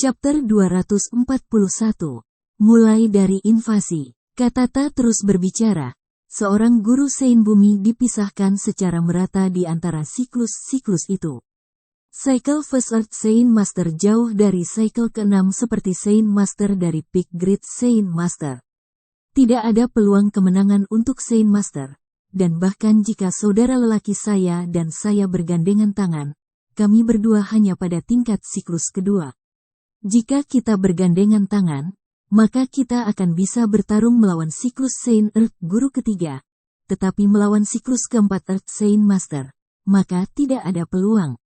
Chapter 241. Mulai dari invasi. Katata terus berbicara. Seorang guru Sein Bumi dipisahkan secara merata di antara siklus-siklus itu. Cycle First Earth Sein Master jauh dari cycle ke-6 seperti Sein Master dari Peak Grid Sein Master. Tidak ada peluang kemenangan untuk Sein Master. Dan bahkan jika saudara lelaki saya dan saya bergandengan tangan, kami berdua hanya pada tingkat siklus kedua. Jika kita bergandengan tangan, maka kita akan bisa bertarung melawan siklus Sein Earth Guru ketiga. Tetapi melawan siklus keempat Earth Sein Master, maka tidak ada peluang.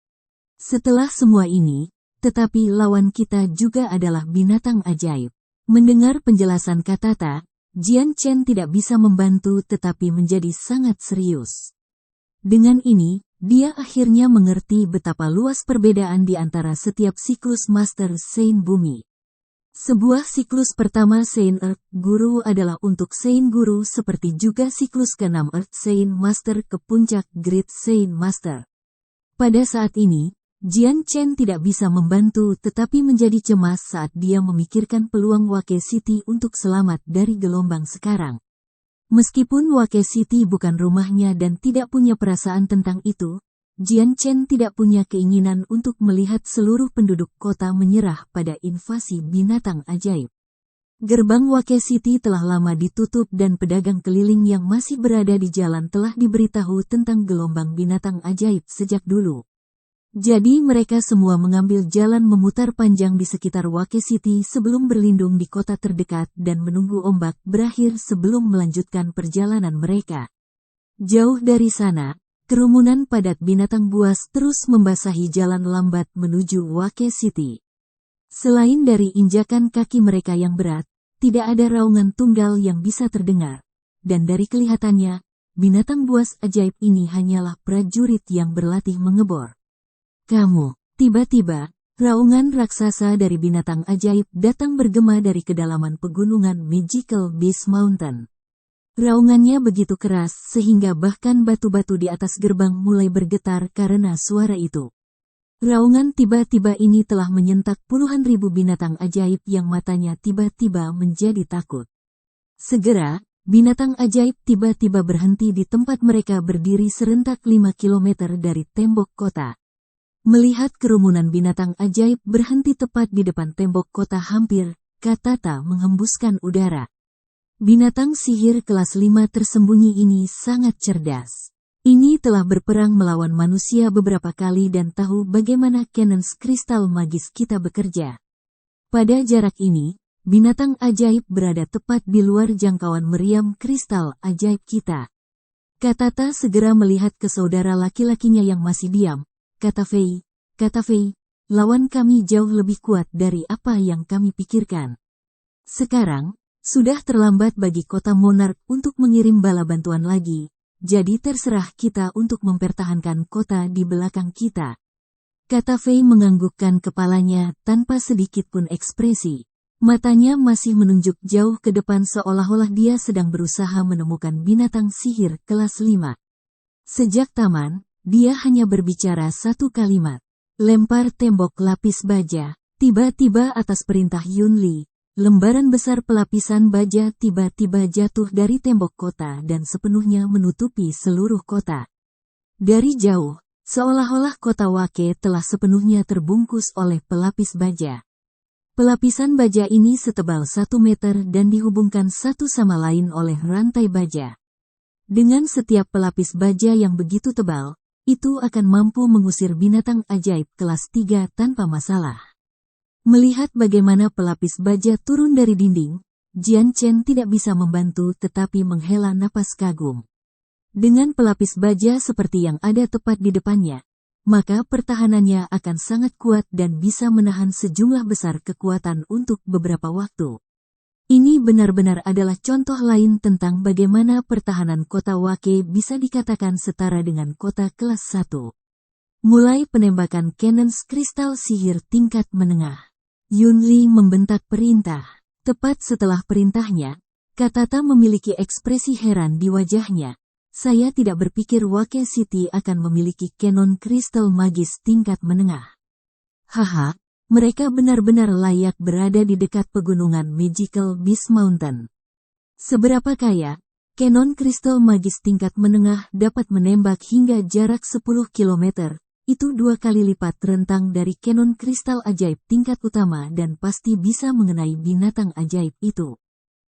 Setelah semua ini, tetapi lawan kita juga adalah binatang ajaib. Mendengar penjelasan Katata, Jian Chen tidak bisa membantu tetapi menjadi sangat serius. Dengan ini, dia akhirnya mengerti betapa luas perbedaan di antara setiap siklus Master Sein Bumi. Sebuah siklus pertama Sein Earth Guru adalah untuk Sein Guru seperti juga siklus ke-6 Earth Sein Master ke puncak Grid Sein Master. Pada saat ini, Jian Chen tidak bisa membantu tetapi menjadi cemas saat dia memikirkan peluang Wake City untuk selamat dari gelombang sekarang. Meskipun Wake City bukan rumahnya dan tidak punya perasaan tentang itu, Jian Chen tidak punya keinginan untuk melihat seluruh penduduk kota menyerah pada invasi binatang ajaib. Gerbang Wake City telah lama ditutup dan pedagang keliling yang masih berada di jalan telah diberitahu tentang gelombang binatang ajaib sejak dulu. Jadi mereka semua mengambil jalan memutar panjang di sekitar Wake City sebelum berlindung di kota terdekat dan menunggu ombak berakhir sebelum melanjutkan perjalanan mereka. Jauh dari sana, kerumunan padat binatang buas terus membasahi jalan lambat menuju Wake City. Selain dari injakan kaki mereka yang berat, tidak ada raungan tunggal yang bisa terdengar. Dan dari kelihatannya, binatang buas ajaib ini hanyalah prajurit yang berlatih mengebor. Kamu, tiba-tiba, raungan raksasa dari binatang ajaib datang bergema dari kedalaman pegunungan Magical Beast Mountain. Raungannya begitu keras sehingga bahkan batu-batu di atas gerbang mulai bergetar karena suara itu. Raungan tiba-tiba ini telah menyentak puluhan ribu binatang ajaib yang matanya tiba-tiba menjadi takut. Segera, binatang ajaib tiba-tiba berhenti di tempat mereka berdiri serentak 5 km dari tembok kota. Melihat kerumunan binatang ajaib berhenti tepat di depan tembok kota hampir, Katata menghembuskan udara. Binatang sihir kelas 5 tersembunyi ini sangat cerdas. Ini telah berperang melawan manusia beberapa kali dan tahu bagaimana cannons kristal magis kita bekerja. Pada jarak ini, binatang ajaib berada tepat di luar jangkauan meriam kristal ajaib kita. Katata segera melihat ke saudara laki-lakinya yang masih diam. Kata Fei, lawan kami jauh lebih kuat dari apa yang kami pikirkan. Sekarang, sudah terlambat bagi kota Monark untuk mengirim bala bantuan lagi, jadi terserah kita untuk mempertahankan kota di belakang kita. Kata Fei menganggukkan kepalanya tanpa sedikit pun ekspresi. Matanya masih menunjuk jauh ke depan seolah-olah dia sedang berusaha menemukan binatang sihir kelas 5. Sejak taman, dia hanya berbicara satu kalimat. Lempar tembok lapis baja. Tiba-tiba atas perintah Yun Li, lembaran besar pelapisan baja tiba-tiba jatuh dari tembok kota dan sepenuhnya menutupi seluruh kota. Dari jauh, seolah-olah kota Wake telah sepenuhnya terbungkus oleh pelapis baja. Pelapisan baja ini setebal 1 meter dan dihubungkan satu sama lain oleh rantai baja. Dengan setiap pelapis baja yang begitu tebal, itu akan mampu mengusir binatang ajaib kelas 3 tanpa masalah. Melihat bagaimana pelapis baja turun dari dinding, Jian Chen tidak bisa membantu tetapi menghela napas kagum. Dengan pelapis baja seperti yang ada tepat di depannya, maka pertahanannya akan sangat kuat dan bisa menahan sejumlah besar kekuatan untuk beberapa waktu. Ini benar-benar adalah contoh lain tentang bagaimana pertahanan kota Wake bisa dikatakan setara dengan kota kelas 1. Mulai penembakan cannons kristal sihir tingkat menengah. Yun Li membentak perintah. Tepat setelah perintahnya, Katata memiliki ekspresi heran di wajahnya. Saya tidak berpikir Wake City akan memiliki cannon kristal magis tingkat menengah. Haha, mereka benar-benar layak berada di dekat pegunungan Magical Beast Mountain. Seberapa kaya, Cannon kristal magis tingkat menengah dapat menembak hingga jarak 10 km, itu 2 kali lipat rentang dari Cannon kristal ajaib tingkat utama dan pasti bisa mengenai binatang ajaib itu.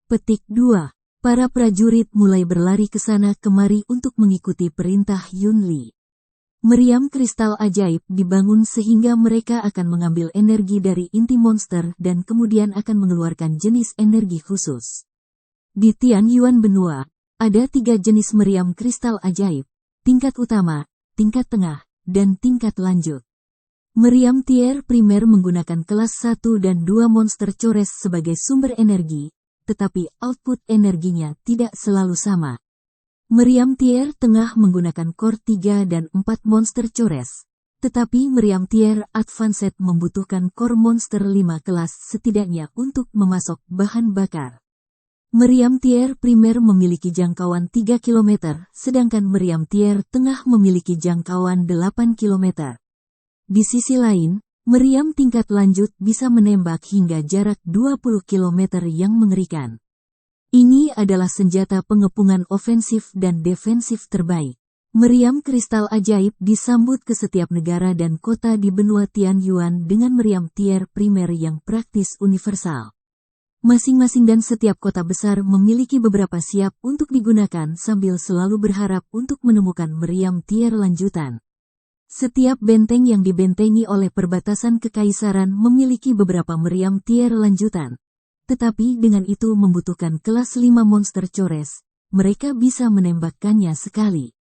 Petik 2. Para prajurit mulai berlari ke sana kemari untuk mengikuti perintah Yunli. Meriam kristal ajaib dibangun sehingga mereka akan mengambil energi dari inti monster dan kemudian akan mengeluarkan jenis energi khusus. Di Tian Yuan Benua, ada 3 jenis meriam kristal ajaib, tingkat utama, tingkat tengah, dan tingkat lanjut. Meriam tier primer menggunakan kelas 1 dan 2 monster cores sebagai sumber energi, tetapi output energinya tidak selalu sama. Meriam tier tengah menggunakan core 3 dan 4 monster cores, tetapi meriam tier advanced membutuhkan core monster 5 kelas setidaknya untuk memasok bahan bakar. Meriam tier primer memiliki jangkauan 3 km, sedangkan meriam tier tengah memiliki jangkauan 8 km. Di sisi lain, meriam tingkat lanjut bisa menembak hingga jarak 20 km yang mengerikan. Ini adalah senjata pengepungan ofensif dan defensif terbaik. Meriam kristal ajaib disambut ke setiap negara dan kota di benua Tianyuan dengan meriam tier primer yang praktis universal. Masing-masing dan setiap kota besar memiliki beberapa siap untuk digunakan sambil selalu berharap untuk menemukan meriam tier lanjutan. Setiap benteng yang dibentengi oleh perbatasan kekaisaran memiliki beberapa meriam tier lanjutan. Tetapi dengan itu membutuhkan kelas 5 monster cores, mereka bisa menembakkannya sekali.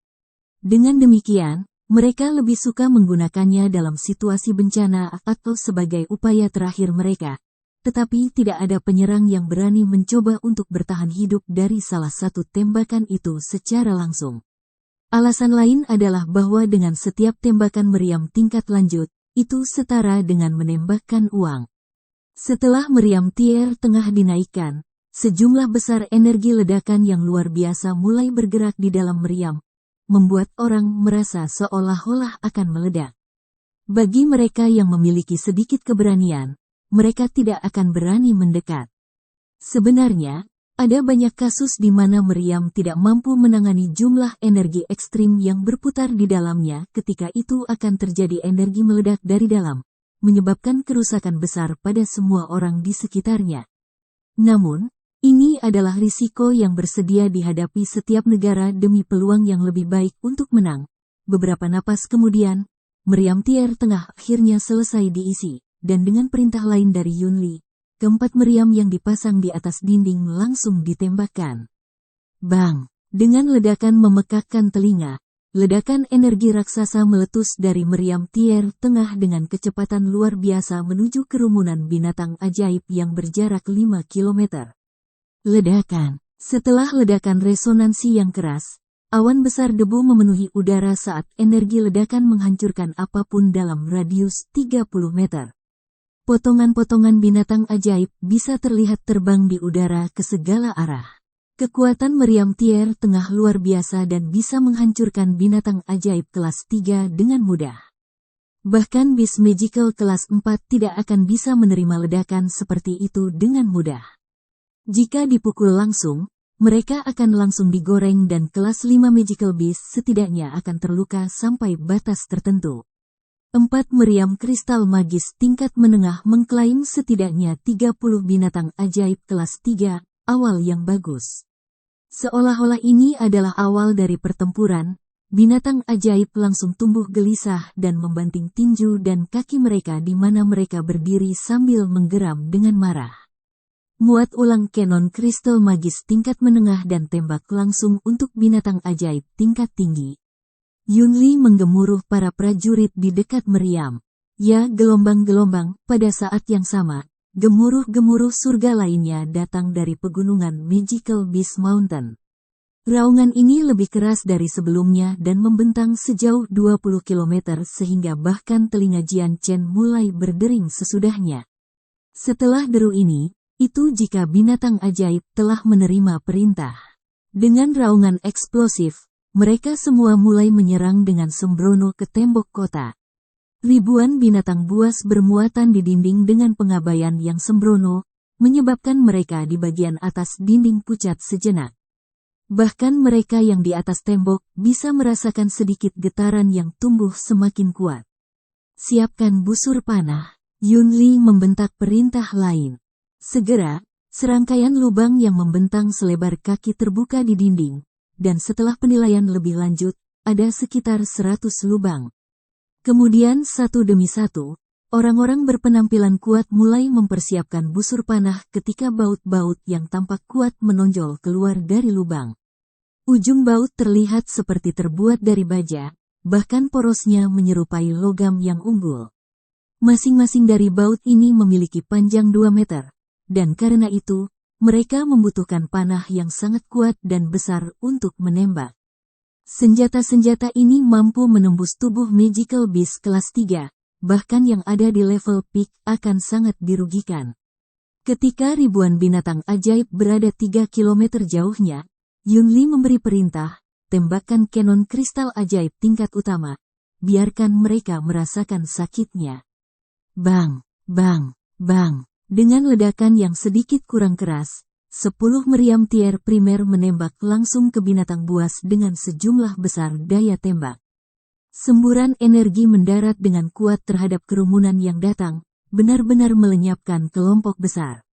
Dengan demikian, mereka lebih suka menggunakannya dalam situasi bencana atau sebagai upaya terakhir mereka. Tetapi tidak ada penyerang yang berani mencoba untuk bertahan hidup dari salah satu tembakan itu secara langsung. Alasan lain adalah bahwa dengan setiap tembakan meriam tingkat lanjut, itu setara dengan menembakkan uang. Setelah meriam tier tengah dinaikkan, sejumlah besar energi ledakan yang luar biasa mulai bergerak di dalam meriam, membuat orang merasa seolah-olah akan meledak. Bagi mereka yang memiliki sedikit keberanian, mereka tidak akan berani mendekat. Sebenarnya, ada banyak kasus di mana meriam tidak mampu menangani jumlah energi ekstrim yang berputar di dalamnya ketika itu akan terjadi energi meledak dari dalam, menyebabkan kerusakan besar pada semua orang di sekitarnya. Namun, ini adalah risiko yang bersedia dihadapi setiap negara demi peluang yang lebih baik untuk menang. Beberapa napas kemudian, meriam tier tengah akhirnya selesai diisi, dan dengan perintah lain dari Yunli, keempat meriam yang dipasang di atas dinding langsung ditembakkan. Bang! Dengan ledakan memekakkan telinga, ledakan energi raksasa meletus dari meriam tier tengah dengan kecepatan luar biasa menuju kerumunan binatang ajaib yang berjarak 5 km. Ledakan. Setelah ledakan resonansi yang keras, awan besar debu memenuhi udara saat energi ledakan menghancurkan apapun dalam radius 30 meter. Potongan-potongan binatang ajaib bisa terlihat terbang di udara ke segala arah. Kekuatan meriam tier tengah luar biasa dan bisa menghancurkan binatang ajaib kelas 3 dengan mudah. Bahkan Beast Magical kelas 4 tidak akan bisa menerima ledakan seperti itu dengan mudah. Jika dipukul langsung, mereka akan langsung digoreng dan kelas 5 Magical Beast setidaknya akan terluka sampai batas tertentu. 4 meriam kristal magis tingkat menengah mengklaim setidaknya 30 binatang ajaib kelas 3. Awal yang bagus. Seolah-olah ini adalah awal dari pertempuran, binatang ajaib langsung tumbuh gelisah dan membanting tinju dan kaki mereka di mana mereka berdiri sambil menggeram dengan marah. Muat ulang Cannon kristal magis tingkat menengah dan tembak langsung untuk binatang ajaib tingkat tinggi. Yunli menggemuruh para prajurit di dekat meriam. Ya, gelombang-gelombang, pada saat yang sama. Gemuruh-gemuruh surga lainnya datang dari pegunungan Magical Beast Mountain. Raungan ini lebih keras dari sebelumnya dan membentang sejauh 20 km sehingga bahkan telinga Jian Chen mulai berdering sesudahnya. Setelah deru ini, itu jika binatang ajaib telah menerima perintah. Dengan raungan eksplosif, mereka semua mulai menyerang dengan sembrono ke tembok kota. Ribuan binatang buas bermuatan di dinding dengan pengabaian yang sembrono, menyebabkan mereka di bagian atas dinding pucat sejenak. Bahkan mereka yang di atas tembok bisa merasakan sedikit getaran yang tumbuh semakin kuat. Siapkan busur panah, Yunli membentak perintah lain. Segera, serangkaian lubang yang membentang selebar kaki terbuka di dinding, dan setelah penilaian lebih lanjut, ada sekitar 100 lubang. Kemudian satu demi satu, orang-orang berpenampilan kuat mulai mempersiapkan busur panah ketika baut-baut yang tampak kuat menonjol keluar dari lubang. Ujung baut terlihat seperti terbuat dari baja, bahkan porosnya menyerupai logam yang unggul. Masing-masing dari baut ini memiliki panjang 2 meter, dan karena itu, mereka membutuhkan panah yang sangat kuat dan besar untuk menembak. Senjata-senjata ini mampu menembus tubuh Magical Beast kelas 3, bahkan yang ada di level peak akan sangat dirugikan. Ketika ribuan binatang ajaib berada 3 km jauhnya, Yunli memberi perintah, tembakan kanon kristal ajaib tingkat utama, biarkan mereka merasakan sakitnya. Bang, bang, bang, dengan ledakan yang sedikit kurang keras, 10 meriam tier primer menembak langsung ke binatang buas dengan sejumlah besar daya tembak. Semburan energi mendarat dengan kuat terhadap kerumunan yang datang, benar-benar melenyapkan kelompok besar.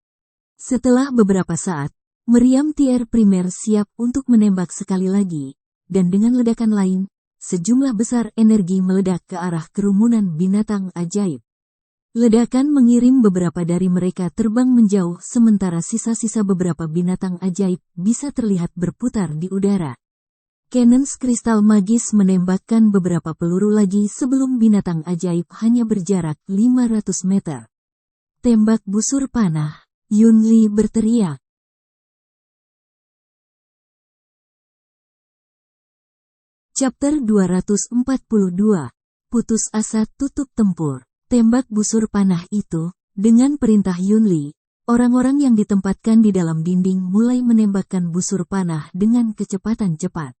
Setelah beberapa saat, meriam tier primer siap untuk menembak sekali lagi, dan dengan ledakan lain, sejumlah besar energi meledak ke arah kerumunan binatang ajaib. Ledakan mengirim beberapa dari mereka terbang menjauh sementara sisa-sisa beberapa binatang ajaib bisa terlihat berputar di udara. Cannons kristal magis menembakkan beberapa peluru lagi sebelum binatang ajaib hanya berjarak 500 meter. Tembak busur panah, Yunli berteriak. Chapter 242, Putus Asa Tutup Tempur. Tembak busur panah itu, dengan perintah Yunli, orang-orang yang ditempatkan di dalam dinding mulai menembakkan busur panah dengan kecepatan cepat.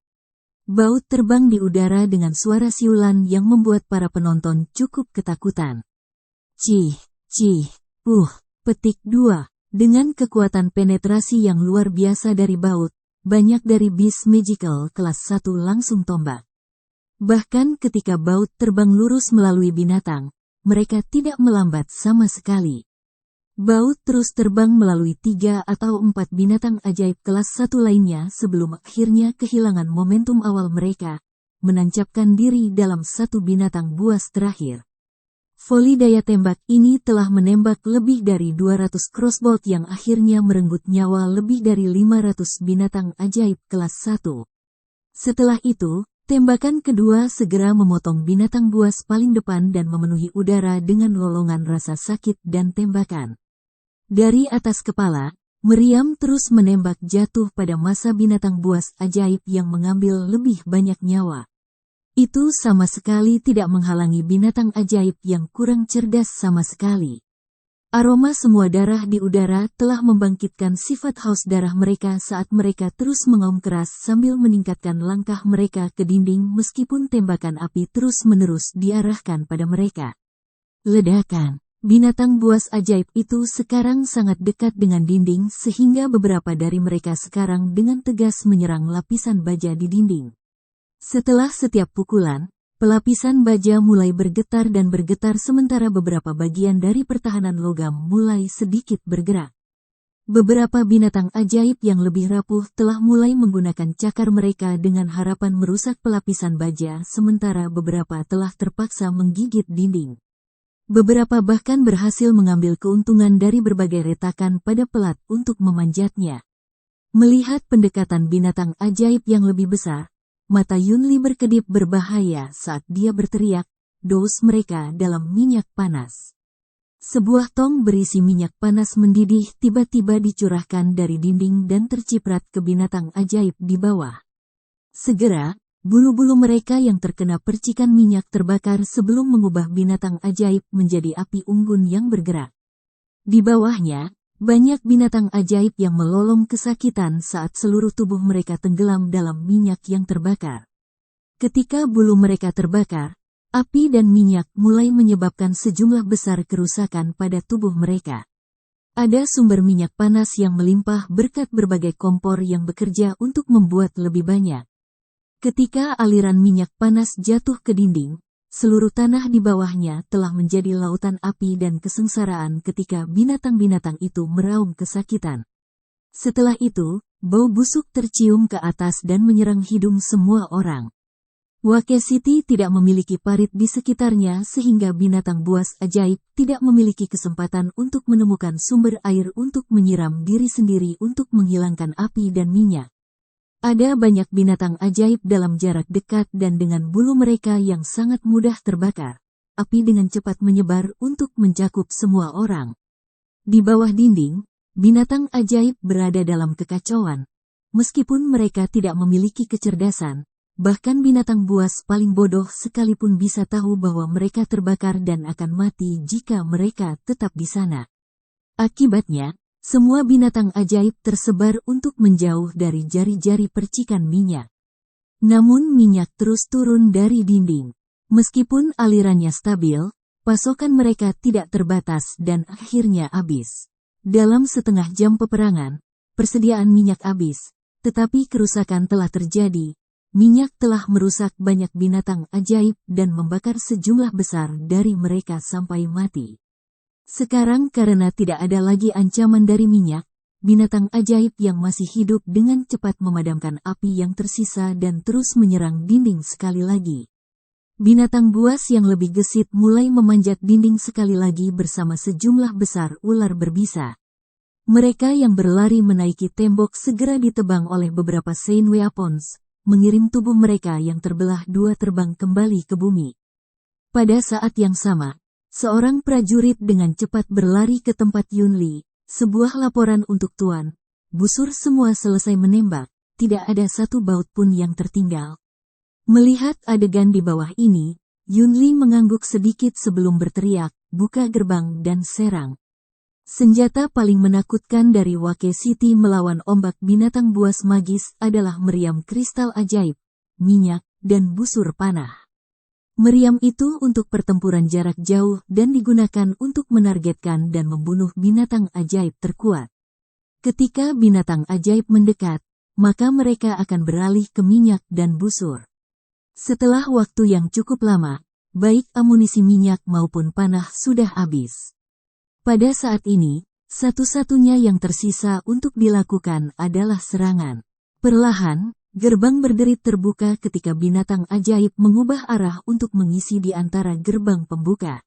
Baut terbang di udara dengan suara siulan yang membuat para penonton cukup ketakutan. Cih, petik 2. Dengan kekuatan penetrasi yang luar biasa dari baut, banyak dari Beast Magical kelas 1 langsung tombak. Bahkan ketika baut terbang lurus melalui binatang, mereka tidak melambat sama sekali. Baut terus terbang melalui 3 atau 4 binatang ajaib kelas 1 lainnya sebelum akhirnya kehilangan momentum awal mereka, menancapkan diri dalam satu binatang buas terakhir. Voli daya tembak ini telah menembak lebih dari 200 crossbow yang akhirnya merenggut nyawa lebih dari 500 binatang ajaib kelas 1. Setelah itu, tembakan kedua segera memotong binatang buas paling depan dan memenuhi udara dengan lolongan rasa sakit dan tembakan. Dari atas kepala, meriam terus menembak jatuh pada massa binatang buas ajaib yang mengambil lebih banyak nyawa. Itu sama sekali tidak menghalangi binatang ajaib yang kurang cerdas sama sekali. Aroma semua darah di udara telah membangkitkan sifat haus darah mereka saat mereka terus mengaum keras sambil meningkatkan langkah mereka ke dinding meskipun tembakan api terus-menerus diarahkan pada mereka. Ledakan. Binatang buas ajaib itu sekarang sangat dekat dengan dinding sehingga beberapa dari mereka sekarang dengan tegas menyerang lapisan baja di dinding. Setelah setiap pukulan, pelapisan baja mulai bergetar dan bergetar sementara beberapa bagian dari pertahanan logam mulai sedikit bergerak. Beberapa binatang ajaib yang lebih rapuh telah mulai menggunakan cakar mereka dengan harapan merusak pelapisan baja sementara beberapa telah terpaksa menggigit dinding. Beberapa bahkan berhasil mengambil keuntungan dari berbagai retakan pada pelat untuk memanjatnya. Melihat pendekatan binatang ajaib yang lebih besar, mata Yunli berkedip berbahaya saat dia berteriak, "Dos mereka dalam minyak panas." Sebuah tong berisi minyak panas mendidih tiba-tiba dicurahkan dari dinding dan terciprat ke binatang ajaib di bawah. Segera, bulu-bulu mereka yang terkena percikan minyak terbakar sebelum mengubah binatang ajaib menjadi api unggun yang bergerak. Di bawahnya, banyak binatang ajaib yang melolong kesakitan saat seluruh tubuh mereka tenggelam dalam minyak yang terbakar. Ketika bulu mereka terbakar, Api dan minyak mulai menyebabkan sejumlah besar kerusakan pada tubuh mereka. Ada sumber minyak panas yang melimpah berkat berbagai kompor yang bekerja untuk membuat lebih banyak. Ketika aliran minyak panas jatuh ke dinding, seluruh tanah di bawahnya telah menjadi lautan api dan kesengsaraan ketika binatang-binatang itu meraung kesakitan. Setelah itu, bau busuk tercium ke atas dan menyerang hidung semua orang. Wake City tidak memiliki parit di sekitarnya sehingga binatang buas ajaib tidak memiliki kesempatan untuk menemukan sumber air untuk menyiram diri sendiri untuk menghilangkan api dan minyak. Ada banyak binatang ajaib dalam jarak dekat dan dengan bulu mereka yang sangat mudah terbakar. Api dengan cepat menyebar untuk mencakup semua orang. Di bawah dinding, binatang ajaib berada dalam kekacauan. Meskipun mereka tidak memiliki kecerdasan, bahkan binatang buas paling bodoh sekalipun bisa tahu bahwa mereka terbakar dan akan mati jika mereka tetap di sana. Akibatnya, semua binatang ajaib tersebar untuk menjauh dari jari-jari percikan minyak. Namun minyak terus turun dari dinding. Meskipun alirannya stabil, pasokan mereka tidak terbatas dan akhirnya habis. Dalam setengah jam peperangan, persediaan minyak habis, tetapi kerusakan telah terjadi. Minyak telah merusak banyak binatang ajaib dan membakar sejumlah besar dari mereka sampai mati. Sekarang karena tidak ada lagi ancaman dari minyak, binatang ajaib yang masih hidup dengan cepat memadamkan api yang tersisa dan terus menyerang dinding sekali lagi. Binatang buas yang lebih gesit mulai memanjat dinding sekali lagi bersama sejumlah besar ular berbisa. Mereka yang berlari menaiki tembok segera ditebang oleh beberapa Saint Weapons, mengirim tubuh mereka yang terbelah dua terbang kembali ke bumi. Pada saat yang sama, seorang prajurit dengan cepat berlari ke tempat Yunli, sebuah laporan untuk Tuan. Busur semua selesai menembak, tidak ada satu baut pun yang tertinggal. Melihat adegan di bawah ini, Yunli mengangguk sedikit sebelum berteriak, buka gerbang dan serang. Senjata paling menakutkan dari Wake City melawan ombak binatang buas magis adalah meriam kristal ajaib, minyak, dan busur panah. Meriam itu untuk pertempuran jarak jauh dan digunakan untuk menargetkan dan membunuh binatang ajaib terkuat. Ketika binatang ajaib mendekat, maka mereka akan beralih ke minyak dan busur. Setelah waktu yang cukup lama, baik amunisi minyak maupun panah sudah habis. Pada saat ini, satu-satunya yang tersisa untuk dilakukan adalah serangan. Perlahan, gerbang berderit terbuka ketika binatang ajaib mengubah arah untuk mengisi di antara gerbang pembuka.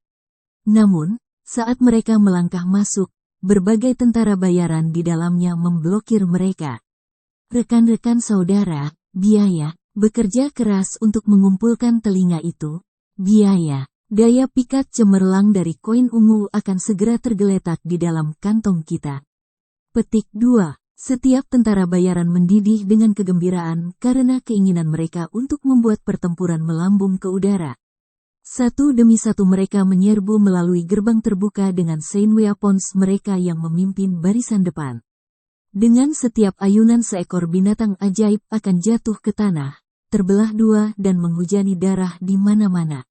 Namun, saat mereka melangkah masuk, berbagai tentara bayaran di dalamnya memblokir mereka. Rekan-rekan saudara, biaya, bekerja keras untuk mengumpulkan telinga itu, biaya. Daya pikat cemerlang dari koin ungu akan segera tergeletak di dalam kantong kita. Petik 2. Setiap tentara bayaran mendidih dengan kegembiraan karena keinginan mereka untuk membuat pertempuran melambung ke udara. Satu demi satu mereka menyerbu melalui gerbang terbuka dengan Saint Weapons mereka yang memimpin barisan depan. Dengan setiap ayunan seekor binatang ajaib akan jatuh ke tanah, terbelah dua dan menghujani darah di mana-mana.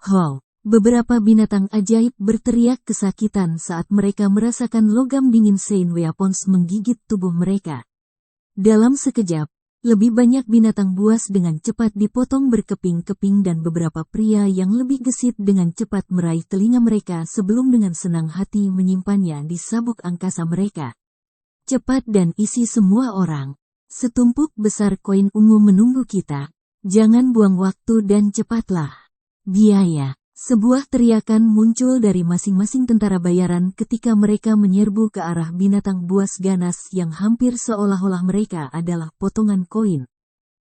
How! Beberapa binatang ajaib berteriak kesakitan saat mereka merasakan logam dingin Saint Weapons menggigit tubuh mereka. Dalam sekejap, lebih banyak binatang buas dengan cepat dipotong berkeping-keping dan beberapa pria yang lebih gesit dengan cepat meraih telinga mereka sebelum dengan senang hati menyimpannya di sabuk angkasa mereka. Cepat dan isi semua orang. Setumpuk besar koin ungu menunggu kita. Jangan buang waktu dan cepatlah. Biaya. Sebuah teriakan muncul dari masing-masing tentara bayaran ketika mereka menyerbu ke arah binatang buas ganas yang hampir seolah-olah mereka adalah potongan koin.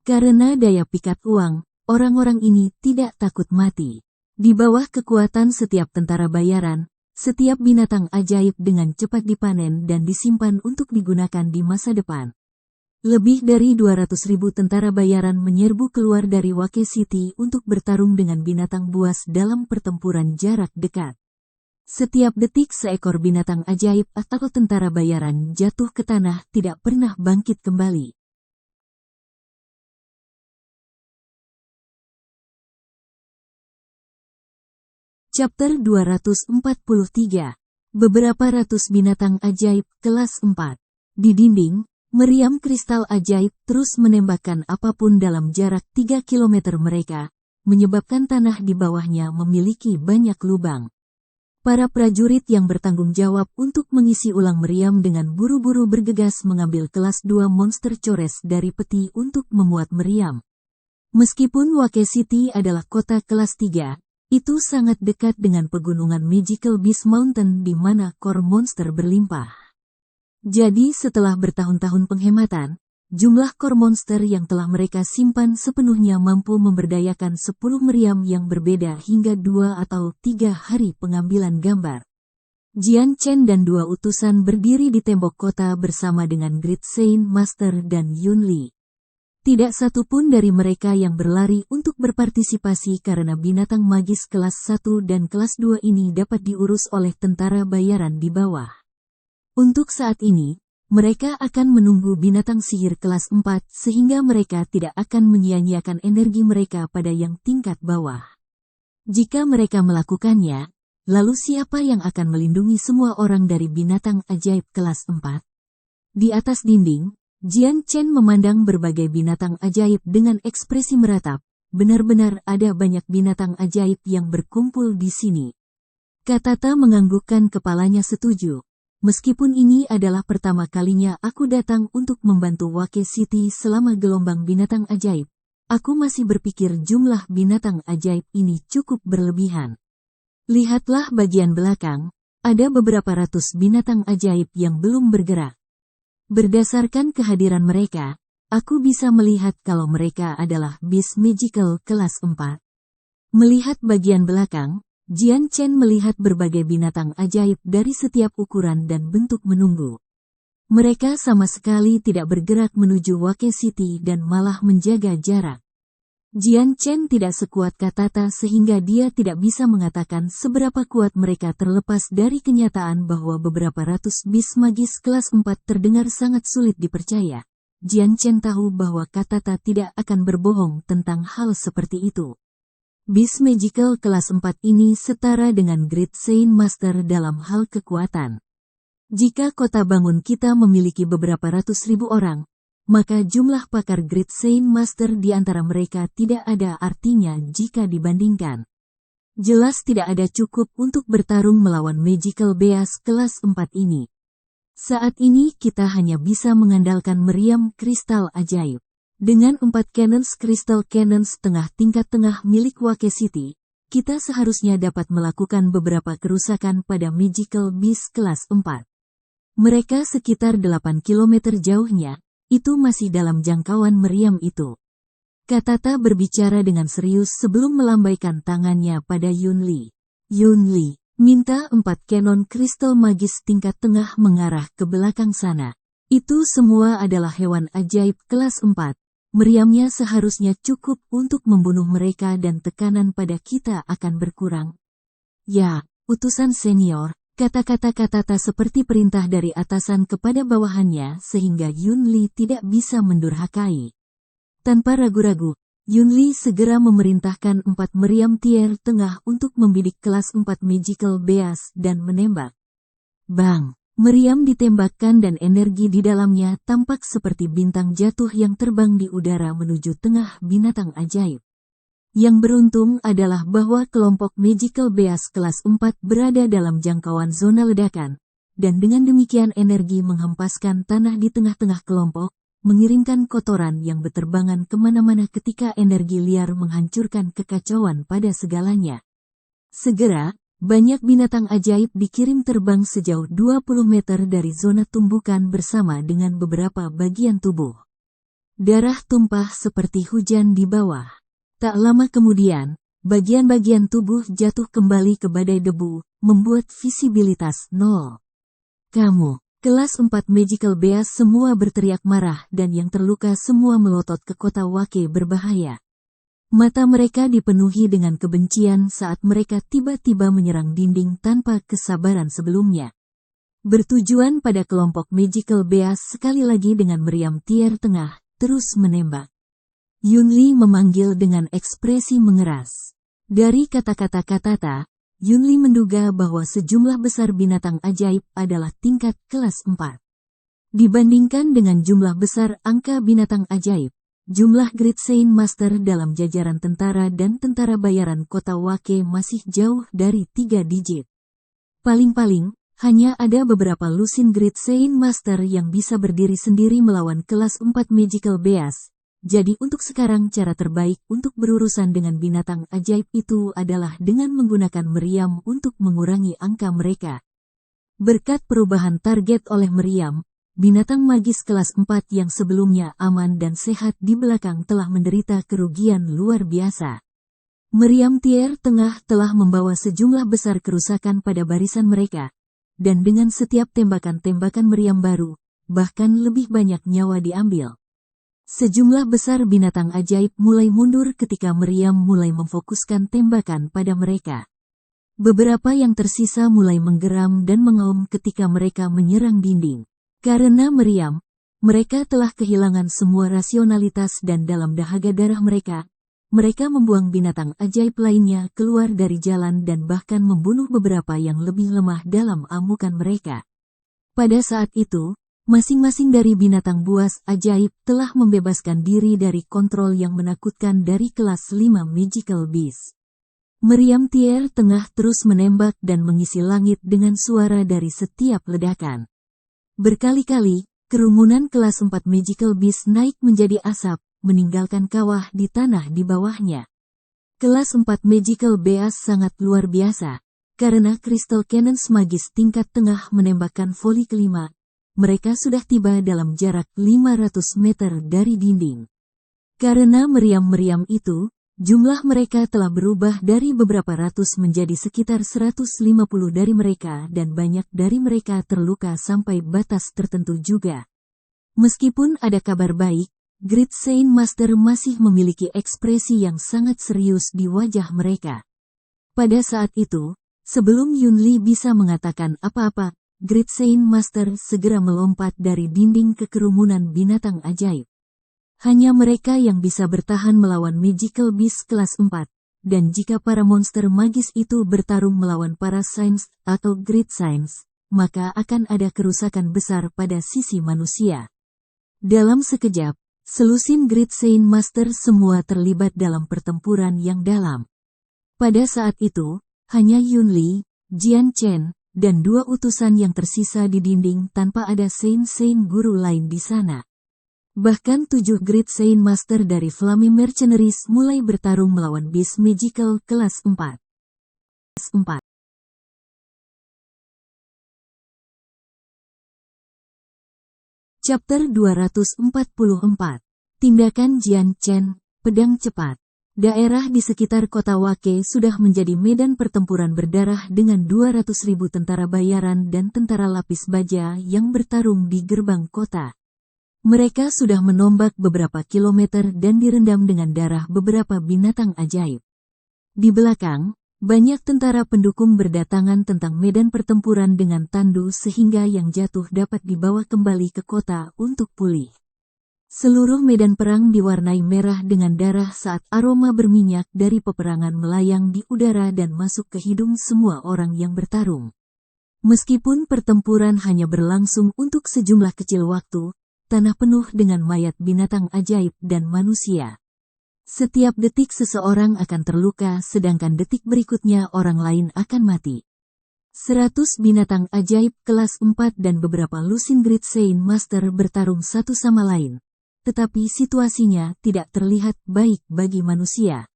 Karena daya pikat uang, orang-orang ini tidak takut mati. Di bawah kekuatan setiap tentara bayaran, setiap binatang ajaib dengan cepat dipanen dan disimpan untuk digunakan di masa depan. Lebih dari 200.000 tentara bayaran menyerbu keluar dari Wake City untuk bertarung dengan binatang buas dalam pertempuran jarak dekat. Setiap detik seekor binatang ajaib atau tentara bayaran jatuh ke tanah tidak pernah bangkit kembali. Chapter 243. Beberapa ratus binatang ajaib kelas 4. Di dinding, meriam kristal ajaib terus menembakkan apapun dalam jarak 3 km mereka, menyebabkan tanah di bawahnya memiliki banyak lubang. Para prajurit yang bertanggung jawab untuk mengisi ulang meriam dengan buru-buru bergegas mengambil kelas 2 monster cores dari peti untuk memuat meriam. Meskipun Wake City adalah kota kelas 3, itu sangat dekat dengan pegunungan Magical Beast Mountain di mana core monster berlimpah. Jadi setelah bertahun-tahun penghematan, jumlah core monster yang telah mereka simpan sepenuhnya mampu memberdayakan 10 meriam yang berbeda hingga 2 atau 3 hari pengambilan gambar. Jian Chen dan 2 utusan berdiri di tembok kota bersama dengan Great Saint Master dan Yun Li. Tidak satu pun dari mereka yang berlari untuk berpartisipasi karena binatang magis kelas 1 dan kelas 2 ini dapat diurus oleh tentara bayaran di bawah. Untuk saat ini, mereka akan menunggu binatang sihir kelas 4 sehingga mereka tidak akan menyia-nyiakan energi mereka pada yang tingkat bawah. Jika mereka melakukannya, lalu siapa yang akan melindungi semua orang dari binatang ajaib kelas 4? Di atas dinding, Jian Chen memandang berbagai binatang ajaib dengan ekspresi meratap. Benar-benar ada banyak binatang ajaib yang berkumpul di sini. Katata menganggukkan kepalanya setuju. Meskipun ini adalah pertama kalinya aku datang untuk membantu Wake City selama gelombang binatang ajaib, aku masih berpikir jumlah binatang ajaib ini cukup berlebihan. Lihatlah bagian belakang, ada beberapa ratus binatang ajaib yang belum bergerak. Berdasarkan kehadiran mereka, aku bisa melihat kalau mereka adalah Beast Magical kelas 4. Melihat bagian belakang, Jian Chen melihat berbagai binatang ajaib dari setiap ukuran dan bentuk menunggu. Mereka sama sekali tidak bergerak menuju Wake City dan malah menjaga jarak. Jian Chen tidak sekuat Katata sehingga dia tidak bisa mengatakan seberapa kuat mereka terlepas dari kenyataan bahwa beberapa ratus bis magis kelas 4 terdengar sangat sulit dipercaya. Jian Chen tahu bahwa Katata tidak akan berbohong tentang hal seperti itu. Bis Magical kelas 4 ini setara dengan Great Saint Master dalam hal kekuatan. Jika kota bangun kita memiliki beberapa ratus ribu orang, maka jumlah pakar Great Saint Master di antara mereka tidak ada artinya jika dibandingkan. Jelas tidak ada cukup untuk bertarung melawan Magical Beast kelas 4 ini. Saat ini kita hanya bisa mengandalkan meriam kristal ajaib. Dengan 4 cannons Crystal Cannons tingkat tengah milik Wake City, kita seharusnya dapat melakukan beberapa kerusakan pada Magical Beast kelas 4. Mereka sekitar 8 km jauhnya, itu masih dalam jangkauan meriam itu. Katata berbicara dengan serius sebelum melambaikan tangannya pada Yun Li. Yun Li, minta 4 kanon kristal magis tingkat tengah mengarah ke belakang sana. Itu semua adalah hewan ajaib kelas 4. Meriamnya seharusnya cukup untuk membunuh mereka dan tekanan pada kita akan berkurang. Ya, utusan senior. Kata-kata Katata seperti perintah dari atasan kepada bawahannya sehingga Yun Li tidak bisa mendurhakai. Tanpa ragu-ragu, Yun Li segera memerintahkan 4 meriam tier tengah untuk membidik kelas 4 Magical Beast dan menembak. Bang! Meriam ditembakkan dan energi di dalamnya tampak seperti bintang jatuh yang terbang di udara menuju tengah binatang ajaib. Yang beruntung adalah bahwa kelompok Magical Beast kelas 4 berada dalam jangkauan zona ledakan, dan dengan demikian energi menghempaskan tanah di tengah-tengah kelompok, mengirimkan kotoran yang berterbangan kemana-mana ketika energi liar menghancurkan kekacauan pada segalanya. Segera, banyak binatang ajaib dikirim terbang sejauh 20 meter dari zona tumbukan bersama dengan beberapa bagian tubuh. Darah tumpah seperti hujan di bawah. Tak lama kemudian, bagian-bagian tubuh jatuh kembali ke badai debu, membuat visibilitas nol. Kamu, kelas 4 Magical Beast semua berteriak marah dan yang terluka semua melotot ke kota Wake berbahaya. Mata mereka dipenuhi dengan kebencian saat mereka tiba-tiba menyerang dinding tanpa kesabaran sebelumnya. Bertujuan pada kelompok Magical Beast sekali lagi dengan meriam tier tengah, terus menembak. Yun Li memanggil dengan ekspresi mengeras. Dari kata-kata Katata, Yunli menduga bahwa sejumlah besar binatang ajaib adalah tingkat kelas 4. Dibandingkan dengan jumlah besar angka binatang ajaib, jumlah Great Saint Master dalam jajaran tentara dan tentara bayaran kota Wake masih jauh dari 3 digit. Paling-paling, hanya ada beberapa lusin Great Saint Master yang bisa berdiri sendiri melawan kelas 4 Magical Beast. Jadi untuk sekarang cara terbaik untuk berurusan dengan binatang ajaib itu adalah dengan menggunakan meriam untuk mengurangi angka mereka. Berkat perubahan target oleh meriam, binatang magis kelas 4 yang sebelumnya aman dan sehat di belakang telah menderita kerugian luar biasa. Meriam tier tengah telah membawa sejumlah besar kerusakan pada barisan mereka. Dan dengan setiap tembakan-tembakan meriam baru, bahkan lebih banyak nyawa diambil. Sejumlah besar binatang ajaib mulai mundur ketika meriam mulai memfokuskan tembakan pada mereka. Beberapa yang tersisa mulai menggeram dan mengaum ketika mereka menyerang dinding. Karena meriam, mereka telah kehilangan semua rasionalitas dan dalam dahaga darah mereka membuang binatang ajaib lainnya keluar dari jalan dan bahkan membunuh beberapa yang lebih lemah dalam amukan mereka. Pada saat itu, masing-masing dari binatang buas ajaib telah membebaskan diri dari kontrol yang menakutkan dari kelas 5 Magical Beast. Meriam tier tengah terus menembak dan mengisi langit dengan suara dari setiap ledakan. Berkali-kali, kerumunan kelas 4 Magical Beast naik menjadi asap, meninggalkan kawah di tanah di bawahnya. Kelas 4 Magical Beast sangat luar biasa, karena Crystal Cannons magis tingkat tengah menembakkan voli kelima. Mereka sudah tiba dalam jarak 500 meter dari dinding. Karena meriam-meriam itu, jumlah mereka telah berubah dari beberapa ratus menjadi sekitar 150 dari mereka dan banyak dari mereka terluka sampai batas tertentu juga. Meskipun ada kabar baik, Great Saint Master masih memiliki ekspresi yang sangat serius di wajah mereka. Pada saat itu, sebelum Yunli bisa mengatakan apa-apa, Great Saint Master segera melompat dari dinding ke kerumunan binatang ajaib. Hanya mereka yang bisa bertahan melawan Magical Beast kelas 4, dan jika para monster magis itu bertarung melawan para Saints atau Great Saints, maka akan ada kerusakan besar pada sisi manusia. Dalam sekejap, selusin Great Saint Master semua terlibat dalam pertempuran yang dalam. Pada saat itu, hanya Yunli, Jian Chen, dan 2 utusan yang tersisa di dinding tanpa ada Saint guru lain di sana. Bahkan 7 Great Saint Master dari Flaming Mercenaries mulai bertarung melawan Beast Magical kelas 4. Chapter 244. Tindakan Jian Chen, pedang cepat. Daerah di sekitar kota Wake sudah menjadi medan pertempuran berdarah dengan 200.000 tentara bayaran dan tentara lapis baja yang bertarung di gerbang kota. Mereka sudah menombak beberapa kilometer dan direndam dengan darah beberapa binatang ajaib. Di belakang, banyak tentara pendukung berdatangan tentang medan pertempuran dengan tandu sehingga yang jatuh dapat dibawa kembali ke kota untuk pulih. Seluruh medan perang diwarnai merah dengan darah saat aroma berminyak dari peperangan melayang di udara dan masuk ke hidung semua orang yang bertarung. Meskipun pertempuran hanya berlangsung untuk sejumlah kecil waktu, tanah penuh dengan mayat binatang ajaib dan manusia. Setiap detik seseorang akan terluka sedangkan detik berikutnya orang lain akan mati. 100 binatang ajaib kelas 4 dan beberapa lusin Great Saint Master bertarung satu sama lain. Tetapi situasinya tidak terlihat baik bagi manusia.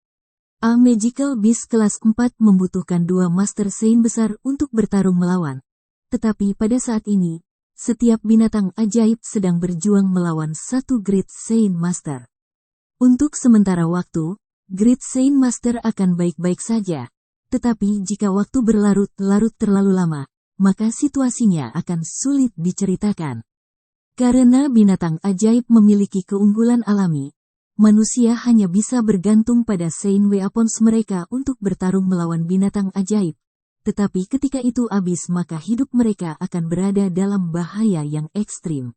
A Magical Beast kelas 4 membutuhkan 2 Master Saint besar untuk bertarung melawan. Tetapi pada saat ini, setiap binatang ajaib sedang berjuang melawan satu Great Saint Master. Untuk sementara waktu, Great Saint Master akan baik-baik saja. Tetapi jika waktu berlarut-larut terlalu lama, maka situasinya akan sulit diceritakan. Karena binatang ajaib memiliki keunggulan alami, manusia hanya bisa bergantung pada Saint Weapons mereka untuk bertarung melawan binatang ajaib. Tetapi ketika itu habis maka hidup mereka akan berada dalam bahaya yang ekstrim.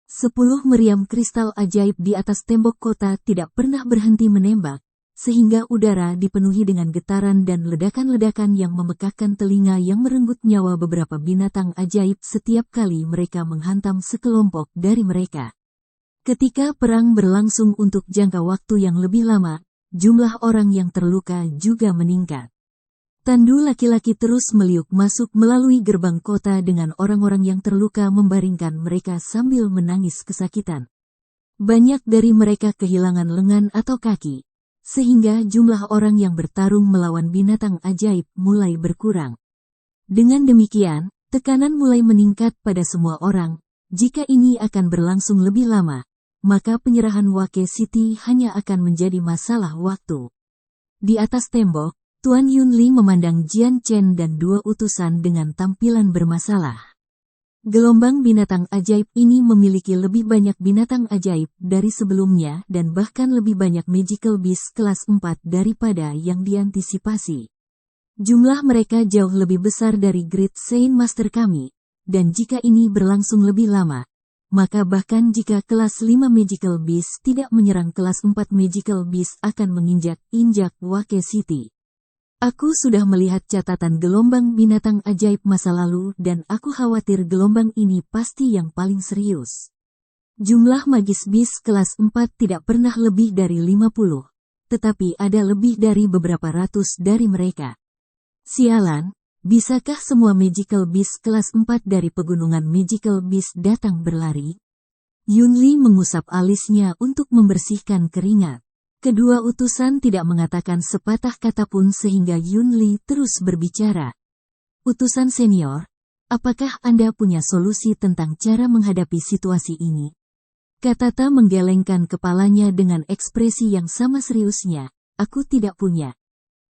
10 meriam kristal ajaib di atas tembok kota tidak pernah berhenti menembak, sehingga udara dipenuhi dengan getaran dan ledakan-ledakan yang memekakkan telinga yang merenggut nyawa beberapa binatang ajaib setiap kali mereka menghantam sekelompok dari mereka. Ketika perang berlangsung untuk jangka waktu yang lebih lama, jumlah orang yang terluka juga meningkat. Tandu laki-laki terus meliuk masuk melalui gerbang kota dengan orang-orang yang terluka membaringkan mereka sambil menangis kesakitan. Banyak dari mereka kehilangan lengan atau kaki, sehingga jumlah orang yang bertarung melawan binatang ajaib mulai berkurang. Dengan demikian, tekanan mulai meningkat pada semua orang. Jika ini akan berlangsung lebih lama, maka penyerahan Wake City hanya akan menjadi masalah waktu. Di atas tembok, Tuan Yunli memandang Jian Chen dan dua utusan dengan tampilan bermasalah. Gelombang binatang ajaib ini memiliki lebih banyak binatang ajaib dari sebelumnya dan bahkan lebih banyak magical beast kelas 4 daripada yang diantisipasi. Jumlah mereka jauh lebih besar dari Great Saint Master kami, dan jika ini berlangsung lebih lama, maka bahkan jika kelas 5 magical beast tidak menyerang kelas 4 magical beast akan menginjak-injak Wake City. Aku sudah melihat catatan gelombang binatang ajaib masa lalu dan aku khawatir gelombang ini pasti yang paling serius. Jumlah magis beast kelas 4 tidak pernah lebih dari 50, tetapi ada lebih dari beberapa ratus dari mereka. Sialan, bisakah semua magical beast kelas 4 dari pegunungan magical beast datang berlari? Yunli mengusap alisnya untuk membersihkan keringat. Kedua utusan tidak mengatakan sepatah kata pun sehingga Yunli terus berbicara. Utusan senior, apakah Anda punya solusi tentang cara menghadapi situasi ini? Katata menggelengkan kepalanya dengan ekspresi yang sama seriusnya. Aku tidak punya.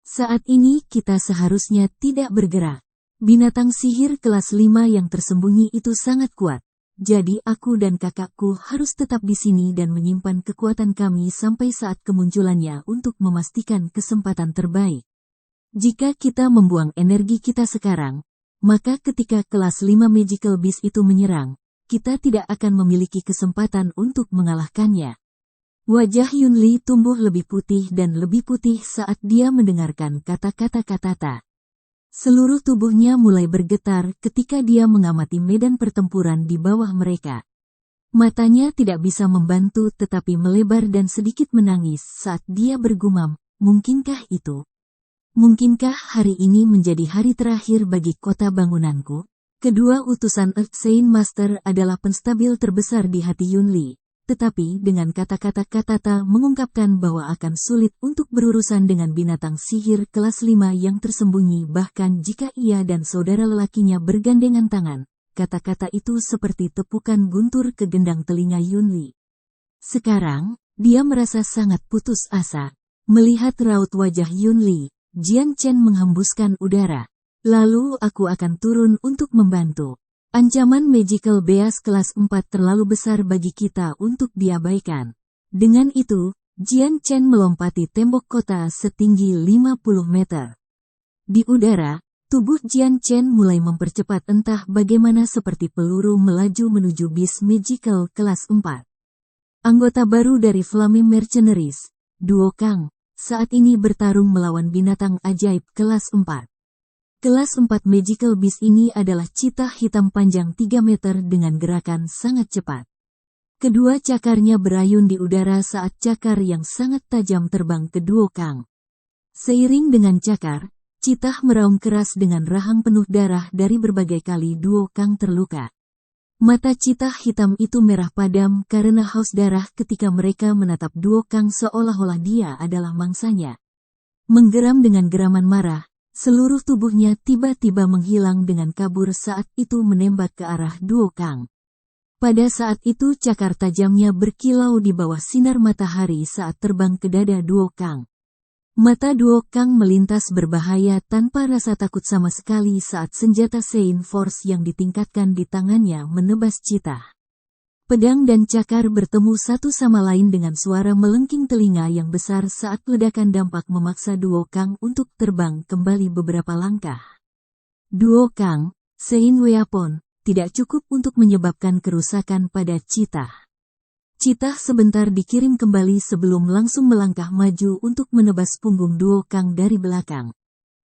Saat ini kita seharusnya tidak bergerak. Binatang sihir kelas 5 yang tersembunyi itu sangat kuat. Jadi aku dan kakakku harus tetap di sini dan menyimpan kekuatan kami sampai saat kemunculannya untuk memastikan kesempatan terbaik. Jika kita membuang energi kita sekarang, maka ketika kelas 5 magical beast itu menyerang, kita tidak akan memiliki kesempatan untuk mengalahkannya. Wajah Yunli tumbuh lebih putih dan lebih putih saat dia mendengarkan kata-kata Katata. Seluruh tubuhnya mulai bergetar ketika dia mengamati medan pertempuran di bawah mereka. Matanya tidak bisa membantu tetapi melebar dan sedikit menangis saat dia bergumam, mungkinkah itu? Mungkinkah hari ini menjadi hari terakhir bagi kota bangunanku? Kedua utusan Earth Saint Master adalah penstabil terbesar di hati Yunli. Tetapi dengan kata-kata Katata mengungkapkan bahwa akan sulit untuk berurusan dengan binatang sihir kelas 5 yang tersembunyi bahkan jika ia dan saudara lelakinya bergandengan tangan. Kata-kata itu seperti tepukan guntur ke gendang telinga Yunli. Sekarang, dia merasa sangat putus asa. Melihat raut wajah Yunli, Jian Chen menghembuskan udara. Lalu aku akan turun untuk membantu. Ancaman magical beast kelas 4 terlalu besar bagi kita untuk diabaikan. Dengan itu, Jian Chen melompati tembok kota setinggi 50 meter. Di udara, tubuh Jian Chen mulai mempercepat entah bagaimana seperti peluru melaju menuju bis magical kelas 4. Anggota baru dari Flaming Mercenaries, Duo Kang, saat ini bertarung melawan binatang ajaib kelas 4. Kelas 4 Magical Beast ini adalah citah hitam panjang 3 meter dengan gerakan sangat cepat. Kedua cakarnya berayun di udara saat cakar yang sangat tajam terbang ke Duo Kang. Seiring dengan cakar, citah meraung keras dengan rahang penuh darah dari berbagai kali Duo Kang terluka. Mata citah hitam itu merah padam karena haus darah ketika mereka menatap Duo Kang seolah-olah dia adalah mangsanya. Menggeram dengan geraman marah, seluruh tubuhnya tiba-tiba menghilang dengan kabur saat itu menembak ke arah Duo Kang. Pada saat itu cakar tajamnya berkilau di bawah sinar matahari saat terbang ke dada Duo Kang. Mata Duo Kang melintas berbahaya tanpa rasa takut sama sekali saat senjata Saint Force yang ditingkatkan di tangannya menebas citah. Pedang dan cakar bertemu satu sama lain dengan suara melengking telinga yang besar saat ledakan dampak memaksa Duo Kang untuk terbang kembali beberapa langkah. Duo Kang, Saint Weapon, tidak cukup untuk menyebabkan kerusakan pada citah. Citah sebentar dikirim kembali sebelum langsung melangkah maju untuk menebas punggung Duo Kang dari belakang.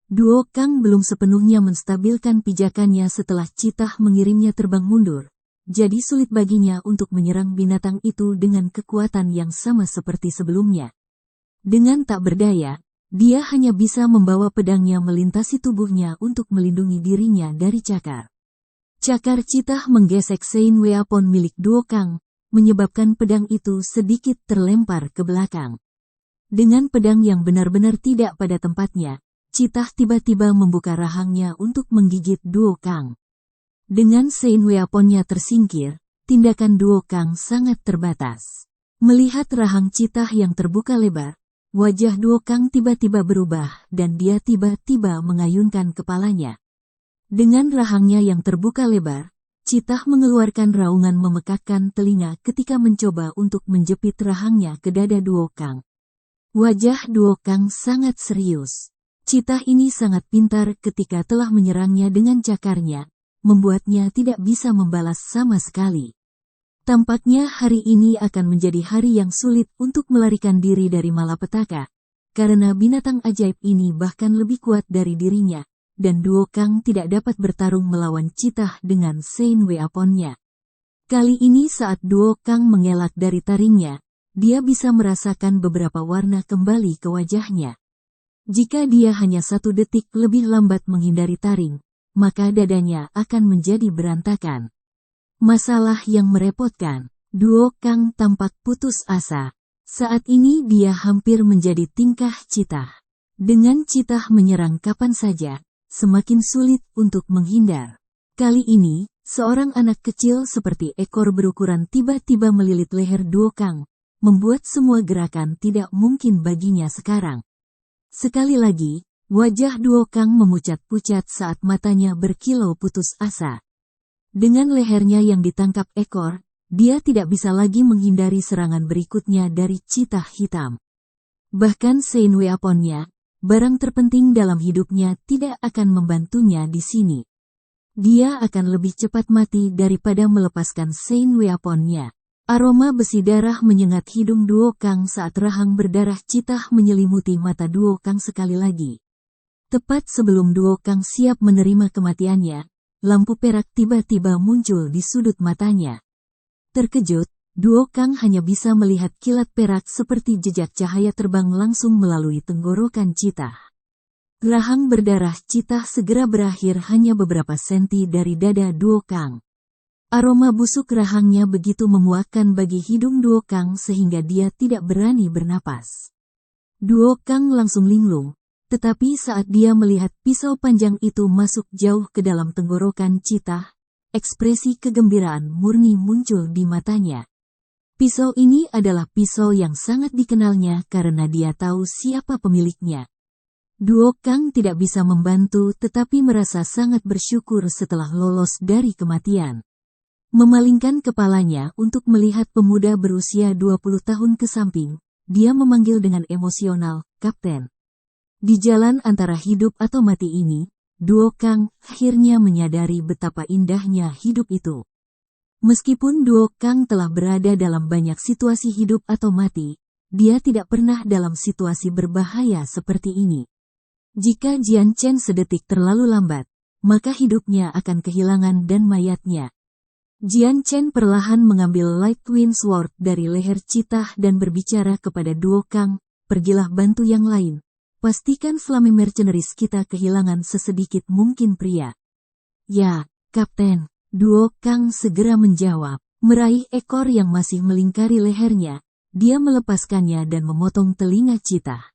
Duo Kang belum sepenuhnya menstabilkan pijakannya setelah Citah mengirimnya terbang mundur. Jadi sulit baginya untuk menyerang binatang itu dengan kekuatan yang sama seperti sebelumnya. Dengan tak berdaya, dia hanya bisa membawa pedangnya melintasi tubuhnya untuk melindungi dirinya dari cakar. Cakar Citah menggesek Sein Weapon milik Duo Kang, menyebabkan pedang itu sedikit terlempar ke belakang. Dengan pedang yang benar-benar tidak pada tempatnya, Citah tiba-tiba membuka rahangnya untuk menggigit Duo Kang. Dengan Sein Weaponnya tersingkir, tindakan Duo Kang sangat terbatas. Melihat rahang Citah yang terbuka lebar, wajah Duo Kang tiba-tiba berubah dan dia tiba-tiba mengayunkan kepalanya. Dengan rahangnya yang terbuka lebar, Citah mengeluarkan raungan memekakkan telinga ketika mencoba untuk menjepit rahangnya ke dada Duo Kang. Wajah Duo Kang sangat serius. Citah ini sangat pintar ketika telah menyerangnya dengan cakarnya, membuatnya tidak bisa membalas sama sekali. Tampaknya hari ini akan menjadi hari yang sulit untuk melarikan diri dari malapetaka, karena binatang ajaib ini bahkan lebih kuat dari dirinya, dan Duo Kang tidak dapat bertarung melawan Citah dengan Sein Weaponnya. Kali ini saat Duo Kang mengelak dari taringnya, dia bisa merasakan beberapa warna kembali ke wajahnya. Jika dia hanya 1 detik lebih lambat menghindari taring, maka dadanya akan menjadi berantakan. Masalah yang merepotkan, Duo Kang tampak putus asa. Saat ini dia hampir menjadi tingkah Citah. Dengan Citah menyerang kapan saja, semakin sulit untuk menghindar. Kali ini, seorang anak kecil seperti ekor berukuran tiba-tiba melilit leher Duo Kang, membuat semua gerakan tidak mungkin baginya sekarang. Sekali lagi, wajah Duo Kang memucat-pucat saat matanya berkilau putus asa. Dengan lehernya yang ditangkap ekor, dia tidak bisa lagi menghindari serangan berikutnya dari Citah hitam. Bahkan Sein Weaponnya, barang terpenting dalam hidupnya, tidak akan membantunya di sini. Dia akan lebih cepat mati daripada melepaskan Sein Weaponnya. Aroma besi darah menyengat hidung Duo Kang saat rahang berdarah Citah menyelimuti mata Duo Kang sekali lagi. Tepat sebelum Duo Kang siap menerima kematiannya, lampu perak tiba-tiba muncul di sudut matanya. Terkejut, Duo Kang hanya bisa melihat kilat perak seperti jejak cahaya terbang langsung melalui tenggorokan Citah. Rahang berdarah Citah segera berakhir hanya beberapa senti dari dada Duo Kang. Aroma busuk rahangnya begitu memuakkan bagi hidung Duo Kang sehingga dia tidak berani bernapas. Duo Kang langsung linglung. Tetapi saat dia melihat pisau panjang itu masuk jauh ke dalam tenggorokan Citah, ekspresi kegembiraan murni muncul di matanya. Pisau ini adalah pisau yang sangat dikenalnya karena dia tahu siapa pemiliknya. Duo Kang tidak bisa membantu tetapi merasa sangat bersyukur setelah lolos dari kematian. Memalingkan kepalanya untuk melihat pemuda berusia 20 tahun ke samping, dia memanggil dengan emosional, "Kapten." Di jalan antara hidup atau mati ini, Duo Kang akhirnya menyadari betapa indahnya hidup itu. Meskipun Duo Kang telah berada dalam banyak situasi hidup atau mati, dia tidak pernah dalam situasi berbahaya seperti ini. Jika Jian Chen sedetik terlalu lambat, maka hidupnya akan kehilangan dan mayatnya. Jian Chen perlahan mengambil Light Wind Sword dari leher Citah dan berbicara kepada Duo Kang, "Pergilah bantu yang lain. Pastikan Flame Mercenaries kita kehilangan sesedikit mungkin pria." "Ya, Kapten," Duo Kang segera menjawab. Meraih ekor yang masih melingkari lehernya, dia melepaskannya dan memotong telinga Citah.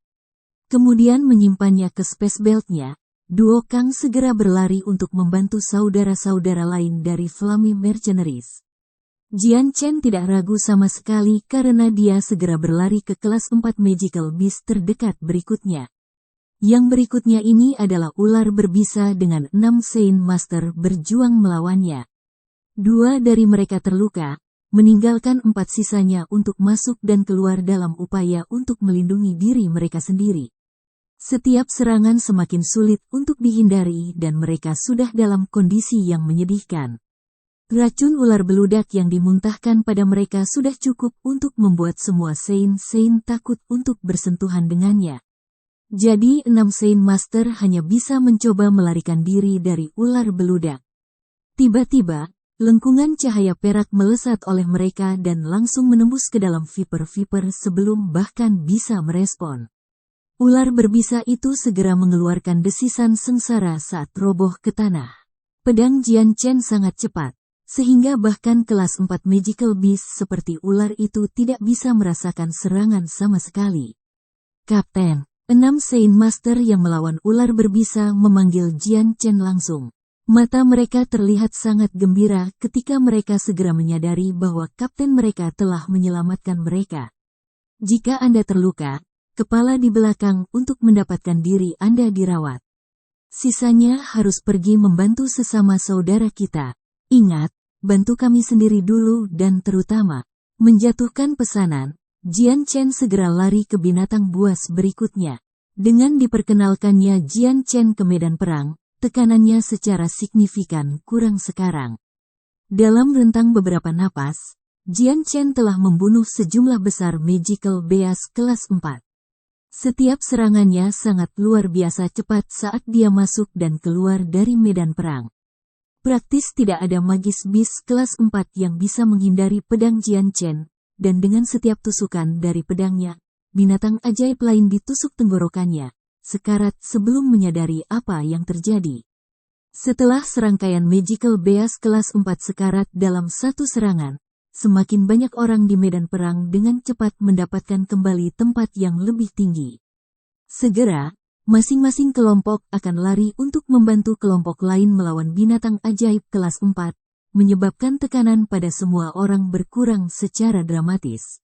Kemudian menyimpannya ke space beltnya. Duo Kang segera berlari untuk membantu saudara-saudara lain dari Flame Mercenaries. Jian Chen tidak ragu sama sekali karena dia segera berlari ke kelas 4 Magical Beast terdekat berikutnya. Yang berikutnya ini adalah ular berbisa dengan 6 Saint Master berjuang melawannya. 2 dari mereka terluka, meninggalkan 4 sisanya untuk masuk dan keluar dalam upaya untuk melindungi diri mereka sendiri. Setiap serangan semakin sulit untuk dihindari dan mereka sudah dalam kondisi yang menyedihkan. Racun ular beludak yang dimuntahkan pada mereka sudah cukup untuk membuat semua Saint takut untuk bersentuhan dengannya. Jadi 6 Saint Master hanya bisa mencoba melarikan diri dari ular beludak. Tiba-tiba, lengkungan cahaya perak melesat oleh mereka dan langsung menembus ke dalam Viper sebelum bahkan bisa merespon. Ular berbisa itu segera mengeluarkan desisan sengsara saat roboh ke tanah. Pedang Jian Chen sangat cepat, sehingga bahkan kelas 4 Magical Beast seperti ular itu tidak bisa merasakan serangan sama sekali. Kapten, 6 Saint Master yang melawan ular berbisa memanggil Jian Chen langsung. Mata mereka terlihat sangat gembira ketika mereka segera menyadari bahwa kapten mereka telah menyelamatkan mereka. Jika Anda terluka, kepala di belakang untuk mendapatkan diri Anda dirawat. Sisanya harus pergi membantu sesama saudara kita. Ingat, bantu kami sendiri dulu dan terutama, menjatuhkan pesanan, Jian Chen segera lari ke binatang buas berikutnya. Dengan diperkenalkannya Jian Chen ke medan perang, tekanannya secara signifikan kurang sekarang. Dalam rentang beberapa napas, Jian Chen telah membunuh sejumlah besar Magical Beast kelas 4. Setiap serangannya sangat luar biasa cepat saat dia masuk dan keluar dari medan perang. Praktis tidak ada magis beast kelas 4 yang bisa menghindari pedang Jian Chen, dan dengan setiap tusukan dari pedangnya, binatang ajaib lain ditusuk tenggorokannya, sekarat sebelum menyadari apa yang terjadi. Setelah serangkaian Magical Beast kelas 4 sekarat dalam satu serangan, semakin banyak orang di medan perang dengan cepat mendapatkan kembali tempat yang lebih tinggi. Segera, masing-masing kelompok akan lari untuk membantu kelompok lain melawan binatang ajaib kelas 4, menyebabkan tekanan pada semua orang berkurang secara dramatis.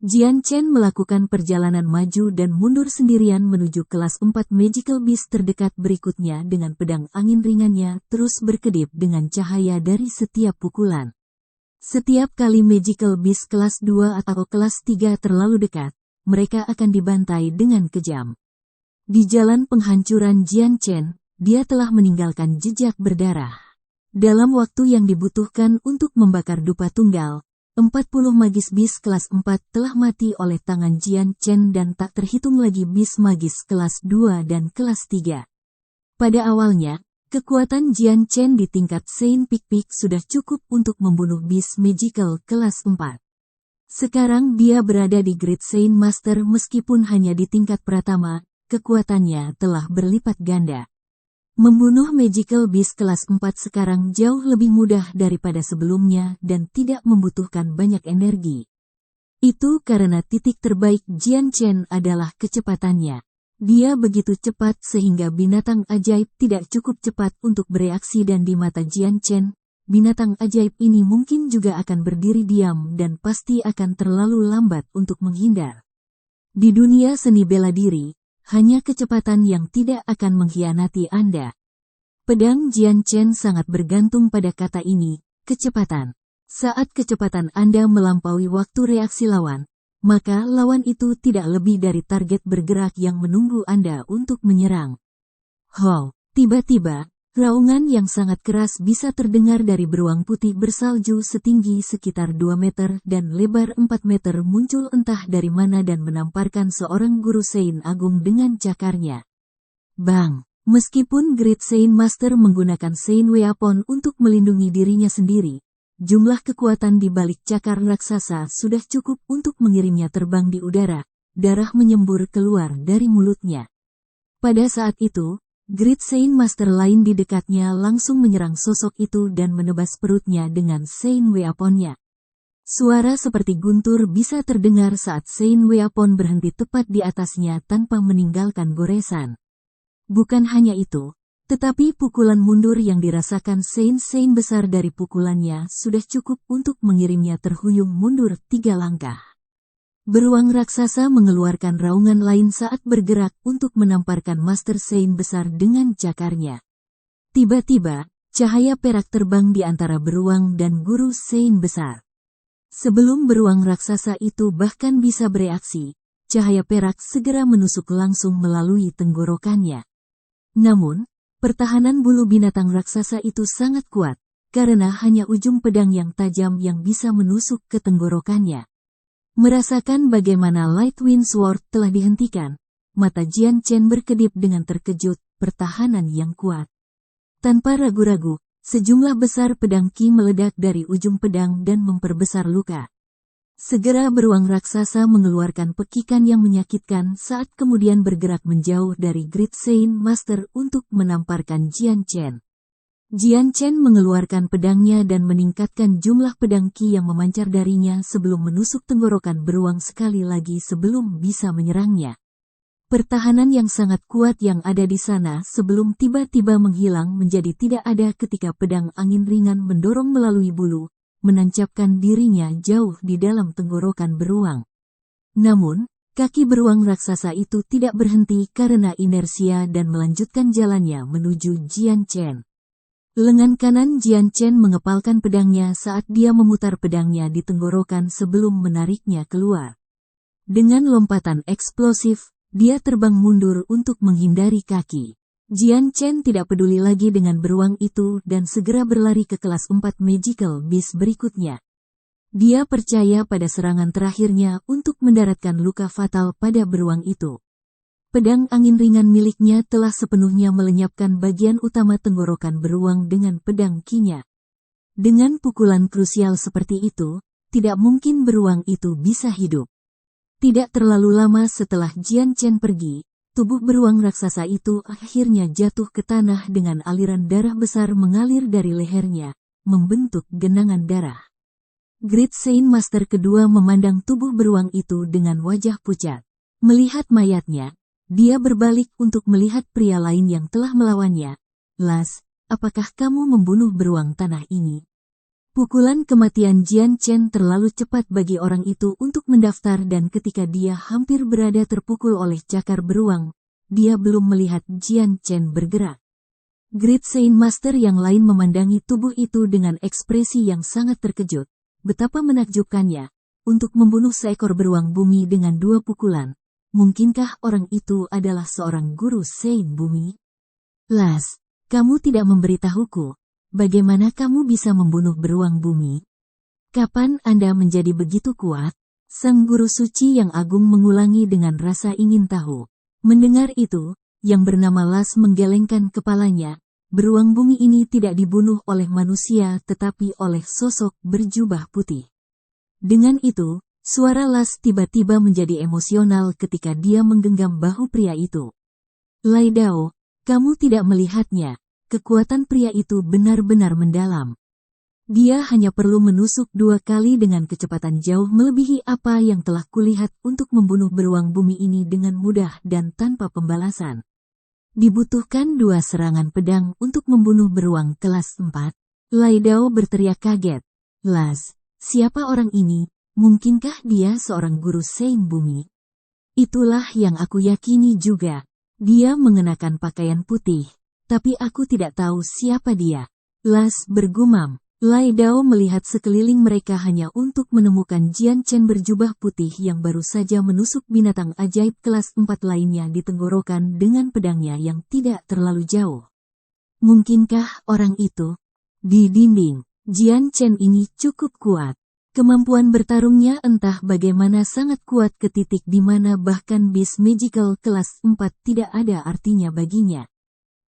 Jian Chen melakukan perjalanan maju dan mundur sendirian menuju kelas 4 Magical Beast terdekat berikutnya dengan pedang angin ringannya terus berkedip dengan cahaya dari setiap pukulan. Setiap kali Magical Beast kelas 2 atau kelas 3 terlalu dekat, mereka akan dibantai dengan kejam. Di jalan penghancuran Jian Chen, dia telah meninggalkan jejak berdarah. Dalam waktu yang dibutuhkan untuk membakar dupa tunggal, 40 magis beast kelas 4 telah mati oleh tangan Jian Chen dan tak terhitung lagi beast magis kelas 2 dan kelas 3. Pada awalnya, kekuatan Jian Chen di tingkat Saint Peak sudah cukup untuk membunuh beast magical kelas 4. Sekarang dia berada di Great Saint Master meskipun hanya di tingkat pratama, kekuatannya telah berlipat ganda. Membunuh Magical Beast kelas 4 sekarang jauh lebih mudah daripada sebelumnya dan tidak membutuhkan banyak energi. Itu karena titik terbaik Jian Chen adalah kecepatannya. Dia begitu cepat sehingga binatang ajaib tidak cukup cepat untuk bereaksi dan di mata Jian Chen, binatang ajaib ini mungkin juga akan berdiri diam dan pasti akan terlalu lambat untuk menghindar. Di dunia seni bela diri, hanya kecepatan yang tidak akan mengkhianati Anda. Pedang Jian Chen sangat bergantung pada kata ini, kecepatan. Saat kecepatan Anda melampaui waktu reaksi lawan, maka lawan itu tidak lebih dari target bergerak yang menunggu Anda untuk menyerang. How, tiba-tiba, raungan yang sangat keras bisa terdengar dari beruang putih bersalju setinggi sekitar 2 meter dan lebar 4 meter muncul entah dari mana dan menamparkan seorang guru Saint Agung dengan cakarnya. Bang! Meskipun Great Saint Master menggunakan Saint Weapon untuk melindungi dirinya sendiri, jumlah kekuatan di balik cakar raksasa sudah cukup untuk mengirimnya terbang di udara, darah menyembur keluar dari mulutnya. Pada saat itu, Great Saint Master lain di dekatnya langsung menyerang sosok itu dan menebas perutnya dengan Saint Weapon-nya. Suara seperti guntur bisa terdengar saat Saint Weapon berhenti tepat di atasnya tanpa meninggalkan goresan. Bukan hanya itu, tetapi pukulan mundur yang dirasakan Saint besar dari pukulannya sudah cukup untuk mengirimnya terhuyung mundur 3 langkah. Beruang raksasa mengeluarkan raungan lain saat bergerak untuk menamparkan Master Saint besar dengan cakarnya. Tiba-tiba, cahaya perak terbang di antara beruang dan guru Saint besar. Sebelum beruang raksasa itu bahkan bisa bereaksi, cahaya perak segera menusuk langsung melalui tenggorokannya. Namun, pertahanan bulu binatang raksasa itu sangat kuat, karena hanya ujung pedang yang tajam yang bisa menusuk ke tenggorokannya. Merasakan bagaimana Light Wind Sword telah dihentikan, mata Jian Chen berkedip dengan terkejut, pertahanan yang kuat. Tanpa ragu-ragu, sejumlah besar pedang Qi meledak dari ujung pedang dan memperbesar luka. Segera beruang raksasa mengeluarkan pekikan yang menyakitkan saat kemudian bergerak menjauh dari Great Saint Master untuk menamparkan Jian Chen. Jian Chen mengeluarkan pedangnya dan meningkatkan jumlah pedang Qi yang memancar darinya sebelum menusuk tenggorokan beruang sekali lagi sebelum bisa menyerangnya. Pertahanan yang sangat kuat yang ada di sana sebelum tiba-tiba menghilang menjadi tidak ada ketika pedang angin ringan mendorong melalui bulu, menancapkan dirinya jauh di dalam tenggorokan beruang. Namun, kaki beruang raksasa itu tidak berhenti karena inersia dan melanjutkan jalannya menuju Jian Chen. Lengan kanan Jian Chen mengepalkan pedangnya saat dia memutar pedangnya di tenggorokan sebelum menariknya keluar. Dengan lompatan eksplosif, dia terbang mundur untuk menghindari kaki. Jian Chen tidak peduli lagi dengan beruang itu dan segera berlari ke kelas 4 Magical Beast berikutnya. Dia percaya pada serangan terakhirnya untuk mendaratkan luka fatal pada beruang itu. Pedang angin ringan miliknya telah sepenuhnya melenyapkan bagian utama tenggorokan beruang dengan pedang Qi-nya. Dengan pukulan krusial seperti itu, tidak mungkin beruang itu bisa hidup. Tidak terlalu lama setelah Jian Chen pergi, tubuh beruang raksasa itu akhirnya jatuh ke tanah dengan aliran darah besar mengalir dari lehernya, membentuk genangan darah. Great Saint Master kedua memandang tubuh beruang itu dengan wajah pucat. Melihat mayatnya, dia berbalik untuk melihat pria lain yang telah melawannya. Las, apakah kamu membunuh beruang tanah ini? Pukulan kematian Jian Chen terlalu cepat bagi orang itu untuk mendaftar dan ketika dia hampir berada terpukul oleh cakar beruang, dia belum melihat Jian Chen bergerak. Great Saint Master yang lain memandangi tubuh itu dengan ekspresi yang sangat terkejut. Betapa menakjubkannya, untuk membunuh seekor beruang bumi dengan 2 pukulan. Mungkinkah orang itu adalah seorang guru Saint Bumi? Las, kamu tidak memberitahuku. Bagaimana kamu bisa membunuh beruang bumi? Kapan Anda menjadi begitu kuat? Sang guru suci yang agung mengulangi dengan rasa ingin tahu. Mendengar itu, yang bernama Las menggelengkan kepalanya. Beruang bumi ini tidak dibunuh oleh manusia tetapi oleh sosok berjubah putih. Dengan itu, suara Las tiba-tiba menjadi emosional ketika dia menggenggam bahu pria itu. Lai Dao, kamu tidak melihatnya. Kekuatan pria itu benar-benar mendalam. Dia hanya perlu menusuk 2 kali dengan kecepatan jauh melebihi apa yang telah kulihat untuk membunuh beruang bumi ini dengan mudah dan tanpa pembalasan. Dibutuhkan 2 serangan pedang untuk membunuh beruang kelas 4. Lai Dao berteriak kaget. Las, siapa orang ini? Mungkinkah dia seorang guru Saint Bumi? Itulah yang aku yakini juga. Dia mengenakan pakaian putih. Tapi aku tidak tahu siapa dia. Las bergumam. Lai Dao melihat sekeliling mereka hanya untuk menemukan Jian Chen berjubah putih yang baru saja menusuk binatang ajaib kelas 4 lainnya di tenggorokan dengan pedangnya yang tidak terlalu jauh. Mungkinkah orang itu? Di dinding, Jian Chen ini cukup kuat. Kemampuan bertarungnya entah bagaimana sangat kuat ke titik di mana bahkan Beast Magical kelas 4 tidak ada artinya baginya.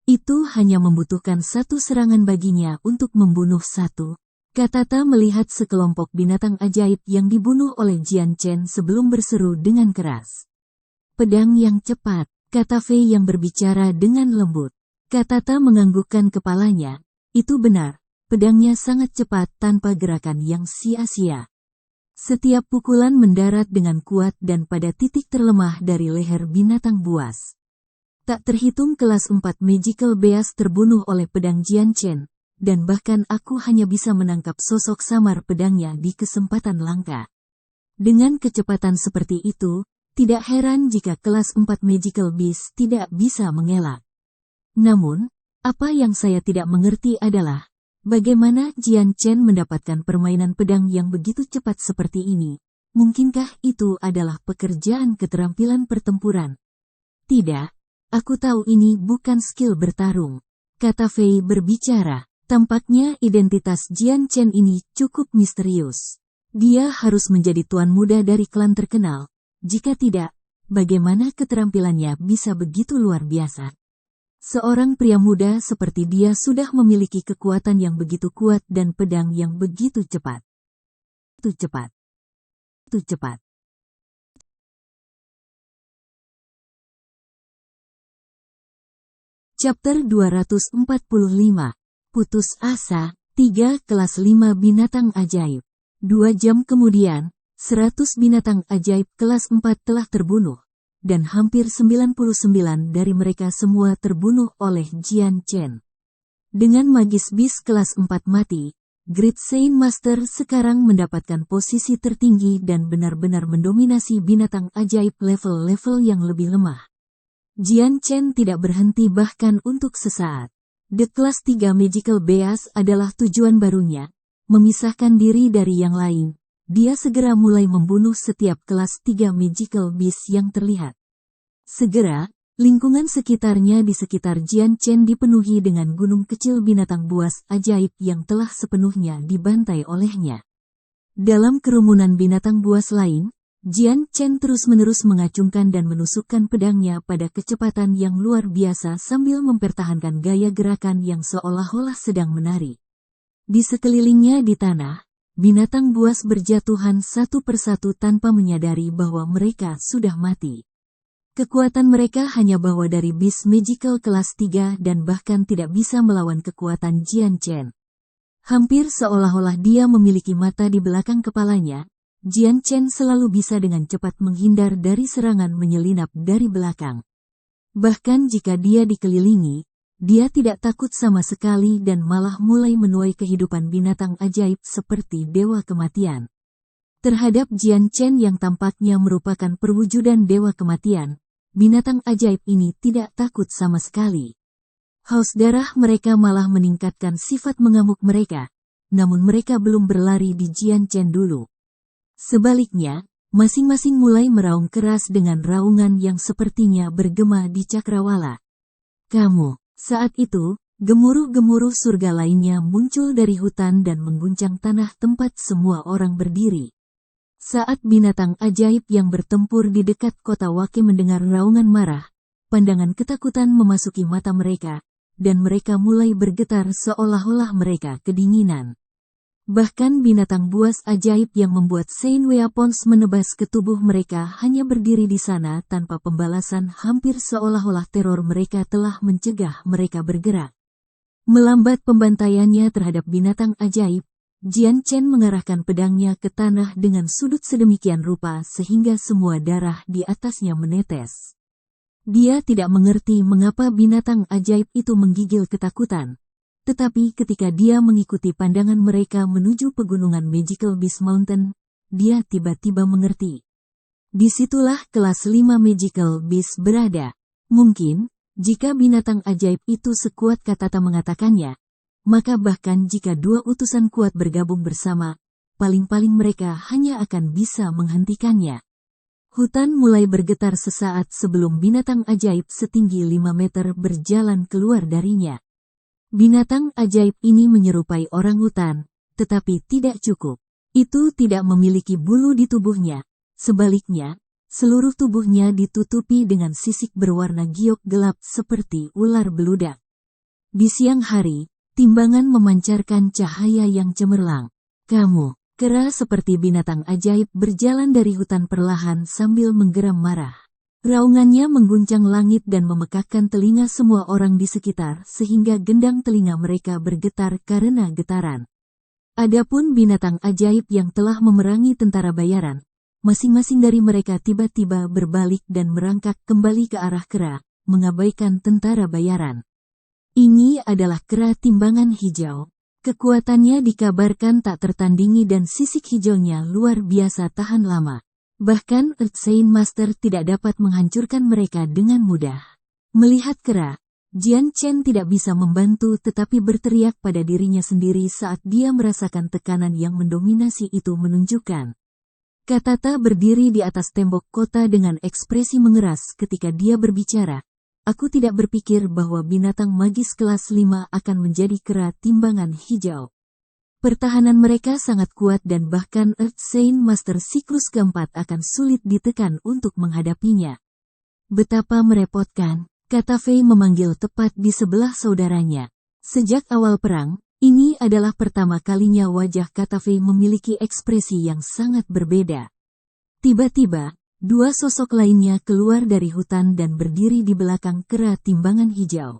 Itu hanya membutuhkan 1 serangan baginya untuk membunuh 1. Katata melihat sekelompok binatang ajaib yang dibunuh oleh Jian Chen sebelum berseru dengan keras. Pedang yang cepat, kata Fei yang berbicara dengan lembut. Katata menganggukkan kepalanya. Itu benar, pedangnya sangat cepat tanpa gerakan yang sia-sia. Setiap pukulan mendarat dengan kuat dan pada titik terlemah dari leher binatang buas. Tak terhitung kelas 4 Magical Beast terbunuh oleh pedang Jian Chen, dan bahkan aku hanya bisa menangkap sosok samar pedangnya di kesempatan langka. Dengan kecepatan seperti itu, tidak heran jika kelas 4 Magical Beast tidak bisa mengelak. Namun, apa yang saya tidak mengerti adalah, bagaimana Jian Chen mendapatkan permainan pedang yang begitu cepat seperti ini? Mungkinkah itu adalah pekerjaan keterampilan pertempuran? Tidak. Aku tahu ini bukan skill bertarung, kata Fei berbicara, Tampaknya identitas Jian Chen ini cukup misterius. Dia harus menjadi tuan muda dari klan terkenal. Jika tidak, bagaimana keterampilannya bisa begitu luar biasa? Seorang pria muda seperti dia sudah memiliki kekuatan yang begitu kuat dan pedang yang begitu cepat. Itu cepat. Itu cepat. Chapter 245. Putus asa, 3 kelas 5 binatang ajaib. 2 jam kemudian, 100 binatang ajaib kelas 4 telah terbunuh, dan hampir 99 dari mereka semua terbunuh oleh Jian Chen. Dengan magis bis kelas 4 mati, Great Saint Master sekarang mendapatkan posisi tertinggi dan benar-benar mendominasi binatang ajaib level-level yang lebih lemah. Jian Chen tidak berhenti bahkan untuk sesaat. The Class 3 Magical Beast adalah tujuan barunya, memisahkan diri dari yang lain. Dia segera mulai membunuh setiap kelas 3 Magical Beast yang terlihat. Segera, lingkungan sekitarnya di sekitar Jian Chen dipenuhi dengan gunung kecil binatang buas ajaib yang telah sepenuhnya dibantai olehnya. Dalam kerumunan binatang buas lain, Jian Chen terus-menerus mengacungkan dan menusukkan pedangnya pada kecepatan yang luar biasa sambil mempertahankan gaya gerakan yang seolah-olah sedang menari. Di sekelilingnya di tanah, binatang buas berjatuhan satu persatu tanpa menyadari bahwa mereka sudah mati. Kekuatan mereka hanya bawa dari bis magical kelas 3 dan bahkan tidak bisa melawan kekuatan Jian Chen. Hampir seolah-olah dia memiliki mata di belakang kepalanya, Jian Chen selalu bisa dengan cepat menghindar dari serangan menyelinap dari belakang. Bahkan jika dia dikelilingi, dia tidak takut sama sekali dan malah mulai menuai kehidupan binatang ajaib seperti dewa kematian. Terhadap Jian Chen yang tampaknya merupakan perwujudan dewa kematian, binatang ajaib ini tidak takut sama sekali. Haus darah mereka malah meningkatkan sifat mengamuk mereka, namun mereka belum berlari di Jian Chen dulu. Sebaliknya, masing-masing mulai meraung keras dengan raungan yang sepertinya bergema di cakrawala. Kamu, saat itu, gemuruh-gemuruh surga lainnya muncul dari hutan dan mengguncang tanah tempat semua orang berdiri. Saat binatang ajaib yang bertempur di dekat kota Wake mendengar raungan marah, pandangan ketakutan memasuki mata mereka, dan mereka mulai bergetar seolah-olah mereka kedinginan. Bahkan binatang buas ajaib yang membuat Saint Weapons menebas ke tubuh mereka hanya berdiri di sana tanpa pembalasan, hampir seolah-olah teror mereka telah mencegah mereka bergerak. Melambat pembantaiannya terhadap binatang ajaib, Jian Chen mengarahkan pedangnya ke tanah dengan sudut sedemikian rupa sehingga semua darah di atasnya menetes. Dia tidak mengerti mengapa binatang ajaib itu menggigil ketakutan. Tetapi ketika dia mengikuti pandangan mereka menuju pegunungan Magical Beast Mountain, dia tiba-tiba mengerti. Disitulah kelas 5 Magical Beast berada. Mungkin, jika binatang ajaib itu sekuat Katata mengatakannya, maka bahkan jika 2 utusan kuat bergabung bersama, paling-paling mereka hanya akan bisa menghentikannya. Hutan mulai bergetar sesaat sebelum binatang ajaib setinggi 5 meter berjalan keluar darinya. Binatang ajaib ini menyerupai orang hutan, tetapi tidak cukup. Itu tidak memiliki bulu di tubuhnya. Sebaliknya, seluruh tubuhnya ditutupi dengan sisik berwarna giok gelap seperti ular beludak. Di siang hari, timbangan memancarkan cahaya yang cemerlang. Kamu, kera seperti binatang ajaib berjalan dari hutan perlahan sambil menggeram marah. Raungannya mengguncang langit dan memekakkan telinga semua orang di sekitar sehingga gendang telinga mereka bergetar karena getaran. Adapun binatang ajaib yang telah memerangi tentara bayaran, masing-masing dari mereka tiba-tiba berbalik dan merangkak kembali ke arah kera, mengabaikan tentara bayaran. Ini adalah kera timbangan hijau. Kekuatannya dikabarkan tak tertandingi dan sisik hijaunya luar biasa tahan lama. Bahkan Earth Saint Master tidak dapat menghancurkan mereka dengan mudah. Melihat kera, Jian Chen tidak bisa membantu tetapi berteriak pada dirinya sendiri saat dia merasakan tekanan yang mendominasi itu menunjukkan. Katata berdiri di atas tembok kota dengan ekspresi mengeras ketika dia berbicara. aku tidak berpikir bahwa binatang magis kelas 5 akan menjadi kera timbangan hijau. Pertahanan mereka sangat kuat dan bahkan Earth Saint Master siklus keempat akan sulit ditekan untuk menghadapinya. Betapa merepotkan, kata Fei memanggil tepat di sebelah saudaranya. Sejak awal perang, ini adalah pertama kalinya wajah kata Fei memiliki ekspresi yang sangat berbeda. Tiba-tiba, dua sosok lainnya keluar dari hutan dan berdiri di belakang kera timbangan hijau.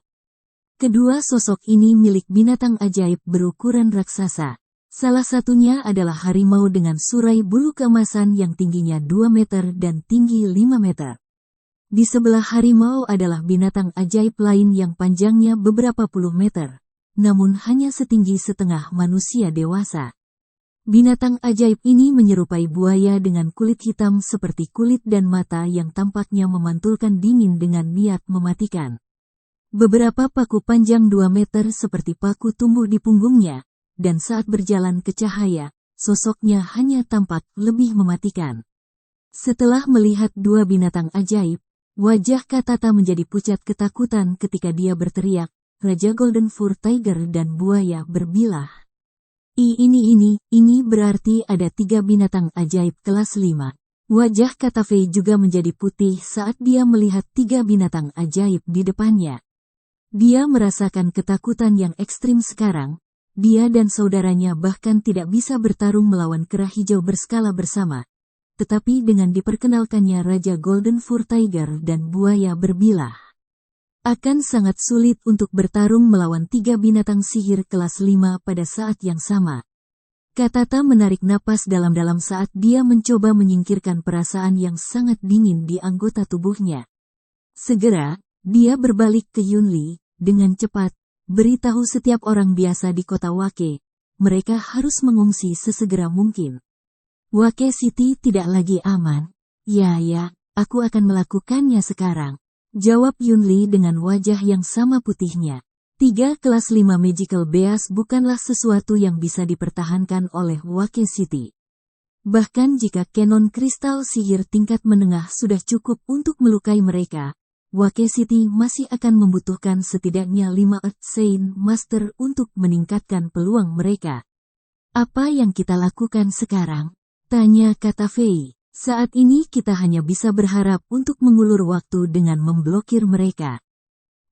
Kedua sosok ini milik binatang ajaib berukuran raksasa. Salah satunya adalah harimau dengan surai bulu keemasan yang tingginya 2 meter dan tinggi 5 meter. Di sebelah harimau adalah binatang ajaib lain yang panjangnya beberapa puluh meter, namun hanya setinggi setengah manusia dewasa. Binatang ajaib ini menyerupai buaya dengan kulit hitam seperti kulit dan mata yang tampaknya memantulkan dingin dengan niat mematikan. Beberapa paku panjang 2 meter seperti paku tumbuh di punggungnya, dan saat berjalan ke cahaya, sosoknya hanya tampak lebih mematikan. Setelah melihat dua binatang ajaib, wajah Katata menjadi pucat ketakutan ketika dia berteriak, Raja Golden Fur Tiger dan buaya berbilah. Ini berarti ada 3 binatang ajaib kelas 5. Wajah kata Fei juga menjadi putih saat dia melihat 3 binatang ajaib di depannya. Dia merasakan ketakutan yang ekstrim sekarang. Dia dan saudaranya bahkan tidak bisa bertarung melawan kera hijau berskala bersama. Tetapi dengan diperkenalkannya Raja Golden Fur Tiger dan buaya berbilah, akan sangat sulit untuk bertarung melawan 3 binatang sihir kelas 5 pada saat yang sama. Katata menarik napas dalam-dalam saat dia mencoba menyingkirkan perasaan yang sangat dingin di anggota tubuhnya. Segera, dia berbalik ke Yunli. Dengan cepat, beritahu setiap orang biasa di kota Wake, mereka harus mengungsi sesegera mungkin. Wake City tidak lagi aman. Ya, aku akan melakukannya sekarang, jawab Yunli dengan wajah yang sama putihnya. 3 kelas 5 Magical Beast bukanlah sesuatu yang bisa dipertahankan oleh Wake City. Bahkan jika Canon Kristal Sihir tingkat menengah sudah cukup untuk melukai mereka, Wake City masih akan membutuhkan setidaknya 5 Earth Saint Master untuk meningkatkan peluang mereka. Apa yang kita lakukan sekarang? Tanya kata Fei. Saat ini kita hanya bisa berharap untuk mengulur waktu dengan memblokir mereka.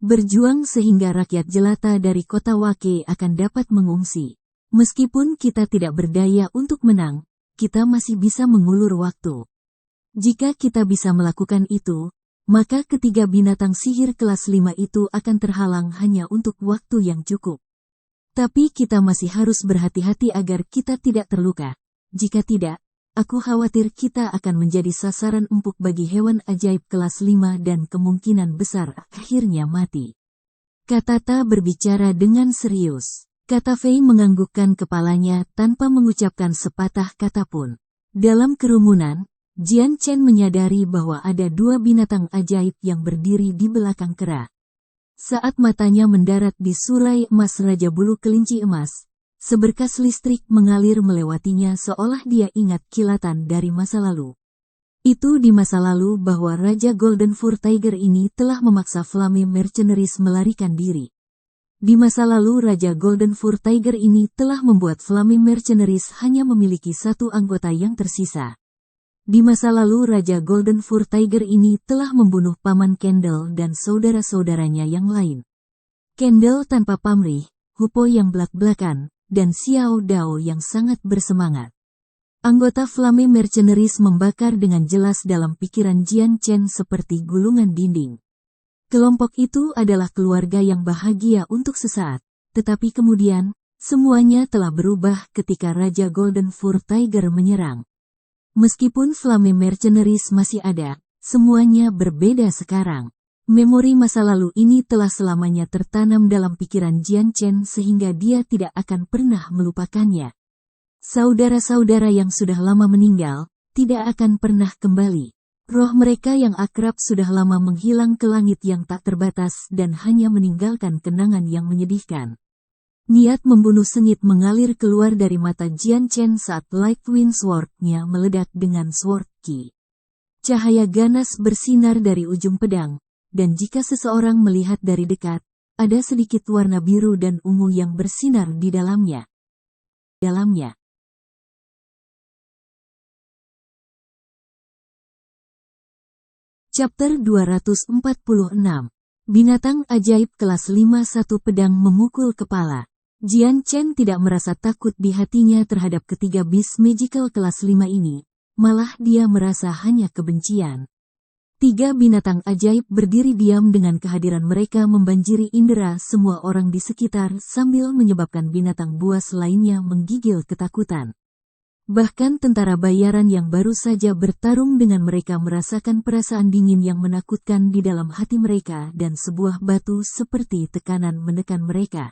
Berjuang sehingga rakyat jelata dari kota Wake akan dapat mengungsi. Meskipun kita tidak berdaya untuk menang, kita masih bisa mengulur waktu. Jika kita bisa melakukan itu, maka ketiga binatang sihir kelas 5 itu akan terhalang hanya untuk waktu yang cukup. Tapi kita masih harus berhati-hati agar kita tidak terluka. Jika tidak, aku khawatir kita akan menjadi sasaran empuk bagi hewan ajaib kelas 5 dan kemungkinan besar akhirnya mati. Katata berbicara dengan serius. Kata Fei menganggukkan kepalanya tanpa mengucapkan sepatah kata pun. Dalam kerumunan, Jian Chen menyadari bahwa ada 2 binatang ajaib yang berdiri di belakang kera. Saat matanya mendarat di surai emas Raja Bulu Kelinci Emas, seberkas listrik mengalir melewatinya seolah dia ingat kilatan dari masa lalu. Itu di masa lalu bahwa Raja Golden Fur Tiger ini telah memaksa Flame Mercenaries melarikan diri. Di masa lalu Raja Golden Fur Tiger ini telah membuat Flame Mercenaries hanya memiliki 1 anggota yang tersisa. Di masa lalu Raja Golden Fur Tiger ini telah membunuh Paman Kendall dan saudara-saudaranya yang lain. Kendall tanpa pamrih, Hupo yang belak-belakan, dan Xiao Dao yang sangat bersemangat. Anggota Flame Mercenaries membakar dengan jelas dalam pikiran Jian Chen seperti gulungan dinding. Kelompok itu adalah keluarga yang bahagia untuk sesaat, tetapi kemudian, semuanya telah berubah ketika Raja Golden Fur Tiger menyerang. Meskipun Flame Mercenaries masih ada, semuanya berbeda sekarang. Memori masa lalu ini telah selamanya tertanam dalam pikiran Jian Chen sehingga dia tidak akan pernah melupakannya. Saudara-saudara yang sudah lama meninggal, tidak akan pernah kembali. Roh mereka yang akrab sudah lama menghilang ke langit yang tak terbatas dan hanya meninggalkan kenangan yang menyedihkan. Niat membunuh sengit mengalir keluar dari mata Jian Chen saat Light Wind Sword-nya meledak dengan Sword Ki. Cahaya ganas bersinar dari ujung pedang, dan jika seseorang melihat dari dekat, ada sedikit warna biru dan ungu yang bersinar di dalamnya. Chapter 246. Binatang ajaib kelas 5. Satu pedang memukul kepala. Jian Chen tidak merasa takut di hatinya terhadap ketiga beast magical kelas 5 ini, malah dia merasa hanya kebencian. Tiga binatang ajaib berdiri diam dengan kehadiran mereka membanjiri indera semua orang di sekitar sambil menyebabkan binatang buas lainnya menggigil ketakutan. Bahkan tentara bayaran yang baru saja bertarung dengan mereka merasakan perasaan dingin yang menakutkan di dalam hati mereka dan sebuah batu seperti tekanan menekan mereka.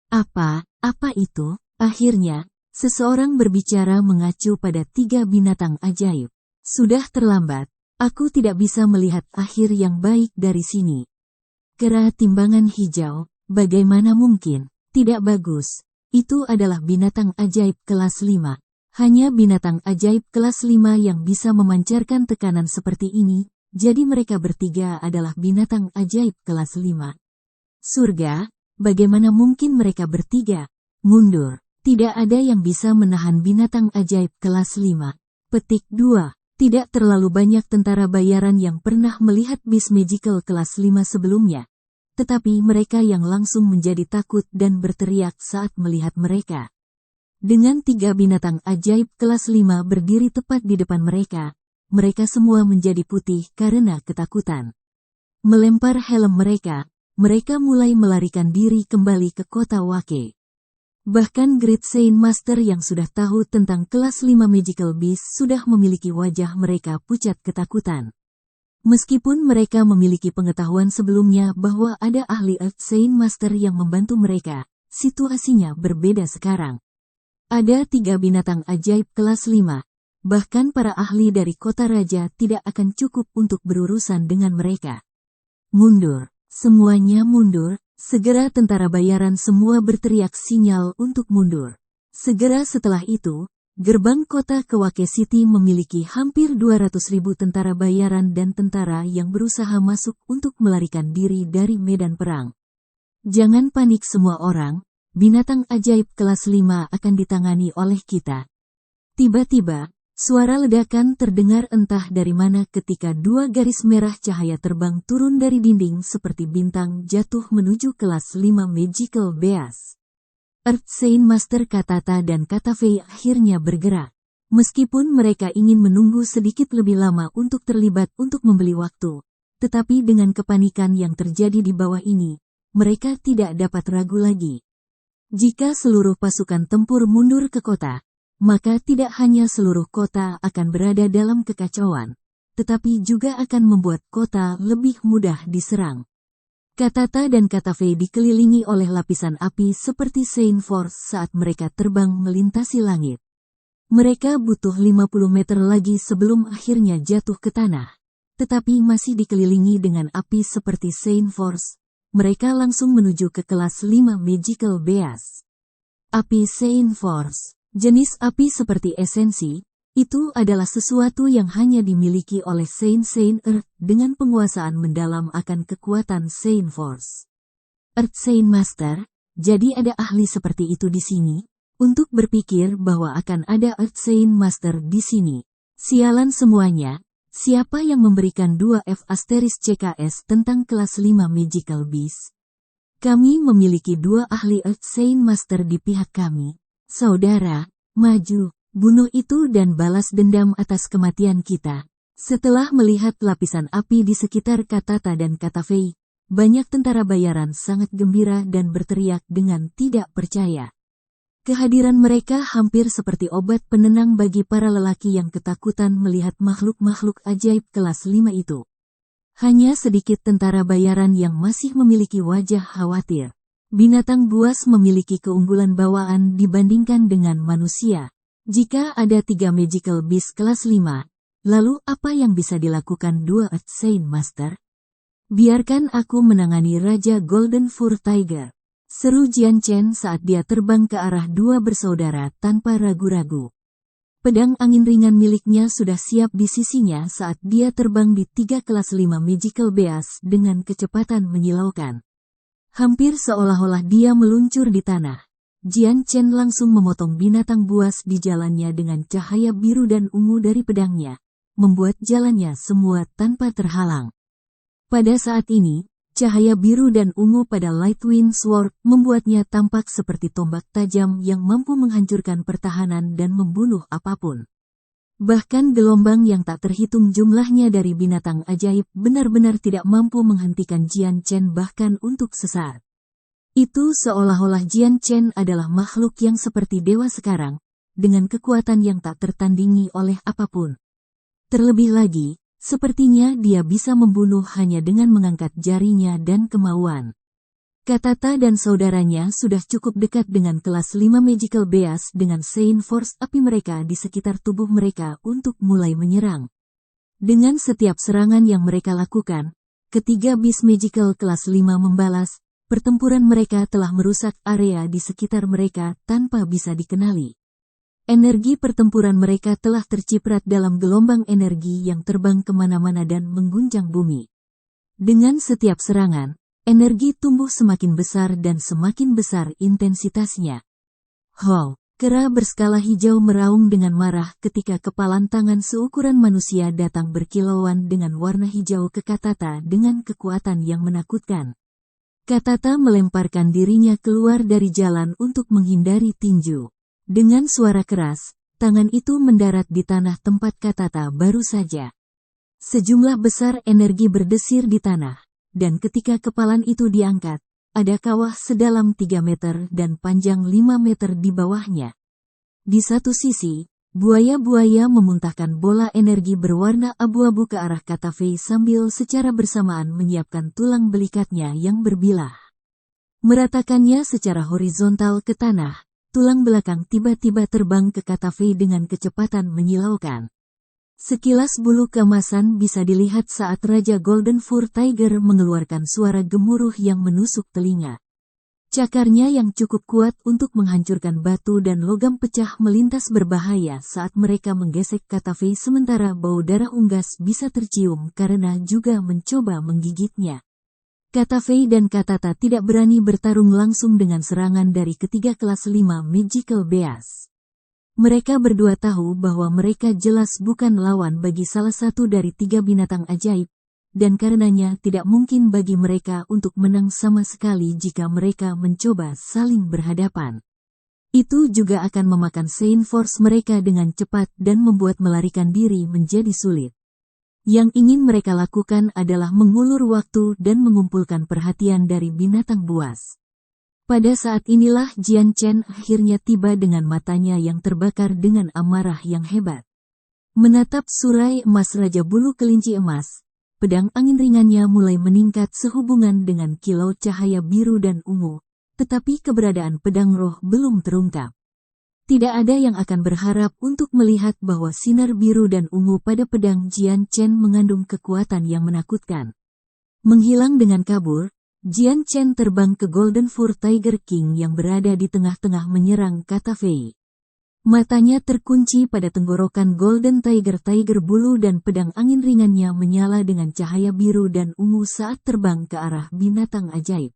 Apa itu? Akhirnya, seseorang berbicara mengacu pada tiga binatang ajaib. Sudah terlambat. Aku tidak bisa melihat akhir yang baik dari sini. Kera timbangan hijau, bagaimana mungkin? Tidak bagus. Itu adalah binatang ajaib kelas 5. Hanya binatang ajaib kelas 5 yang bisa memancarkan tekanan seperti ini, jadi mereka bertiga adalah binatang ajaib kelas 5. Surga, bagaimana mungkin mereka bertiga? Mundur. Tidak ada yang bisa menahan binatang ajaib kelas 5. Petik 2. Tidak terlalu banyak tentara bayaran yang pernah melihat beast magical kelas 5 sebelumnya. Tetapi mereka yang langsung menjadi takut dan berteriak saat melihat mereka. Dengan tiga binatang ajaib kelas 5 berdiri tepat di depan mereka, mereka semua menjadi putih karena ketakutan. Melempar helm mereka mulai melarikan diri kembali ke kota Wake. Bahkan Great Saint Master yang sudah tahu tentang kelas 5 Magical Beast sudah memiliki wajah mereka pucat ketakutan. Meskipun mereka memiliki pengetahuan sebelumnya bahwa ada ahli Earth Saint Master yang membantu mereka, situasinya berbeda sekarang. Ada tiga binatang ajaib kelas 5, bahkan para ahli dari kota raja tidak akan cukup untuk berurusan dengan mereka. Mundur, semuanya mundur. Segera tentara bayaran semua berteriak sinyal untuk mundur. Segera setelah itu, gerbang kota ke Wake City memiliki hampir 200.000 tentara bayaran dan tentara yang berusaha masuk untuk melarikan diri dari medan perang. Jangan panik semua orang, binatang ajaib kelas 5 akan ditangani oleh kita. Tiba-tiba, suara ledakan terdengar entah dari mana ketika dua garis merah cahaya terbang turun dari dinding seperti bintang jatuh menuju kelas 5 Magical Beast. Earth Saint Master Katata dan Katafei akhirnya bergerak. Meskipun mereka ingin menunggu sedikit lebih lama untuk terlibat untuk membeli waktu, tetapi dengan kepanikan yang terjadi di bawah ini, mereka tidak dapat ragu lagi. Jika seluruh pasukan tempur mundur ke kota, maka tidak hanya seluruh kota akan berada dalam kekacauan, tetapi juga akan membuat kota lebih mudah diserang. Katata dan Katafei dikelilingi oleh lapisan api seperti Saint Force saat mereka terbang melintasi langit. Mereka butuh 50 meter lagi sebelum akhirnya jatuh ke tanah, tetapi masih dikelilingi dengan api seperti Saint Force. Mereka langsung menuju ke kelas 5 Magical Beast. Api Saint Force. Jenis api seperti esensi, itu adalah sesuatu yang hanya dimiliki oleh Saint Earth dengan penguasaan mendalam akan kekuatan Saint Force. Earth Saint Master, jadi ada ahli seperti itu di sini, untuk berpikir bahwa akan ada Earth Saint Master di sini. Sialan semuanya, siapa yang memberikan 2F asterisk CKS tentang kelas 5 Magical Beast? Kami memiliki 2 ahli Earth Saint Master di pihak kami. Saudara, maju, bunuh itu dan balas dendam atas kematian kita. Setelah melihat lapisan api di sekitar Katata dan Katafei, banyak tentara bayaran sangat gembira dan berteriak dengan tidak percaya. Kehadiran mereka hampir seperti obat penenang bagi para lelaki yang ketakutan melihat makhluk-makhluk ajaib kelas 5 itu. Hanya sedikit tentara bayaran yang masih memiliki wajah khawatir. Binatang buas memiliki keunggulan bawaan dibandingkan dengan manusia. Jika ada 3 Magical Beast kelas 5, lalu apa yang bisa dilakukan 2 Earth Saint Master? Biarkan aku menangani Raja Golden Fur Tiger. Seru Jian Chen saat dia terbang ke arah 2 bersaudara tanpa ragu-ragu. Pedang angin ringan miliknya sudah siap di sisinya saat dia terbang di 3 kelas 5 Magical Beast dengan kecepatan menyilaukan. Hampir seolah-olah dia meluncur di tanah. Jian Chen langsung memotong binatang buas di jalannya dengan cahaya biru dan ungu dari pedangnya, membuat jalannya semua tanpa terhalang. Pada saat ini, cahaya biru dan ungu pada Lightwind Sword membuatnya tampak seperti tombak tajam yang mampu menghancurkan pertahanan dan membunuh apapun. Bahkan gelombang yang tak terhitung jumlahnya dari binatang ajaib benar-benar tidak mampu menghentikan Jian Chen bahkan untuk sesaat. Itu seolah-olah Jian Chen adalah makhluk yang seperti dewa sekarang, dengan kekuatan yang tak tertandingi oleh apapun. Terlebih lagi, sepertinya dia bisa membunuh hanya dengan mengangkat jarinya dan kemauan. Katata dan saudaranya sudah cukup dekat dengan kelas 5 Magical Beast dengan Sein Force api mereka di sekitar tubuh mereka untuk mulai menyerang. Dengan setiap serangan yang mereka lakukan, ketiga Beast Magical kelas 5 membalas, pertempuran mereka telah merusak area di sekitar mereka tanpa bisa dikenali. Energi pertempuran mereka telah terciprat dalam gelombang energi yang terbang kemana-mana dan mengguncang bumi. Dengan setiap serangan, energi tumbuh semakin besar dan semakin besar intensitasnya. How, kera berskala hijau meraung dengan marah ketika kepalan tangan seukuran manusia datang berkilauan dengan warna hijau ke Katata dengan kekuatan yang menakutkan. Katata melemparkan dirinya keluar dari jalan untuk menghindari tinju. Dengan suara keras, tangan itu mendarat di tanah tempat Katata baru saja. Sejumlah besar energi berdesir di tanah, dan ketika kepalan itu diangkat, ada kawah sedalam 3 meter dan panjang 5 meter di bawahnya. Di satu sisi, buaya-buaya memuntahkan bola energi berwarna abu-abu ke arah Katafei sambil secara bersamaan menyiapkan tulang belikatnya yang berbilah. Meratakannya secara horizontal ke tanah. Tulang belakang tiba-tiba terbang ke Katafei dengan kecepatan menyilaukan. Sekilas bulu keemasan bisa dilihat saat Raja Golden Fur Tiger mengeluarkan suara gemuruh yang menusuk telinga. Cakarnya yang cukup kuat untuk menghancurkan batu dan logam pecah melintas berbahaya saat mereka menggesek Katafei sementara bau darah unggas bisa tercium karena juga mencoba menggigitnya. Katafei dan Katata tidak berani bertarung langsung dengan serangan dari ketiga kelas 5 Magical Beast. Mereka berdua tahu bahwa mereka jelas bukan lawan bagi salah satu dari 3 binatang ajaib, dan karenanya tidak mungkin bagi mereka untuk menang sama sekali jika mereka mencoba saling berhadapan. Itu juga akan memakan Sein Force mereka dengan cepat dan membuat melarikan diri menjadi sulit. Yang ingin mereka lakukan adalah mengulur waktu dan mengumpulkan perhatian dari binatang buas. Pada saat inilah Jian Chen akhirnya tiba dengan matanya yang terbakar dengan amarah yang hebat. Menatap surai emas Raja Bulu Kelinci Emas, pedang angin ringannya mulai meningkat sehubungan dengan kilau cahaya biru dan ungu, tetapi keberadaan pedang roh belum terungkap. Tidak ada yang akan berharap untuk melihat bahwa sinar biru dan ungu pada pedang Jian Chen mengandung kekuatan yang menakutkan. Menghilang dengan kabur, Jian Chen terbang ke Golden Fur Tiger King yang berada di tengah-tengah menyerang Katafei. Matanya terkunci pada tenggorokan Golden Tiger bulu dan pedang angin ringannya menyala dengan cahaya biru dan ungu saat terbang ke arah binatang ajaib.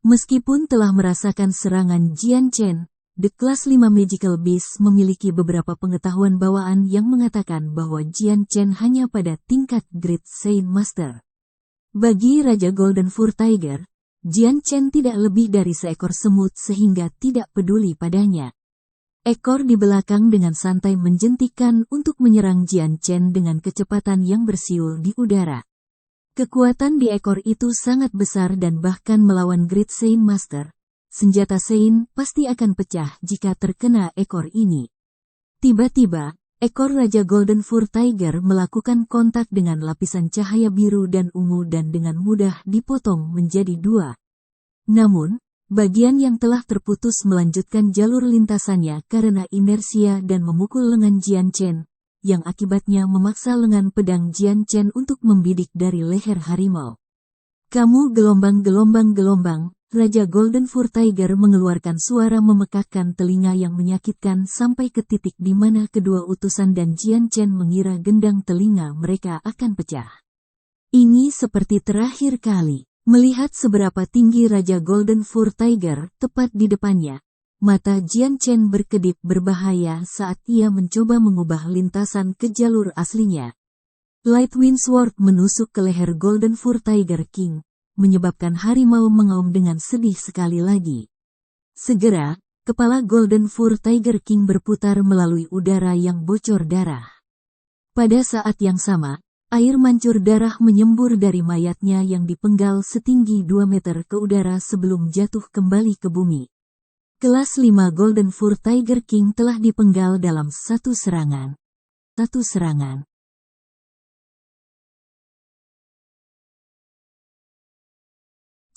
Meskipun telah merasakan serangan Jian Chen, The Class 5 Magical Beast memiliki beberapa pengetahuan bawaan yang mengatakan bahwa Jian Chen hanya pada tingkat Great Sein Master. Bagi Raja Golden Fur Tiger, Jian Chen tidak lebih dari seekor semut sehingga tidak peduli padanya. Ekor di belakang dengan santai menjentikkan untuk menyerang Jian Chen dengan kecepatan yang bersiul di udara. Kekuatan di ekor itu sangat besar dan bahkan melawan Great Sein Master. Senjata Sein pasti akan pecah jika terkena ekor ini. Tiba-tiba, ekor Raja Golden Fur Tiger melakukan kontak dengan lapisan cahaya biru dan ungu dan dengan mudah dipotong menjadi 2. Namun, bagian yang telah terputus melanjutkan jalur lintasannya karena inersia dan memukul lengan Jian Chen, yang akibatnya memaksa lengan pedang Jian Chen untuk membidik dari leher harimau. Kamu gelombang-gelombang-gelombang, Raja Golden Fur Tiger mengeluarkan suara memekakkan telinga yang menyakitkan sampai ke titik di mana kedua utusan dan Jian Chen mengira gendang telinga mereka akan pecah. Ini seperti terakhir kali. Melihat seberapa tinggi Raja Golden Fur Tiger tepat di depannya, mata Jian Chen berkedip berbahaya saat ia mencoba mengubah lintasan ke jalur aslinya. Light Wind Sword menusuk ke leher Golden Fur Tiger King, menyebabkan harimau mengaum dengan sedih sekali lagi. Segera, kepala Golden Fur Tiger King berputar melalui udara yang bocor darah. Pada saat yang sama, air mancur darah menyembur dari mayatnya yang dipenggal setinggi 2 meter ke udara sebelum jatuh kembali ke bumi. Kelas 5 Golden Fur Tiger King telah dipenggal dalam satu serangan.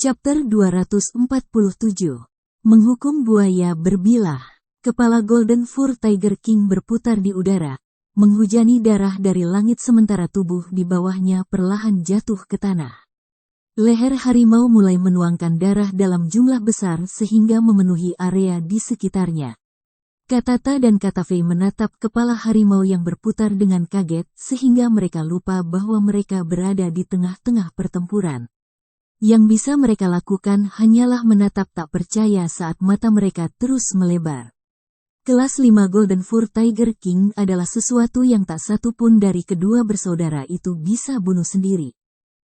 Chapter 247. Menghukum buaya berbilah. Kepala Golden Fur Tiger King berputar di udara, menghujani darah dari langit sementara tubuh di bawahnya perlahan jatuh ke tanah. Leher harimau mulai menuangkan darah dalam jumlah besar sehingga memenuhi area di sekitarnya. Katata dan Katafei menatap kepala harimau yang berputar dengan kaget sehingga mereka lupa bahwa mereka berada di tengah-tengah pertempuran. Yang bisa mereka lakukan hanyalah menatap tak percaya saat mata mereka terus melebar. Kelas 5 Golden Fur Tiger King adalah sesuatu yang tak satu pun dari kedua bersaudara itu bisa bunuh sendiri.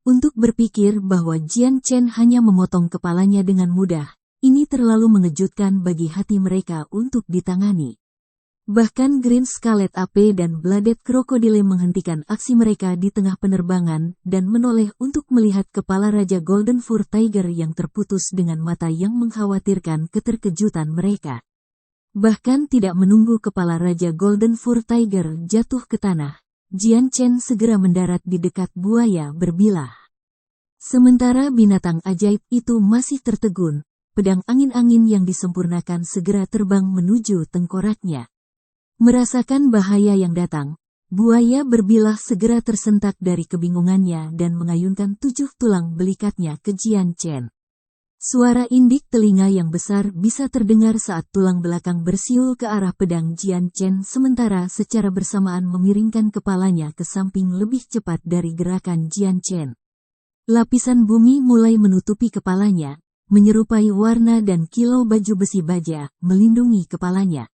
Untuk berpikir bahwa Jian Chen hanya memotong kepalanya dengan mudah, ini terlalu mengejutkan bagi hati mereka untuk ditangani. Bahkan Green Scarlet Ape dan Blooded Crocodile menghentikan aksi mereka di tengah penerbangan dan menoleh untuk melihat kepala Raja Golden Fur Tiger yang terputus dengan mata yang mengkhawatirkan keterkejutan mereka. Bahkan tidak menunggu kepala Raja Golden Fur Tiger jatuh ke tanah, Jian Chen segera mendarat di dekat buaya berbilah. Sementara binatang ajaib itu masih tertegun, pedang angin-angin yang disempurnakan segera terbang menuju tengkoraknya. Merasakan bahaya yang datang, buaya berbilah segera tersentak dari kebingungannya dan mengayunkan 7 tulang belikatnya ke Jian Chen. Suara indik telinga yang besar bisa terdengar saat tulang belakang bersiul ke arah pedang Jian Chen sementara secara bersamaan memiringkan kepalanya ke samping lebih cepat dari gerakan Jian Chen. Lapisan bumi mulai menutupi kepalanya, menyerupai warna dan kilau baju besi baja, melindungi kepalanya.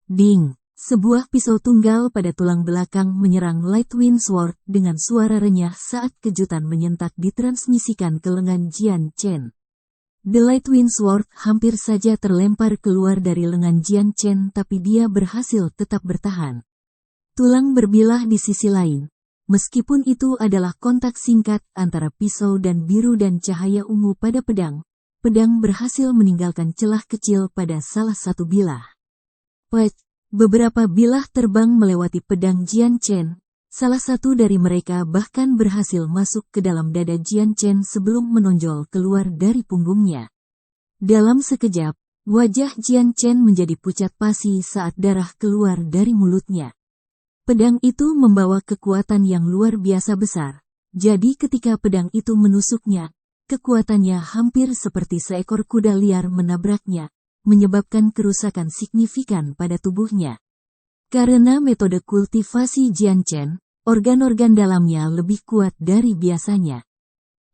Ding! Sebuah pisau tunggal pada tulang belakang menyerang Light Wind Sword dengan suara renyah saat kejutan menyentak ditransmisikan ke lengan Jian Chen. The Light Wind Sword hampir saja terlempar keluar dari lengan Jian Chen tapi dia berhasil tetap bertahan. Tulang berbilah di sisi lain. Meskipun itu adalah kontak singkat antara pisau dan biru dan cahaya ungu pada pedang, pedang berhasil meninggalkan celah kecil pada salah satu bilah. Beberapa bilah terbang melewati pedang Jian Chen, salah satu dari mereka bahkan berhasil masuk ke dalam dada Jian Chen sebelum menonjol keluar dari punggungnya. Dalam sekejap, wajah Jian Chen menjadi pucat pasi saat darah keluar dari mulutnya. Pedang itu membawa kekuatan yang luar biasa besar, jadi ketika pedang itu menusuknya, kekuatannya hampir seperti seekor kuda liar menabraknya, menyebabkan kerusakan signifikan pada tubuhnya. Karena metode kultivasi Jian Chen, organ-organ dalamnya lebih kuat dari biasanya.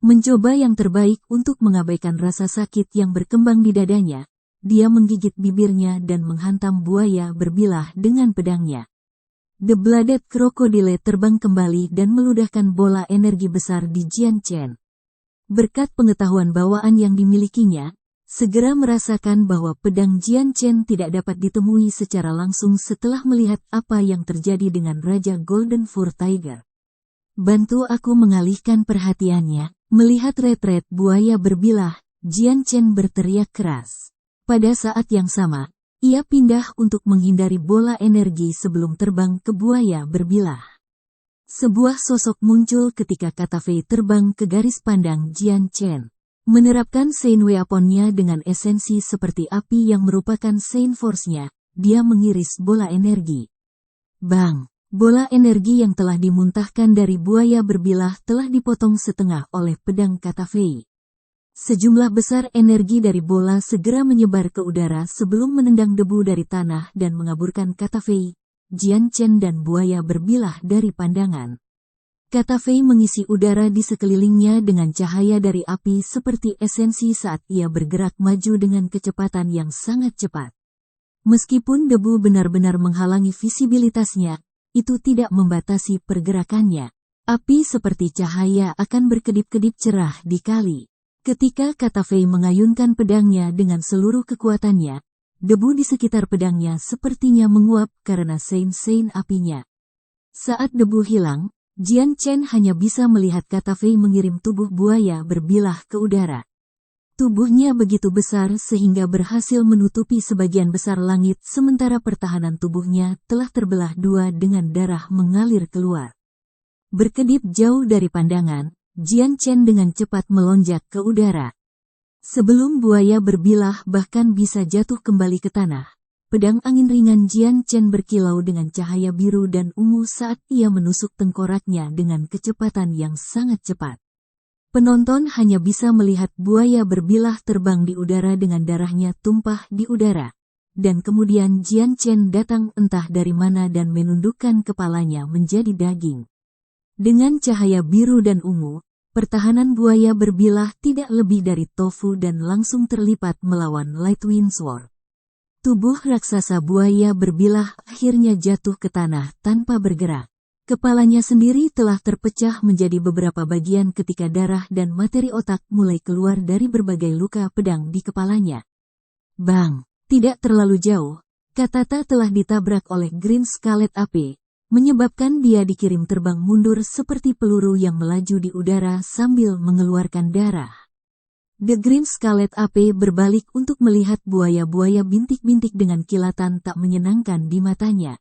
Mencoba yang terbaik untuk mengabaikan rasa sakit yang berkembang di dadanya, dia menggigit bibirnya dan menghantam buaya berbilah dengan pedangnya. The Blooded Crocodile terbang kembali dan meludahkan bola energi besar di Jian Chen. Berkat pengetahuan bawaan yang dimilikinya, segera merasakan bahwa pedang Jian Chen tidak dapat ditemui secara langsung setelah melihat apa yang terjadi dengan Raja Golden Fur Tiger. Bantu aku mengalihkan perhatiannya. Melihat retret buaya berbilah, Jian Chen berteriak keras. Pada saat yang sama, ia pindah untuk menghindari bola energi sebelum terbang ke buaya berbilah. Sebuah sosok muncul ketika Katafei terbang ke garis pandang Jian Chen. Menerapkan Saint Weapon-nya dengan esensi seperti api yang merupakan Saint Force-nya, dia mengiris bola energi. Bang! Bola energi yang telah dimuntahkan dari buaya berbilah telah dipotong setengah oleh pedang Katafei. Sejumlah besar energi dari bola segera menyebar ke udara sebelum menendang debu dari tanah dan mengaburkan kata Fei, Jian Chen dan buaya berbilah dari pandangan. Kata Fei mengisi udara di sekelilingnya dengan cahaya dari api seperti esensi saat ia bergerak maju dengan kecepatan yang sangat cepat. Meskipun debu benar-benar menghalangi visibilitasnya, itu tidak membatasi pergerakannya. Api seperti cahaya akan berkedip-kedip cerah di kali. Ketika kata Fei mengayunkan pedangnya dengan seluruh kekuatannya, debu di sekitar pedangnya sepertinya menguap karena sein-sein apinya. Saat debu hilang, Jian Chen hanya bisa melihat kata Fei mengirim tubuh buaya berbilah ke udara. Tubuhnya begitu besar sehingga berhasil menutupi sebagian besar langit sementara pertahanan tubuhnya telah terbelah dua dengan darah mengalir keluar. Berkedip jauh dari pandangan, Jian Chen dengan cepat melonjak ke udara. Sebelum buaya berbilah bahkan bisa jatuh kembali ke tanah, pedang angin ringan Jian Chen berkilau dengan cahaya biru dan ungu saat ia menusuk tengkoraknya dengan kecepatan yang sangat cepat. Penonton hanya bisa melihat buaya berbilah terbang di udara dengan darahnya tumpah di udara. Dan kemudian Jian Chen datang entah dari mana dan menundukkan kepalanya menjadi daging. Dengan cahaya biru dan ungu, pertahanan buaya berbilah tidak lebih dari tofu dan langsung terlipat melawan Lightwind Sword. Tubuh raksasa buaya berbilah akhirnya jatuh ke tanah tanpa bergerak. Kepalanya sendiri telah terpecah menjadi beberapa bagian ketika darah dan materi otak mulai keluar dari berbagai luka pedang di kepalanya. Bang! Tidak terlalu jauh, Katata telah ditabrak oleh Green Scarlet AP, menyebabkan dia dikirim terbang mundur seperti peluru yang melaju di udara sambil mengeluarkan darah. The Green Scarlet AP berbalik untuk melihat buaya-buaya bintik-bintik dengan kilatan tak menyenangkan di matanya.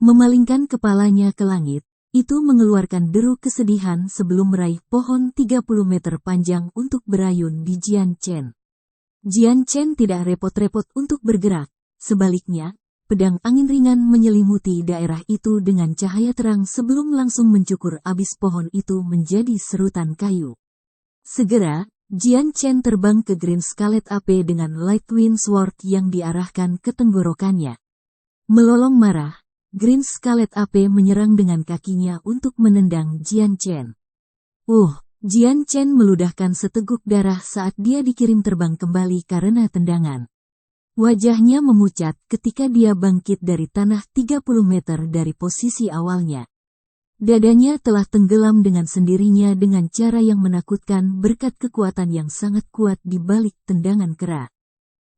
Memalingkan kepalanya ke langit, itu mengeluarkan deru kesedihan sebelum meraih pohon 30 meter panjang untuk berayun di Jian Chen. Jian Chen tidak repot-repot untuk bergerak, sebaliknya, pedang angin ringan menyelimuti daerah itu dengan cahaya terang sebelum langsung mencukur abis pohon itu menjadi serutan kayu. Segera, Jian Chen terbang ke Green Scarlet AP dengan Lightwind Sword yang diarahkan ke tenggorokannya. Melolong marah, Green Scarlet AP menyerang dengan kakinya untuk menendang Jian Chen. Jian Chen meludahkan seteguk darah saat dia dikirim terbang kembali karena tendangan. Wajahnya memucat ketika dia bangkit dari tanah 30 meter dari posisi awalnya. Dadanya telah tenggelam dengan sendirinya dengan cara yang menakutkan berkat kekuatan yang sangat kuat di balik tendangan kera.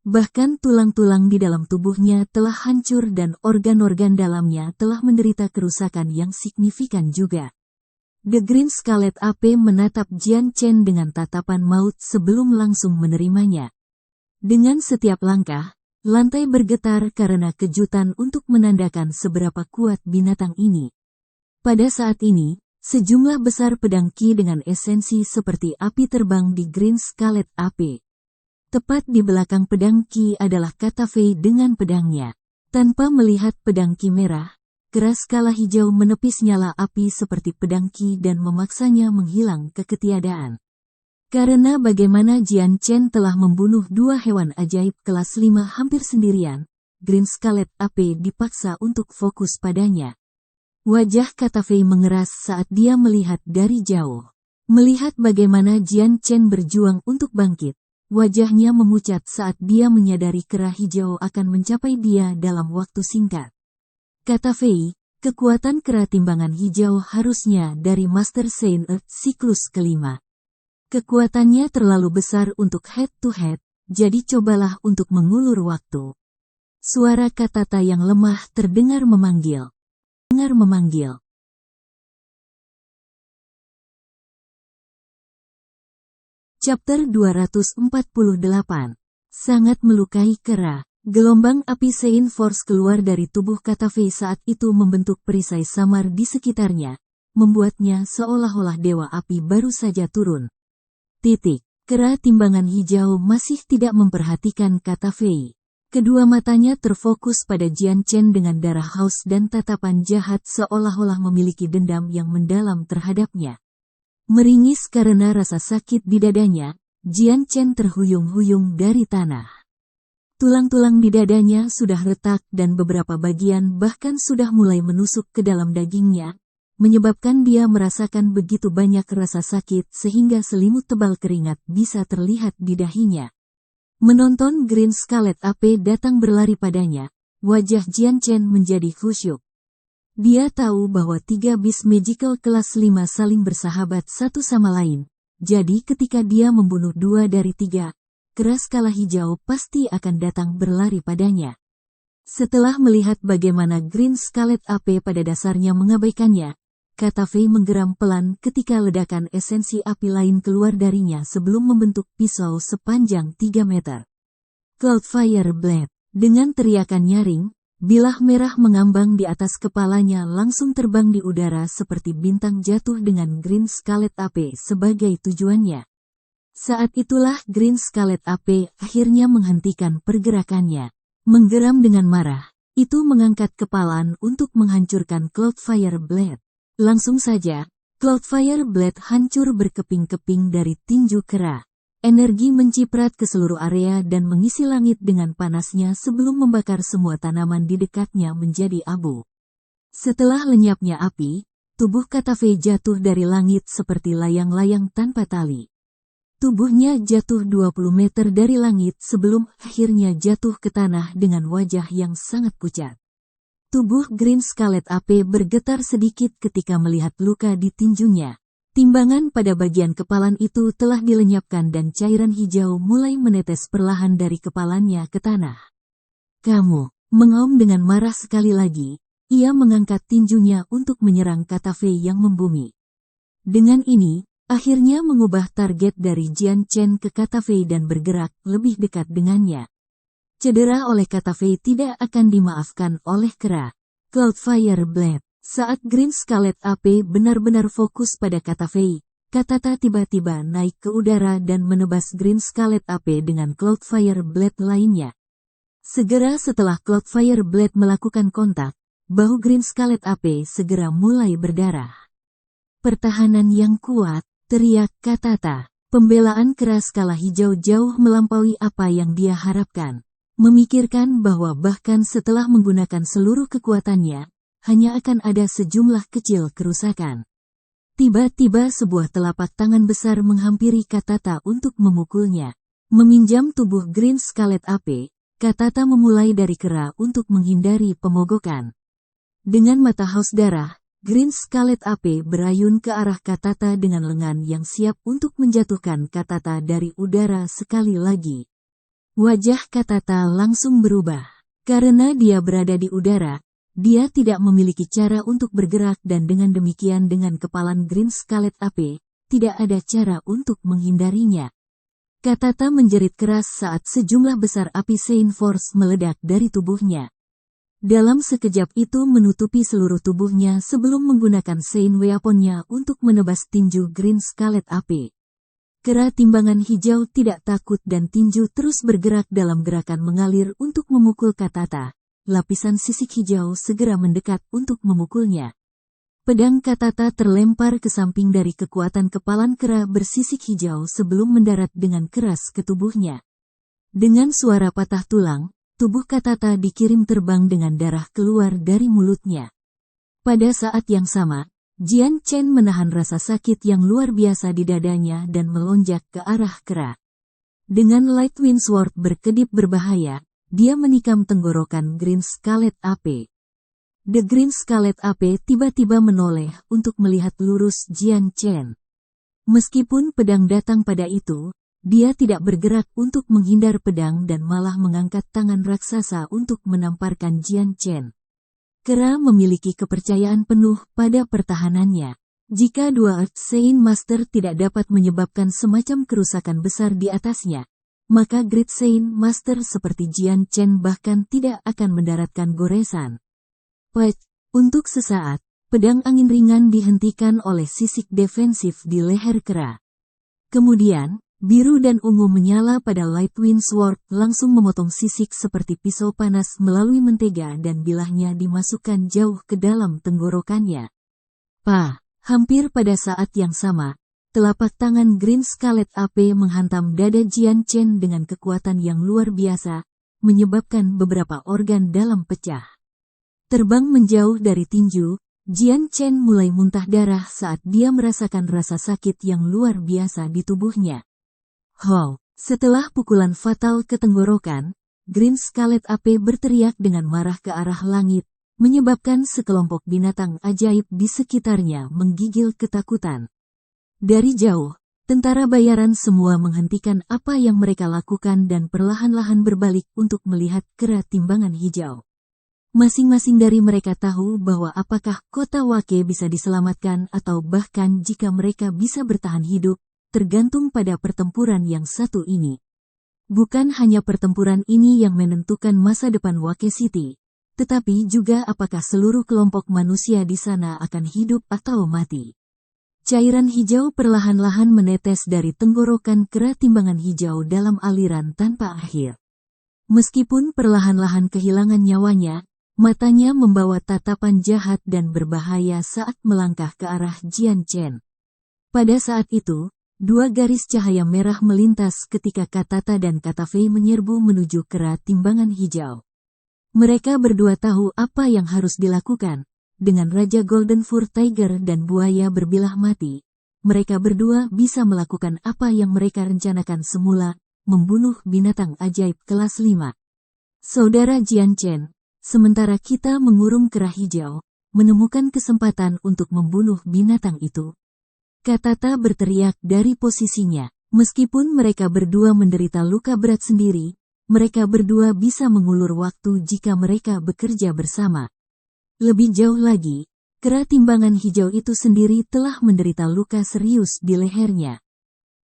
Bahkan tulang-tulang di dalam tubuhnya telah hancur dan organ-organ dalamnya telah menderita kerusakan yang signifikan juga. The Green Scarlet AP menatap Jian Chen dengan tatapan maut sebelum langsung menerimanya. Dengan setiap langkah, lantai bergetar karena kejutan untuk menandakan seberapa kuat binatang ini. Pada saat ini, sejumlah besar pedang Qi dengan esensi seperti api terbang di Green Scarlet AP. Tepat di belakang pedang Qi adalah kata Fei dengan pedangnya. Tanpa melihat pedang Qi merah, keras kala hijau menepis nyala api seperti pedang Qi dan memaksanya menghilang ke ketiadaan. Karena bagaimana Jian Chen telah membunuh dua hewan ajaib kelas 5 hampir sendirian, Green Scarlet AP dipaksa untuk fokus padanya. Wajah kata Fei mengeras saat dia melihat dari jauh. Melihat bagaimana Jian Chen berjuang untuk bangkit, wajahnya memucat saat dia menyadari kera hijau akan mencapai dia dalam waktu singkat. Kata Fei, kekuatan kera timbangan hijau harusnya dari Master Saint Earth siklus kelima. Kekuatannya terlalu besar untuk head-to-head, jadi cobalah untuk mengulur waktu. Suara Katata yang lemah terdengar memanggil. Chapter 248. Sangat melukai kera. Gelombang api Sein Force keluar dari tubuh kata Fei saat itu membentuk perisai samar di sekitarnya, membuatnya seolah-olah dewa api baru saja turun. Kera timbangan hijau masih tidak memperhatikan kata Fei. Kedua matanya terfokus pada Jian Chen dengan darah haus dan tatapan jahat seolah-olah memiliki dendam yang mendalam terhadapnya. Meringis karena rasa sakit di dadanya, Jian Chen terhuyung-huyung dari tanah. Tulang-tulang di dadanya sudah retak dan beberapa bagian bahkan sudah mulai menusuk ke dalam dagingnya, menyebabkan dia merasakan begitu banyak rasa sakit sehingga selimut tebal keringat bisa terlihat di dahinya. Menonton Green Scarlet AP datang berlari padanya, wajah Jian Chen menjadi khusyuk. Dia tahu bahwa 3 Beast Magical kelas 5 saling bersahabat satu sama lain, jadi ketika dia membunuh 2 dari 3, kera skala hijau pasti akan datang berlari padanya. Setelah melihat bagaimana Green Scarlet AP pada dasarnya mengabaikannya, kata Fei menggeram pelan ketika ledakan esensi api lain keluar darinya sebelum membentuk pisau sepanjang 3 meter. Cloudfire Blade. Dengan teriakan nyaring, bilah merah mengambang di atas kepalanya langsung terbang di udara seperti bintang jatuh dengan Green Scarlet AP sebagai tujuannya. Saat itulah Green Scarlet AP akhirnya menghentikan pergerakannya. Menggeram dengan marah, itu mengangkat kepalan untuk menghancurkan Cloudfire Blade. Langsung saja, Cloudfire Blade hancur berkeping-keping dari tinju kera. Energi menciprat ke seluruh area dan mengisi langit dengan panasnya sebelum membakar semua tanaman di dekatnya menjadi abu. Setelah lenyapnya api, tubuh kata Fei jatuh dari langit seperti layang-layang tanpa tali. Tubuhnya jatuh 20 meter dari langit sebelum akhirnya jatuh ke tanah dengan wajah yang sangat pucat. Tubuh Green Scarlet AP bergetar sedikit ketika melihat luka di tinjunya. Timbangan pada bagian kepalan itu telah dilenyapkan dan cairan hijau mulai menetes perlahan dari kepalanya ke tanah. Kamu, mengaum dengan marah sekali lagi, ia mengangkat tinjunya untuk menyerang kata Fei yang membumi. Dengan ini, akhirnya mengubah target dari Jian Chen ke kata Fei dan bergerak lebih dekat dengannya. Cedera oleh kata Fei tidak akan dimaafkan oleh kera. Cloudfire Blade. Saat Green Scarlet AP benar-benar fokus pada kata Fei, Katata tiba-tiba naik ke udara dan menebas Green Scarlet AP dengan Cloudfire Blade lainnya. Segera setelah Cloudfire Blade melakukan kontak, bahu Green Scarlet AP segera mulai berdarah. Pertahanan yang kuat, teriak Katata. Pembelaan keras skala hijau jauh melampaui apa yang dia harapkan. Memikirkan bahwa bahkan setelah menggunakan seluruh kekuatannya, hanya akan ada sejumlah kecil kerusakan. Tiba-tiba sebuah telapak tangan besar menghampiri Katata untuk memukulnya. Meminjam tubuh Green Scarlet AP, Katata memulai dari kera untuk menghindari pemogokan. Dengan mata haus darah, Green Scarlet AP berayun ke arah Katata dengan lengan yang siap untuk menjatuhkan Katata dari udara sekali lagi. Wajah Katata langsung berubah. Karena dia berada di udara, dia tidak memiliki cara untuk bergerak dan dengan demikian dengan kepalan Green Scarlet AP, tidak ada cara untuk menghindarinya. Katata menjerit keras saat sejumlah besar api Sein Force meledak dari tubuhnya. Dalam sekejap itu menutupi seluruh tubuhnya sebelum menggunakan Sein Weaponnya untuk menebas tinju Green Scarlet AP. Kera timbangan hijau tidak takut dan tinju terus bergerak dalam gerakan mengalir untuk memukul Katata. Lapisan sisik hijau segera mendekat untuk memukulnya. Pedang Katata terlempar ke samping dari kekuatan kepalan kera bersisik hijau sebelum mendarat dengan keras ke tubuhnya. Dengan suara patah tulang, tubuh Katata dikirim terbang dengan darah keluar dari mulutnya. Pada saat yang sama, Jian Chen menahan rasa sakit yang luar biasa di dadanya dan melonjak ke arah kera. Dengan Lightwind Sword berkedip berbahaya, dia menikam tenggorokan Green Scarlet AP. The Green Scarlet AP tiba-tiba menoleh untuk melihat lurus Jian Chen. Meskipun pedang datang pada itu, dia tidak bergerak untuk menghindar pedang dan malah mengangkat tangan raksasa untuk menamparkan Jian Chen. Kera memiliki kepercayaan penuh pada pertahanannya. Jika dua Earth Sein Master tidak dapat menyebabkan semacam kerusakan besar di atasnya, maka Great Sein Master seperti Jian Chen bahkan tidak akan mendaratkan goresan. Untuk sesaat, pedang angin ringan dihentikan oleh sisik defensif di leher kera. Kemudian, biru dan ungu menyala pada Lightwind Sword langsung memotong sisik seperti pisau panas melalui mentega dan bilahnya dimasukkan jauh ke dalam tenggorokannya. Hampir pada saat yang sama, Telapak tangan Green Scarlet AP menghantam dada Jian Chen dengan kekuatan yang luar biasa, menyebabkan beberapa organ dalam pecah. Terbang menjauh dari tinju, Jian Chen mulai muntah darah saat dia merasakan rasa sakit yang luar biasa di tubuhnya. Setelah pukulan fatal ke tenggorokan, Green Scarlet AP berteriak dengan marah ke arah langit, menyebabkan sekelompok binatang ajaib di sekitarnya menggigil ketakutan. Dari jauh, tentara bayaran semua menghentikan apa yang mereka lakukan dan perlahan-lahan berbalik untuk melihat kera timbangan hijau. Masing-masing dari mereka tahu bahwa apakah kota Wake bisa diselamatkan atau bahkan jika mereka bisa bertahan hidup, tergantung pada pertempuran yang satu ini. Bukan hanya pertempuran ini yang menentukan masa depan Wake City, tetapi juga apakah seluruh kelompok manusia di sana akan hidup atau mati. Cairan hijau perlahan-lahan menetes dari tenggorokan kera timbangan hijau dalam aliran tanpa akhir. Meskipun perlahan-lahan kehilangan nyawanya, matanya membawa tatapan jahat dan berbahaya saat melangkah ke arah Jian Chen. Pada saat itu, dua garis cahaya merah melintas ketika Katata dan Katafei menyerbu menuju kera timbangan hijau. Mereka berdua tahu apa yang harus dilakukan. Dengan Raja Golden Fur Tiger dan buaya berbilah mati, mereka berdua bisa melakukan apa yang mereka rencanakan semula, membunuh binatang ajaib kelas 5. Saudara Jian Chen, sementara kita mengurung kera hijau, menemukan kesempatan untuk membunuh binatang itu. Katata berteriak dari posisinya. Meskipun mereka berdua menderita luka berat sendiri, mereka berdua bisa mengulur waktu jika mereka bekerja bersama. Lebih jauh lagi, kera timbangan hijau itu sendiri telah menderita luka serius di lehernya.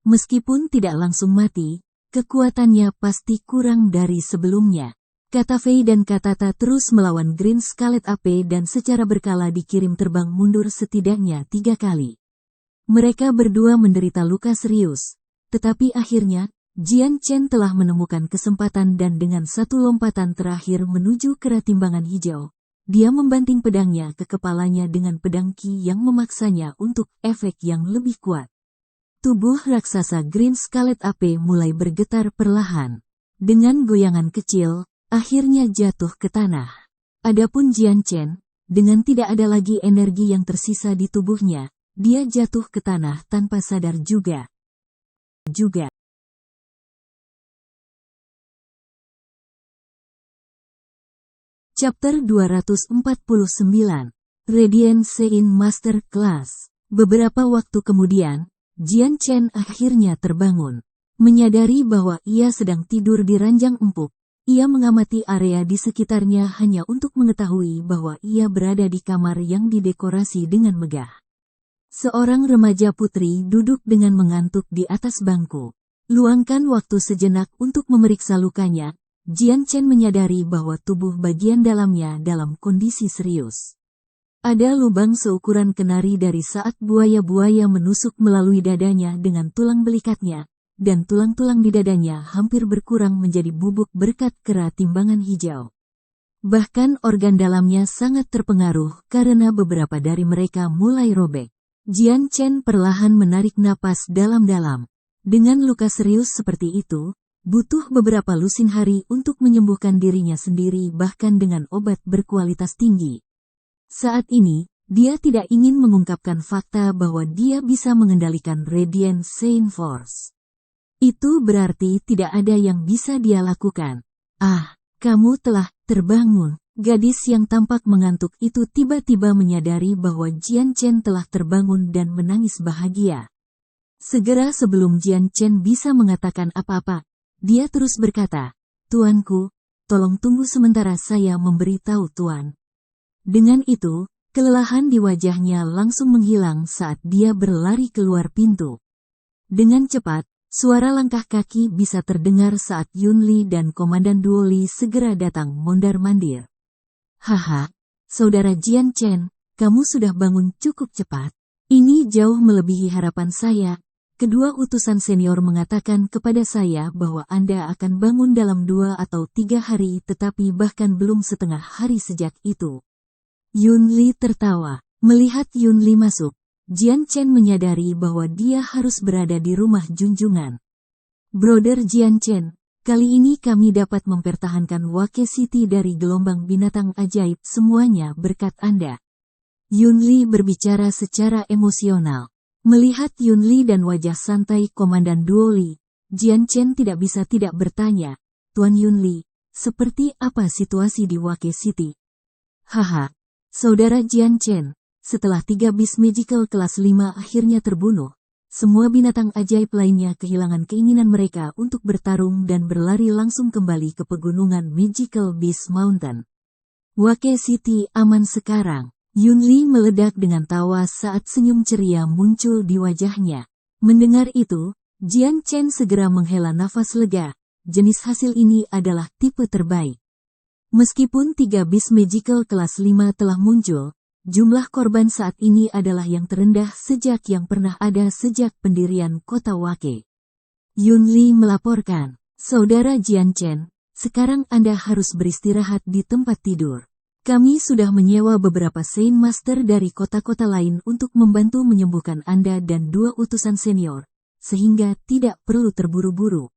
Meskipun tidak langsung mati, kekuatannya pasti kurang dari sebelumnya. Katafei dan Katata terus melawan Green Scarlet AP dan secara berkala dikirim terbang mundur setidaknya 3 kali. Mereka berdua menderita luka serius, tetapi akhirnya, Jian Chen telah menemukan kesempatan dan dengan satu lompatan terakhir menuju kera timbangan hijau. Dia membanting pedangnya ke kepalanya dengan pedang Qi yang memaksanya untuk efek yang lebih kuat. Tubuh raksasa Green Scarlet AP mulai bergetar perlahan. Dengan goyangan kecil, akhirnya jatuh ke tanah. Adapun Jian Chen, dengan tidak ada lagi energi yang tersisa di tubuhnya, dia jatuh ke tanah tanpa sadar juga. Chapter 249, Radiant Sein Master Class. Beberapa waktu kemudian, Jian Chen akhirnya terbangun. Menyadari bahwa ia sedang tidur di ranjang empuk, ia mengamati area di sekitarnya hanya untuk mengetahui bahwa ia berada di kamar yang didekorasi dengan megah. Seorang remaja putri duduk dengan mengantuk di atas bangku. Luangkan waktu sejenak untuk memeriksa lukanya. Jian Chen menyadari bahwa tubuh bagian dalamnya dalam kondisi serius. Ada lubang seukuran kenari dari saat buaya-buaya menusuk melalui dadanya dengan tulang belikatnya, dan tulang-tulang di dadanya hampir berkurang menjadi bubuk berkat kera timbangan hijau. Bahkan organ dalamnya sangat terpengaruh karena beberapa dari mereka mulai robek. Jian Chen perlahan menarik napas dalam-dalam. Dengan luka serius seperti itu, butuh beberapa lusin hari untuk menyembuhkan dirinya sendiri bahkan dengan obat berkualitas tinggi. Saat ini, dia tidak ingin mengungkapkan fakta bahwa dia bisa mengendalikan Radiant Sein Force. Itu berarti tidak ada yang bisa dia lakukan. Kamu telah terbangun. Gadis yang tampak mengantuk itu tiba-tiba menyadari bahwa Jian Chen telah terbangun dan menangis bahagia. Segera sebelum Jian Chen bisa mengatakan apa-apa, dia terus berkata, "Tuanku, tolong tunggu sementara saya memberitahu Tuan." Dengan itu, kelelahan di wajahnya langsung menghilang saat dia berlari keluar pintu. Dengan cepat, suara langkah kaki bisa terdengar saat Yun Li dan Komandan Duo Li segera datang mondar-mandir. "Haha, Saudara Jian Chen, kamu sudah bangun cukup cepat. Ini jauh melebihi harapan saya. Kedua utusan senior mengatakan kepada saya bahwa Anda akan bangun dalam 2 atau 3 hari tetapi bahkan belum setengah hari sejak itu." Yun Li tertawa. Melihat Yun Li masuk, Jian Chen menyadari bahwa dia harus berada di rumah junjungan. Brother Jian Chen, kali ini kami dapat mempertahankan Wake City dari gelombang binatang ajaib semuanya berkat Anda. Yun Li berbicara secara emosional. Melihat Yun Li dan wajah santai Komandan Duo Li, Jian Chen tidak bisa tidak bertanya, Tuan Yun Li, seperti apa situasi di Wake City? Haha, Saudara Jian Chen, setelah 3 bis magical kelas 5 akhirnya terbunuh, semua binatang ajaib lainnya kehilangan keinginan mereka untuk bertarung dan berlari langsung kembali ke pegunungan Magical Beast Mountain. Wake City aman sekarang. Yun Li meledak dengan tawa saat senyum ceria muncul di wajahnya. Mendengar itu, Jian Chen segera menghela nafas lega. Jenis hasil ini adalah tipe terbaik. Meskipun 3 bis magical kelas 5 telah muncul, jumlah korban saat ini adalah yang terendah sejak yang pernah ada sejak pendirian kota Wake. Yun Li melaporkan, Saudara Jian Chen, sekarang Anda harus beristirahat di tempat tidur. Kami sudah menyewa beberapa Saint Master dari kota-kota lain untuk membantu menyembuhkan Anda dan 2 utusan senior, sehingga tidak perlu terburu-buru.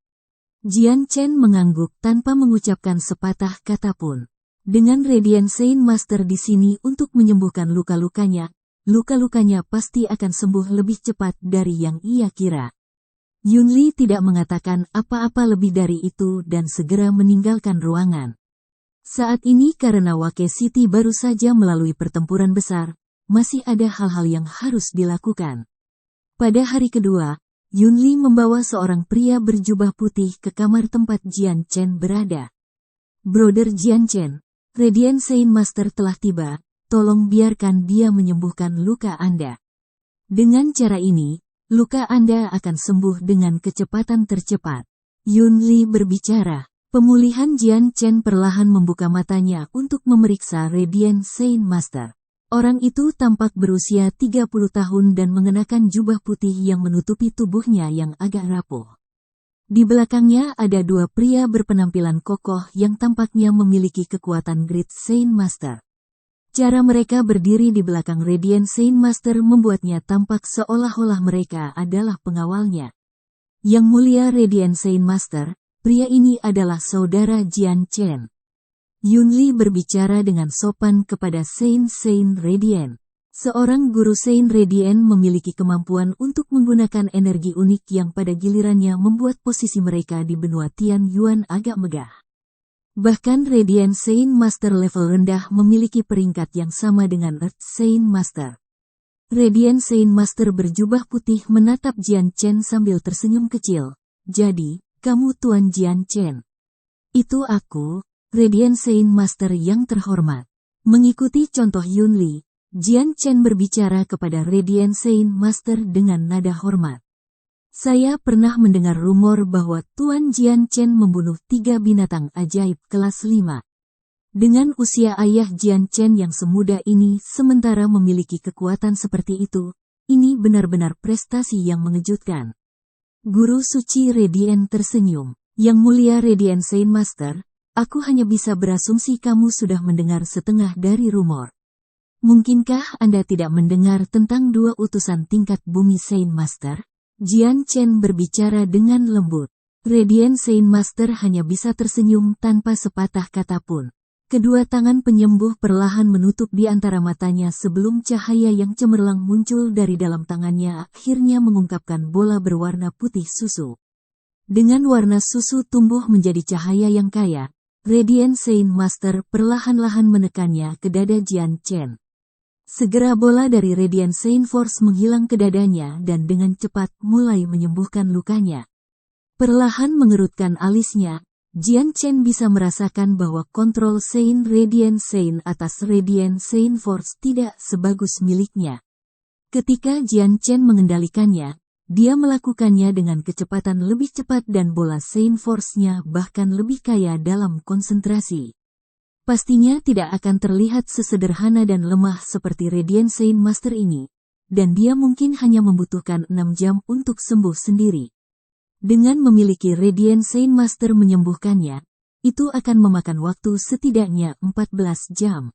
Jian Chen mengangguk tanpa mengucapkan sepatah kata pun. Dengan Radiant Saint Master di sini untuk menyembuhkan luka-lukanya pasti akan sembuh lebih cepat dari yang ia kira. Yun Li tidak mengatakan apa-apa lebih dari itu dan segera meninggalkan ruangan. Saat ini karena Wake City baru saja melalui pertempuran besar, masih ada hal-hal yang harus dilakukan. Pada hari kedua, Yun Li membawa seorang pria berjubah putih ke kamar tempat Jian Chen berada. Brother Jian Chen, Radiant Saint Master telah tiba, tolong biarkan dia menyembuhkan luka Anda. Dengan cara ini, luka Anda akan sembuh dengan kecepatan tercepat. Yun Li berbicara. Pemulihan Jian Chen perlahan membuka matanya untuk memeriksa Radiant Saint Master. Orang itu tampak berusia 30 tahun dan mengenakan jubah putih yang menutupi tubuhnya yang agak rapuh. Di belakangnya ada 2 pria berpenampilan kokoh yang tampaknya memiliki kekuatan Great Saint Master. Cara mereka berdiri di belakang Radiant Saint Master membuatnya tampak seolah-olah mereka adalah pengawalnya. Yang mulia Radiant Saint Master, pria ini adalah saudara Jian Chen. Yun Li berbicara dengan sopan kepada Saint Radiant. Seorang guru Saint Radiant memiliki kemampuan untuk menggunakan energi unik yang pada gilirannya membuat posisi mereka di benua Tian Yuan agak megah. Bahkan Radiant Saint Master level rendah memiliki peringkat yang sama dengan Earth Saint Master. Radiant Saint Master berjubah putih menatap Jian Chen sambil tersenyum kecil. Jadi, kamu Tuan Jian Chen. Itu aku, Radiant Saint Master yang terhormat. Mengikuti contoh Yun Li, Jian Chen berbicara kepada Radiant Saint Master dengan nada hormat. Saya pernah mendengar rumor bahwa Tuan Jian Chen membunuh 3 binatang ajaib kelas 5. Dengan usia ayah Jian Chen yang semuda ini sementara memiliki kekuatan seperti itu, ini benar-benar prestasi yang mengejutkan. Guru suci Radiant tersenyum. Yang mulia Radiant Saint Master, aku hanya bisa berasumsi kamu sudah mendengar setengah dari rumor. Mungkinkah Anda tidak mendengar tentang 2 utusan tingkat bumi Saint Master? Jian Chen berbicara dengan lembut. Radiant Saint Master hanya bisa tersenyum tanpa sepatah kata pun. Kedua tangan penyembuh perlahan menutup di antara matanya sebelum cahaya yang cemerlang muncul dari dalam tangannya akhirnya mengungkapkan bola berwarna putih susu. Dengan warna susu tumbuh menjadi cahaya yang kaya, Radiant Saint Master perlahan-lahan menekannya ke dada Jian Chen. Segera bola dari Radiant Saint Force menghilang ke dadanya dan dengan cepat mulai menyembuhkan lukanya. Perlahan mengerutkan alisnya, Jian Chen bisa merasakan bahwa kontrol Saint Radiant Saint atas Radiant Saint Force tidak sebagus miliknya. Ketika Jian Chen mengendalikannya, dia melakukannya dengan kecepatan lebih cepat dan bola Saint Force-nya bahkan lebih kaya dalam konsentrasi. Pastinya tidak akan terlihat sesederhana dan lemah seperti Radiant Saint Master ini, dan dia mungkin hanya membutuhkan 6 jam untuk sembuh sendiri. Dengan memiliki Radiant Saint Master menyembuhkannya, itu akan memakan waktu setidaknya 14 jam.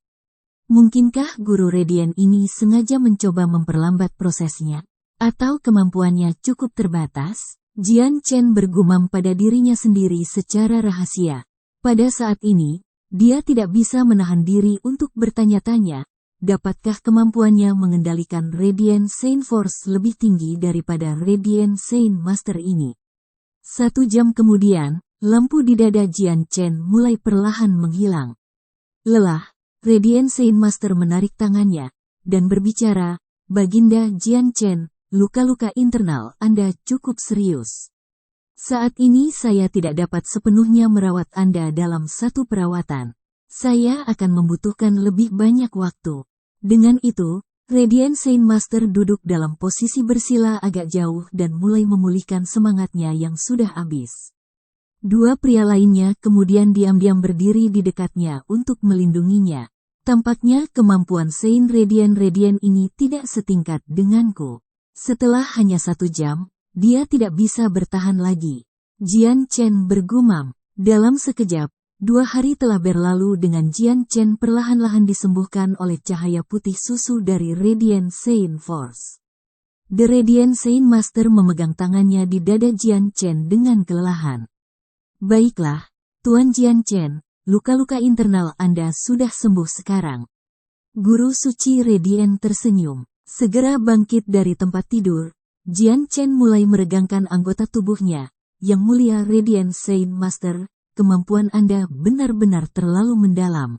Mungkinkah guru Radiant ini sengaja mencoba memperlambat prosesnya? Atau kemampuannya cukup terbatas? Jian Chen bergumam pada dirinya sendiri secara rahasia. Pada saat ini, dia tidak bisa menahan diri untuk bertanya-tanya, dapatkah kemampuannya mengendalikan Radiant Saint Force lebih tinggi daripada Radiant Saint Master ini? 1 jam kemudian, lampu di dada Jian Chen mulai perlahan menghilang. Lelah, Radiant Saint Master menarik tangannya, dan berbicara, "Baginda Jian Chen, luka-luka internal Anda cukup serius. Saat ini saya tidak dapat sepenuhnya merawat Anda dalam satu perawatan. Saya akan membutuhkan lebih banyak waktu." Dengan itu, Radiant Saint Master duduk dalam posisi bersila agak jauh dan mulai memulihkan semangatnya yang sudah habis. 2 pria lainnya kemudian diam-diam berdiri di dekatnya untuk melindunginya. Tampaknya kemampuan Saint Radiant ini tidak setingkat denganku. Setelah hanya 1 jam, dia tidak bisa bertahan lagi. Jian Chen bergumam. Dalam sekejap, 2 hari telah berlalu dengan Jian Chen perlahan-lahan disembuhkan oleh cahaya putih susu dari Radiant Saint Force. The Radiant Saint Master memegang tangannya di dada Jian Chen dengan kelelahan. "Baiklah, Tuan Jian Chen, luka-luka internal Anda sudah sembuh sekarang." Guru suci Radiant tersenyum. Segera bangkit dari tempat tidur, Jian Chen mulai meregangkan anggota tubuhnya. "Yang mulia Radiant Saint Master, kemampuan Anda benar-benar terlalu mendalam.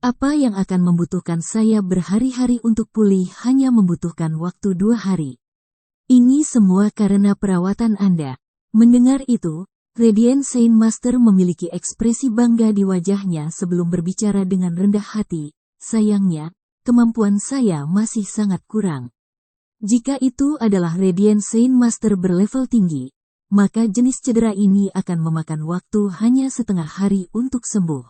Apa yang akan membutuhkan saya berhari-hari untuk pulih hanya membutuhkan waktu 2 hari. Ini semua karena perawatan Anda." Mendengar itu, Radiant Saint Master memiliki ekspresi bangga di wajahnya sebelum berbicara dengan rendah hati. "Sayangnya, kemampuan saya masih sangat kurang. Jika itu adalah Radiant Saint Master berlevel tinggi, maka jenis cedera ini akan memakan waktu hanya setengah hari untuk sembuh."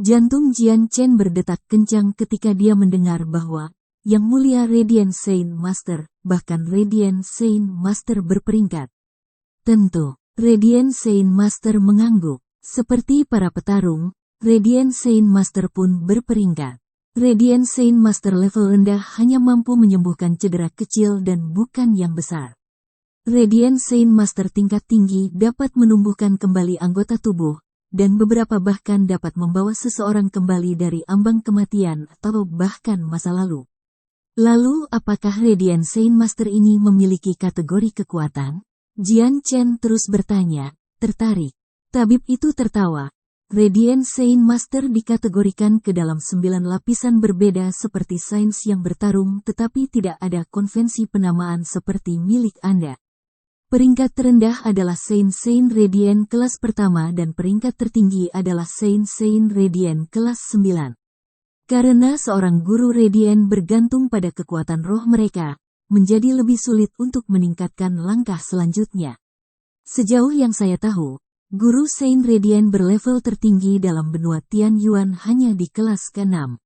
Jantung Jian Chen berdetak kencang ketika dia mendengar bahwa Yang Mulia Radiant Saint Master, bahkan Radiant Saint Master berperingkat. Tentu, Radiant Saint Master mengangguk. Seperti para petarung, Radiant Saint Master pun berperingkat. Radiant Saint Master level rendah hanya mampu menyembuhkan cedera kecil dan bukan yang besar. Radiant Saint Master tingkat tinggi dapat menumbuhkan kembali anggota tubuh, dan beberapa bahkan dapat membawa seseorang kembali dari ambang kematian atau bahkan masa lalu. Lalu apakah Radiant Saint Master ini memiliki kategori kekuatan? Jian Chen terus bertanya, tertarik. Tabib itu tertawa. Radiant Saint Master dikategorikan ke dalam 9 lapisan berbeda seperti sains yang bertarung, tetapi tidak ada konvensi penamaan seperti milik Anda. Peringkat terendah adalah Saint Radiant kelas pertama dan peringkat tertinggi adalah Saint Radiant kelas 9. Karena seorang guru Radiant bergantung pada kekuatan roh mereka, menjadi lebih sulit untuk meningkatkan langkah selanjutnya. Sejauh yang saya tahu, Guru Saint Radiant berlevel tertinggi dalam benua Tian Yuan hanya di kelas ke-6.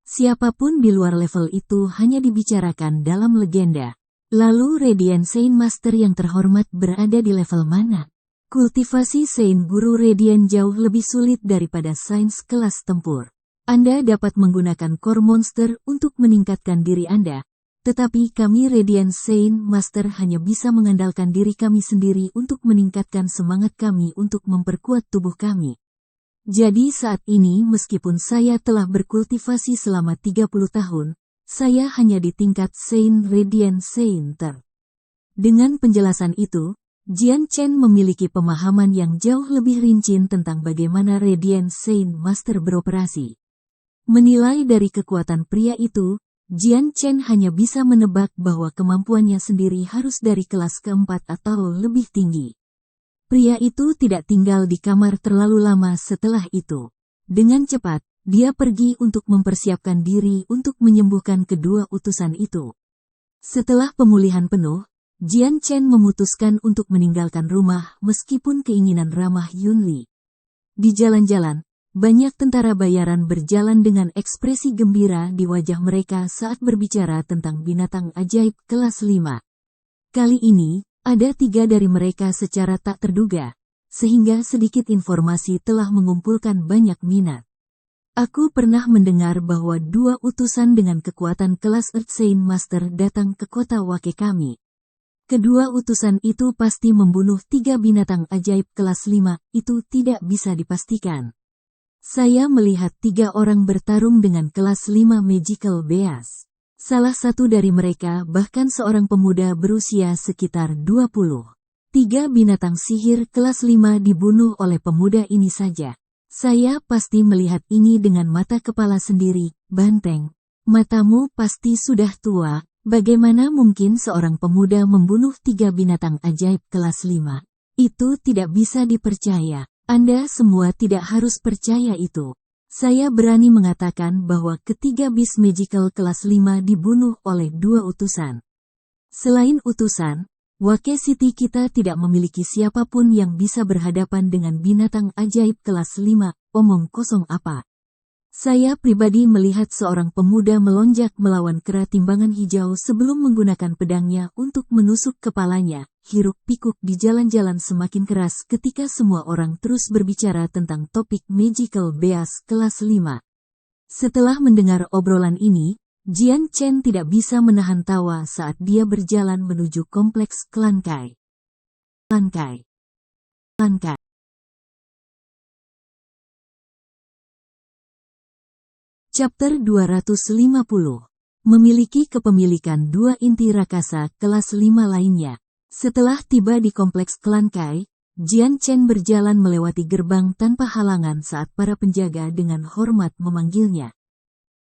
Siapapun di luar level itu hanya dibicarakan dalam legenda. Lalu Radiant Saint Master yang terhormat berada di level mana? Kultivasi Saint Guru Radiant jauh lebih sulit daripada sains kelas tempur. Anda dapat menggunakan core monster untuk meningkatkan diri Anda. Tetapi kami Radiant Saint Master hanya bisa mengandalkan diri kami sendiri untuk meningkatkan semangat kami untuk memperkuat tubuh kami. Jadi saat ini meskipun saya telah berkultivasi selama 30 tahun, saya hanya di tingkat Saint Radiant Sainter. Dengan penjelasan itu, Jian Chen memiliki pemahaman yang jauh lebih rinci tentang bagaimana Radiant Saint Master beroperasi. Menilai dari kekuatan pria itu, Jian Chen hanya bisa menebak bahwa kemampuannya sendiri harus dari kelas keempat atau lebih tinggi. Pria itu tidak tinggal di kamar terlalu lama setelah itu. Dengan cepat, dia pergi untuk mempersiapkan diri untuk menyembuhkan kedua utusan itu. Setelah pemulihan penuh, Jian Chen memutuskan untuk meninggalkan rumah meskipun keinginan ramah Yun Li. Di jalan-jalan, banyak tentara bayaran berjalan dengan ekspresi gembira di wajah mereka saat berbicara tentang binatang ajaib kelas 5. Kali ini, ada 3 dari mereka secara tak terduga, sehingga sedikit informasi telah mengumpulkan banyak minat. Aku pernah mendengar bahwa 2 utusan dengan kekuatan kelas Earth Saint Master datang ke kota Wake kami. Kedua utusan itu pasti membunuh 3 binatang ajaib kelas 5, itu tidak bisa dipastikan. Saya melihat 3 orang bertarung dengan kelas 5 Magical Beast. Salah satu dari mereka bahkan seorang pemuda berusia sekitar 20. 3 binatang sihir kelas 5 dibunuh oleh pemuda ini saja. Saya pasti melihat ini dengan mata kepala sendiri, Banteng. Matamu pasti sudah tua, bagaimana mungkin seorang pemuda membunuh 3 binatang ajaib kelas 5? Itu tidak bisa dipercaya. Anda semua tidak harus percaya itu. Saya berani mengatakan bahwa ketiga Beast Magical kelas 5 dibunuh oleh 2 utusan. Selain utusan, Wake City kita tidak memiliki siapapun yang bisa berhadapan dengan binatang ajaib kelas 5, omong kosong apa. Saya pribadi melihat seorang pemuda melonjak melawan kera timbangan hijau sebelum menggunakan pedangnya untuk menusuk kepalanya. Hiruk-pikuk di jalan-jalan semakin keras ketika semua orang terus berbicara tentang topik Magical Beast kelas 5. Setelah mendengar obrolan ini, Jian Chen tidak bisa menahan tawa saat dia berjalan menuju kompleks klan Kai. Klan Kai. Klan Kai. Chapter 250. Memiliki kepemilikan 2 inti rakasa kelas 5 lainnya. Setelah tiba di kompleks klan Kai, Jian Chen berjalan melewati gerbang tanpa halangan saat para penjaga dengan hormat memanggilnya.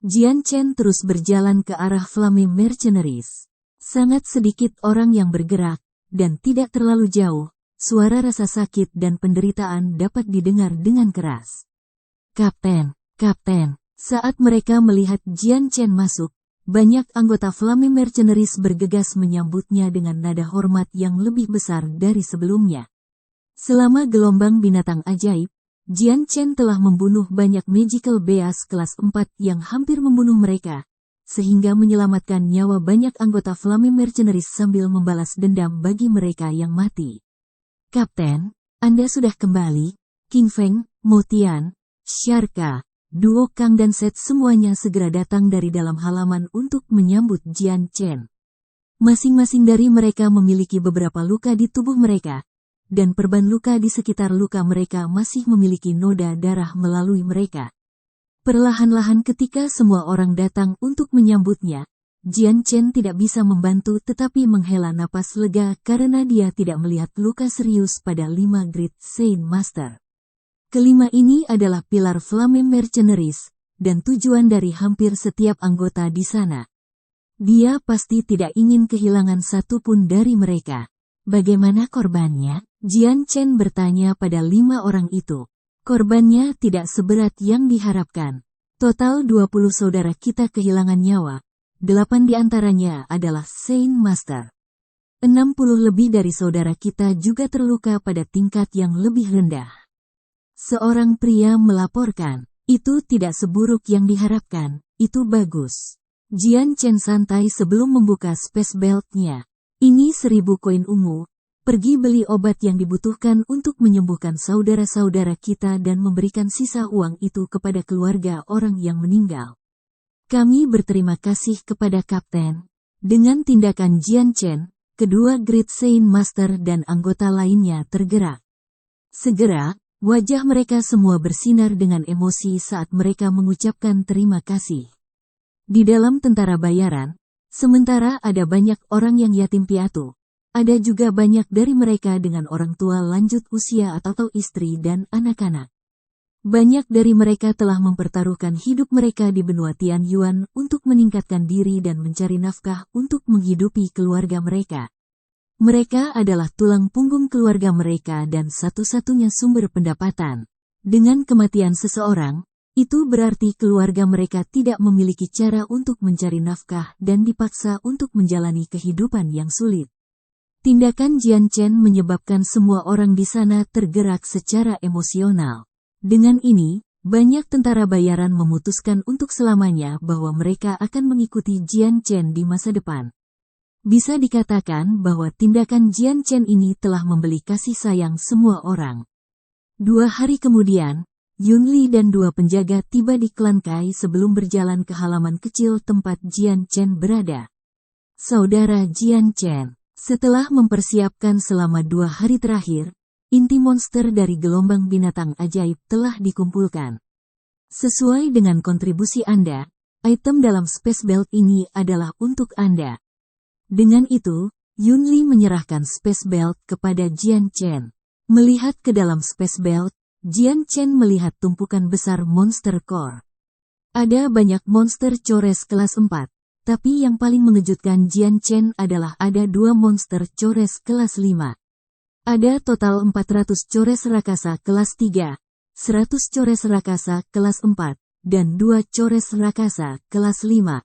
Jian Chen terus berjalan ke arah Flame Mercenaries. Sangat sedikit orang yang bergerak, dan tidak terlalu jauh, suara rasa sakit dan penderitaan dapat didengar dengan keras. Kapten, Kapten, saat mereka melihat Jian Chen masuk, banyak anggota Flame Mercenaries bergegas menyambutnya dengan nada hormat yang lebih besar dari sebelumnya. Selama gelombang binatang ajaib, Jian Chen telah membunuh banyak Magical Beast kelas 4 yang hampir membunuh mereka, sehingga menyelamatkan nyawa banyak anggota Flame Mercenaries sambil membalas dendam bagi mereka yang mati. Kapten, Anda sudah kembali. King Feng, Mo Tian, Sharka, Duo Kang dan Set semuanya segera datang dari dalam halaman untuk menyambut Jian Chen. Masing-masing dari mereka memiliki beberapa luka di tubuh mereka, dan perban luka di sekitar luka mereka masih memiliki noda darah melalui mereka. Perlahan-lahan ketika semua orang datang untuk menyambutnya, Jian Chen tidak bisa membantu tetapi menghela napas lega karena dia tidak melihat luka serius pada 5 Great Saint Master. Kelima ini adalah pilar Flame Mercenaries, dan tujuan dari hampir setiap anggota di sana. Dia pasti tidak ingin kehilangan satupun dari mereka. Bagaimana korbannya? Jian Chen bertanya pada 5 orang itu. Korbannya tidak seberat yang diharapkan. Total 20 saudara kita kehilangan nyawa. 8 di antaranya adalah Saint Master. 60 lebih dari saudara kita juga terluka pada tingkat yang lebih rendah. Seorang pria melaporkan, itu tidak seburuk yang diharapkan, itu bagus. Jian Chen santai sebelum membuka space belt-nya. Ini 1000 koin ungu. Pergi beli obat yang dibutuhkan untuk menyembuhkan saudara-saudara kita dan memberikan sisa uang itu kepada keluarga orang yang meninggal. Kami berterima kasih kepada Kapten. Dengan tindakan Jian Chen, kedua Great Saint Master dan anggota lainnya tergerak. Segera, wajah mereka semua bersinar dengan emosi saat mereka mengucapkan terima kasih. Di dalam tentara bayaran, sementara ada banyak orang yang yatim piatu, ada juga banyak dari mereka dengan orang tua lanjut usia atau istri dan anak-anak. Banyak dari mereka telah mempertaruhkan hidup mereka di benua Tianyuan untuk meningkatkan diri dan mencari nafkah untuk menghidupi keluarga mereka. Mereka adalah tulang punggung keluarga mereka dan satu-satunya sumber pendapatan. Dengan kematian seseorang, itu berarti keluarga mereka tidak memiliki cara untuk mencari nafkah dan dipaksa untuk menjalani kehidupan yang sulit. Tindakan Jian Chen menyebabkan semua orang di sana tergerak secara emosional. Dengan ini, banyak tentara bayaran memutuskan untuk selamanya bahwa mereka akan mengikuti Jian Chen di masa depan. Bisa dikatakan bahwa tindakan Jian Chen ini telah membeli kasih sayang semua orang. 2 hari kemudian, Yunli dan dua penjaga tiba di klan Kai sebelum berjalan ke halaman kecil tempat Jian Chen berada. Saudara Jian Chen, setelah mempersiapkan selama 2 hari terakhir, inti monster dari gelombang binatang ajaib telah dikumpulkan. Sesuai dengan kontribusi Anda, item dalam Space Belt ini adalah untuk Anda. Dengan itu, Yunli menyerahkan Space Belt kepada Jian Chen. Melihat ke dalam Space Belt, Jian Chen melihat tumpukan besar monster core. Ada banyak monster cores kelas 4, tapi yang paling mengejutkan Jian Chen adalah ada 2 monster cores kelas 5. Ada total 400 cores rakasa kelas 3, 100 cores rakasa kelas 4, dan 2 cores rakasa kelas 5.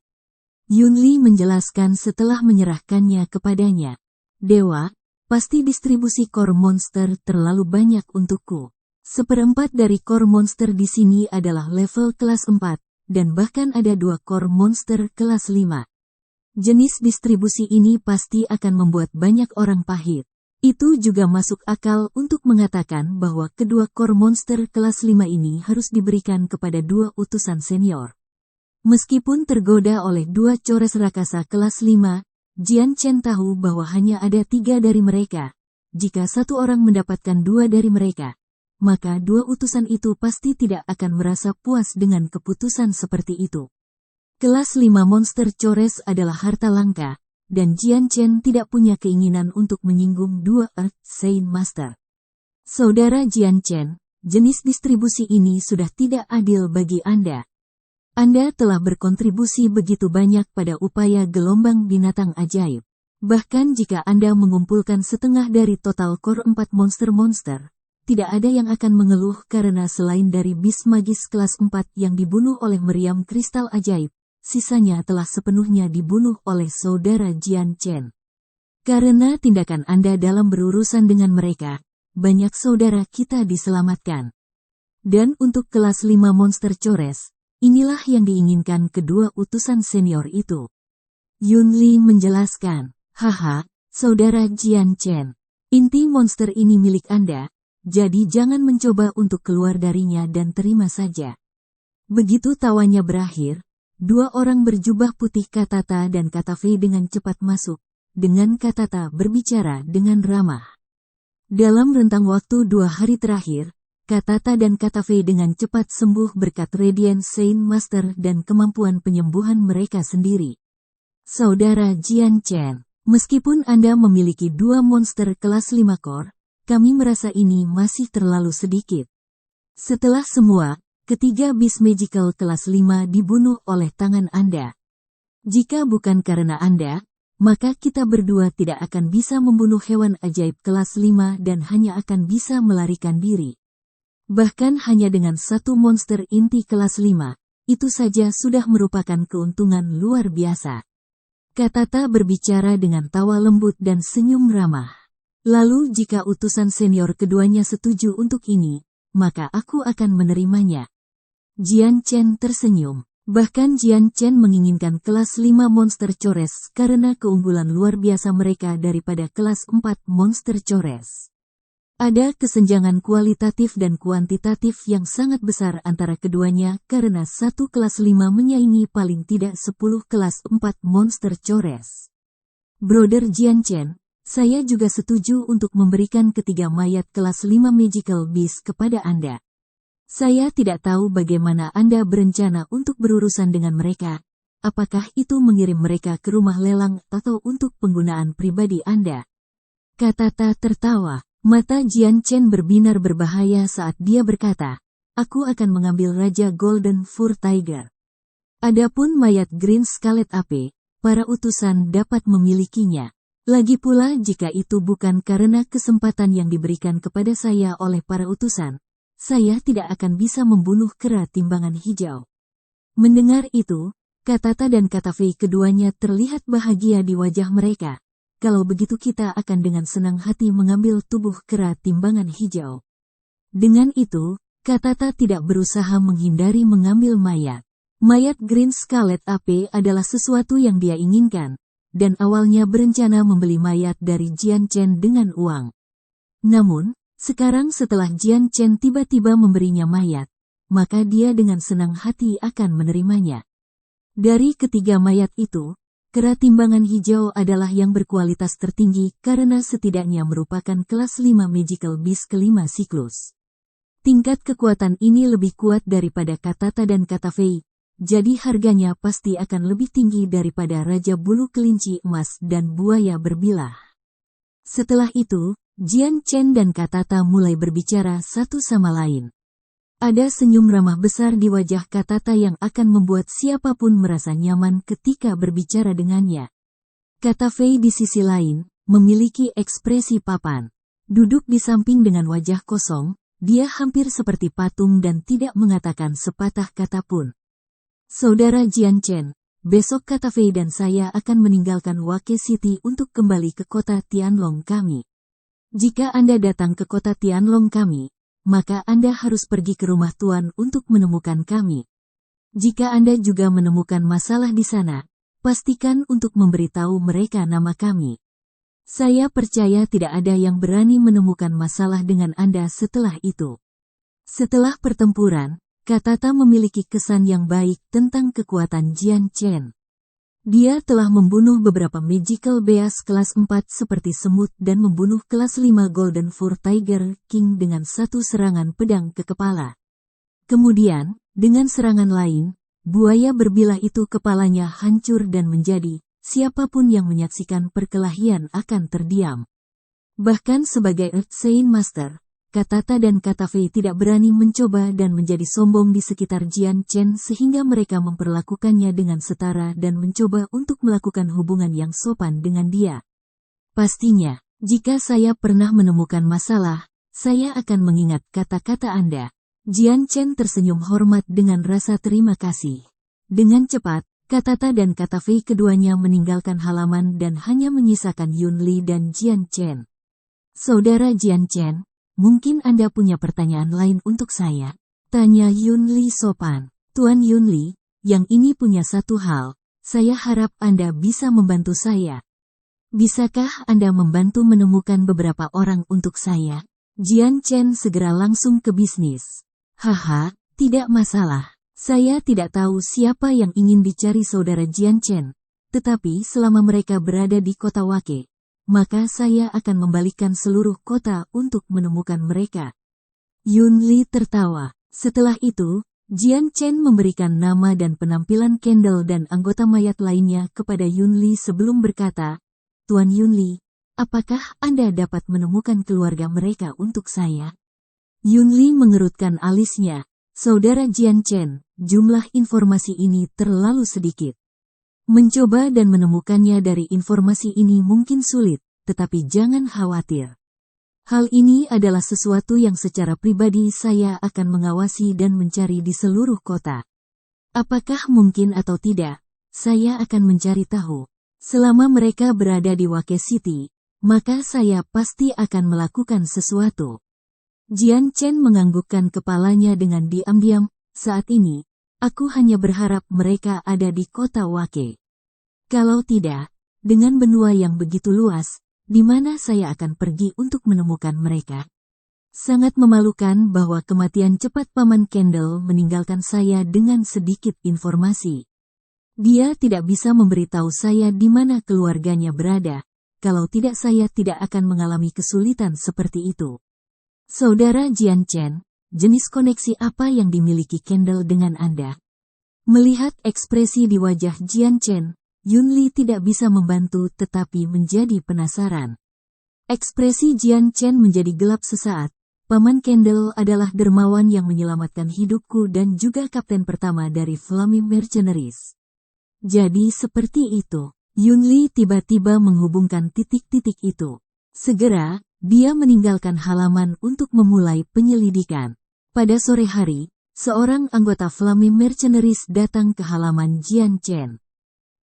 Yunli menjelaskan setelah menyerahkannya kepadanya. Dewa, pasti distribusi core monster terlalu banyak untukku. 1/4 dari core monster di sini adalah level kelas 4, dan bahkan ada 2 core monster kelas 5. Jenis distribusi ini pasti akan membuat banyak orang pahit. Itu juga masuk akal untuk mengatakan bahwa kedua core monster kelas 5 ini harus diberikan kepada 2 utusan senior. Meskipun tergoda oleh 2 cores rakasa kelas 5, Jian Chen tahu bahwa hanya ada 3 dari mereka. Jika 1 orang mendapatkan 2 dari mereka, maka 2 utusan itu pasti tidak akan merasa puas dengan keputusan seperti itu. Kelas 5 monster cores adalah harta langka, dan Jian Chen tidak punya keinginan untuk menyinggung 2 Earth Saint Master. Saudara Jian Chen, jenis distribusi ini sudah tidak adil bagi Anda. Anda telah berkontribusi begitu banyak pada upaya gelombang binatang ajaib. Bahkan jika Anda mengumpulkan setengah dari total core 4 monster-monster, tidak ada yang akan mengeluh karena selain dari bis magis kelas 4 yang dibunuh oleh meriam kristal ajaib, sisanya telah sepenuhnya dibunuh oleh saudara Jian Chen. Karena tindakan Anda dalam berurusan dengan mereka, banyak saudara kita diselamatkan. Dan untuk kelas 5 monster cores, inilah yang diinginkan kedua utusan senior itu. Yunli menjelaskan, haha, saudara Jian Chen, inti monster ini milik Anda, jadi jangan mencoba untuk keluar darinya dan terima saja. Begitu tawanya berakhir, 2 orang berjubah putih Katata dan Katafei dengan cepat masuk, dengan Katata berbicara dengan ramah. Dalam rentang waktu 2 hari terakhir, Katata dan Katafei dengan cepat sembuh berkat Radiant Saint Master dan kemampuan penyembuhan mereka sendiri. Saudara Jian Chen, meskipun Anda memiliki 2 monster kelas 5 core, kami merasa ini masih terlalu sedikit. Setelah semua, ketiga bis magical kelas 5 dibunuh oleh tangan Anda. Jika bukan karena Anda, maka kita berdua tidak akan bisa membunuh hewan ajaib kelas 5 dan hanya akan bisa melarikan diri. Bahkan hanya dengan 1 monster inti kelas 5, itu saja sudah merupakan keuntungan luar biasa. Katata berbicara dengan tawa lembut dan senyum ramah. Lalu jika utusan senior keduanya setuju untuk ini, maka aku akan menerimanya. Jian Chen tersenyum. Bahkan Jian Chen menginginkan kelas 5 monster cores karena keunggulan luar biasa mereka daripada kelas 4 monster cores. Ada kesenjangan kualitatif dan kuantitatif yang sangat besar antara keduanya karena satu kelas 5 menyaingi paling tidak 10 kelas 4 monster cores. Brother Jian Chen, saya juga setuju untuk memberikan ketiga mayat kelas 5 Magical Beast kepada Anda. Saya tidak tahu bagaimana Anda berencana untuk berurusan dengan mereka. Apakah itu mengirim mereka ke rumah lelang atau untuk penggunaan pribadi Anda? Katata tertawa. Mata Jian Chen berbinar berbahaya saat dia berkata, aku akan mengambil Raja Golden Fur Tiger. Adapun mayat Green Scarlet AP, para utusan dapat memilikinya. Lagi pula jika itu bukan karena kesempatan yang diberikan kepada saya oleh para utusan, saya tidak akan bisa membunuh kera timbangan hijau. Mendengar itu, Katata dan Katafei keduanya terlihat bahagia di wajah mereka. Kalau begitu kita akan dengan senang hati mengambil tubuh kera timbangan hijau. Dengan itu, Katata tidak berusaha menghindari mengambil mayat. Mayat Green Scarlet AP adalah sesuatu yang dia inginkan, dan awalnya berencana membeli mayat dari Jian Chen dengan uang. Namun, sekarang setelah Jian Chen tiba-tiba memberinya mayat, maka dia dengan senang hati akan menerimanya. Dari ketiga mayat itu, kera timbangan hijau adalah yang berkualitas tertinggi karena setidaknya merupakan kelas 5 Magical Beast kelima siklus. Tingkat kekuatan ini lebih kuat daripada Katata dan Katafei, jadi harganya pasti akan lebih tinggi daripada Raja Bulu Kelinci Emas dan Buaya Berbilah. Setelah itu, Jian Chen dan Katata mulai berbicara satu sama lain. Ada senyum ramah besar di wajah Katata yang akan membuat siapapun merasa nyaman ketika berbicara dengannya. Katafei di sisi lain, memiliki ekspresi papan. Duduk di samping dengan wajah kosong, dia hampir seperti patung dan tidak mengatakan sepatah kata pun. Saudara Jian Chen, besok Katafei dan saya akan meninggalkan Wake City untuk kembali ke kota Tianlong kami. Jika Anda datang ke kota Tianlong kami, maka Anda harus pergi ke rumah Tuan untuk menemukan kami. Jika Anda juga menemukan masalah di sana, pastikan untuk memberitahu mereka nama kami. Saya percaya tidak ada yang berani menemukan masalah dengan Anda setelah itu. Setelah pertempuran, Katata memiliki kesan yang baik tentang kekuatan Jian Chen. Dia telah membunuh beberapa Magical Beast kelas 4 seperti semut dan membunuh kelas 5 Golden Fur Tiger King dengan satu serangan pedang ke kepala. Kemudian, dengan serangan lain, buaya berbilah itu kepalanya hancur dan menjadi, siapapun yang menyaksikan perkelahian akan terdiam. Bahkan sebagai Earth Saint Master, Katata dan Katafei tidak berani mencoba dan menjadi sombong di sekitar Jian Chen sehingga mereka memperlakukannya dengan setara dan mencoba untuk melakukan hubungan yang sopan dengan dia. Pastinya, jika saya pernah menemukan masalah, saya akan mengingat kata-kata Anda. Jian Chen tersenyum hormat dengan rasa terima kasih. Dengan cepat, Katata dan Katafei keduanya meninggalkan halaman dan hanya menyisakan Yun Li dan Jian Chen. Saudara Jian Chen, mungkin Anda punya pertanyaan lain untuk saya? Tanya Yun Li sopan. Tuan Yun Li, yang ini punya satu hal, saya harap Anda bisa membantu saya. Bisakah Anda membantu menemukan beberapa orang untuk saya? Jian Chen segera langsung ke bisnis. Haha, tidak masalah. Saya tidak tahu siapa yang ingin dicari saudara Jian Chen, tetapi selama mereka berada di kota Wake, maka saya akan membalikkan seluruh kota untuk menemukan mereka. Yun Li tertawa. Setelah itu, Jian Chen memberikan nama dan penampilan Candle dan anggota mayat lainnya kepada Yun Li sebelum berkata, Tuan Yun Li, apakah Anda dapat menemukan keluarga mereka untuk saya? Yun Li mengerutkan alisnya. Saudara Jian Chen, jumlah informasi ini terlalu sedikit. Mencoba dan menemukannya dari informasi ini mungkin sulit, tetapi jangan khawatir. Hal ini adalah sesuatu yang secara pribadi saya akan mengawasi dan mencari di seluruh kota. Apakah mungkin atau tidak, saya akan mencari tahu. Selama mereka berada di Wake City, maka saya pasti akan melakukan sesuatu. Jian Chen menganggukkan kepalanya dengan diam-diam. Saat ini, aku hanya berharap mereka ada di kota Wake. Kalau tidak, dengan benua yang begitu luas, di mana saya akan pergi untuk menemukan mereka? Sangat memalukan bahwa kematian cepat Paman Candle meninggalkan saya dengan sedikit informasi. Dia tidak bisa memberitahu saya di mana keluarganya berada, kalau tidak saya tidak akan mengalami kesulitan seperti itu. Saudara Jian Chen, jenis koneksi apa yang dimiliki Candle dengan Anda? Melihat ekspresi di wajah Jian Chen, Yun Li tidak bisa membantu tetapi menjadi penasaran. Ekspresi Jian Chen menjadi gelap sesaat. Paman Candle adalah dermawan yang menyelamatkan hidupku dan juga kapten pertama dari Flaming Mercenaries. Jadi seperti itu. Yun Li tiba-tiba menghubungkan titik-titik itu. Segera, dia meninggalkan halaman untuk memulai penyelidikan. Pada sore hari, seorang anggota Flaming Mercenaries datang ke halaman Jian Chen.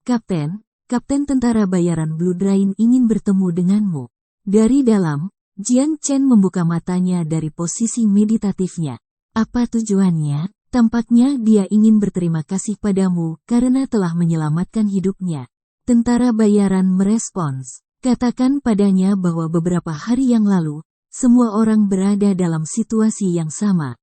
Kapten tentara bayaran Blue Drain ingin bertemu denganmu. Dari dalam, Jian Chen membuka matanya dari posisi meditatifnya. Apa tujuannya? Tampaknya dia ingin berterima kasih padamu karena telah menyelamatkan hidupnya. Tentara bayaran merespons. Katakan padanya bahwa beberapa hari yang lalu, semua orang berada dalam situasi yang sama.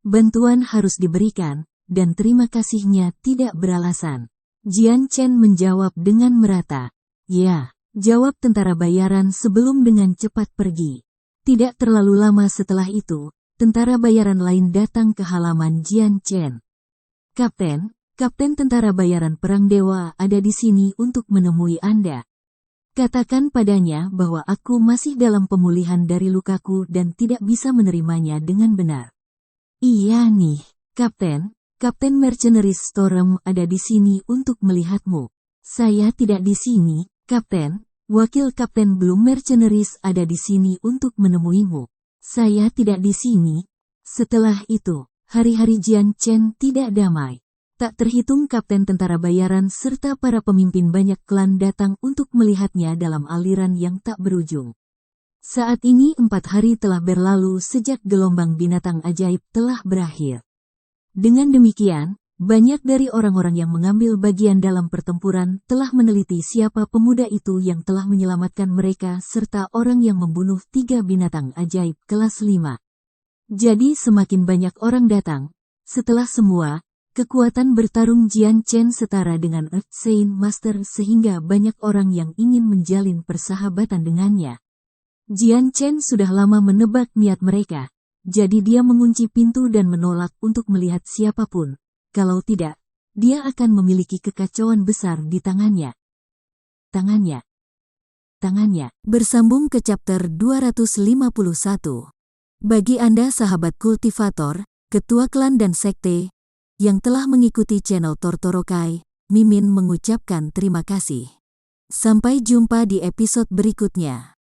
Bantuan harus diberikan, dan terima kasihnya tidak beralasan. Jian Chen menjawab dengan merata. Ya, jawab tentara bayaran sebelum dengan cepat pergi. Tidak terlalu lama setelah itu, tentara bayaran lain datang ke halaman Jian Chen. Kapten tentara bayaran Perang Dewa ada di sini untuk menemui Anda. Katakan padanya bahwa aku masih dalam pemulihan dari lukaku dan tidak bisa menerimanya dengan benar. Iya nih, Kapten Mercenaries Storm ada di sini untuk melihatmu. Saya tidak di sini, Kapten. Wakil Kapten Blue Mercenaries ada di sini untuk menemuimu. Saya tidak di sini. Setelah itu, hari-hari Jian Chen tidak damai. Tak terhitung kapten tentara bayaran serta para pemimpin banyak klan datang untuk melihatnya dalam aliran yang tak berujung. Saat ini 4 hari telah berlalu sejak gelombang binatang ajaib telah berakhir. Dengan demikian, banyak dari orang-orang yang mengambil bagian dalam pertempuran telah meneliti siapa pemuda itu yang telah menyelamatkan mereka serta orang yang membunuh 3 binatang ajaib kelas 5. Jadi semakin banyak orang datang. Setelah semua, kekuatan bertarung Jian Chen setara dengan Earth Saint Master sehingga banyak orang yang ingin menjalin persahabatan dengannya. Jian Chen sudah lama menebak niat mereka, jadi dia mengunci pintu dan menolak untuk melihat siapapun. Kalau tidak, dia akan memiliki kekacauan besar di tangannya. Bersambung ke chapter 251. Bagi Anda sahabat kultivator, ketua klan dan sekte, yang telah mengikuti channel Tortorokai, Mimin mengucapkan terima kasih. Sampai jumpa di episode berikutnya.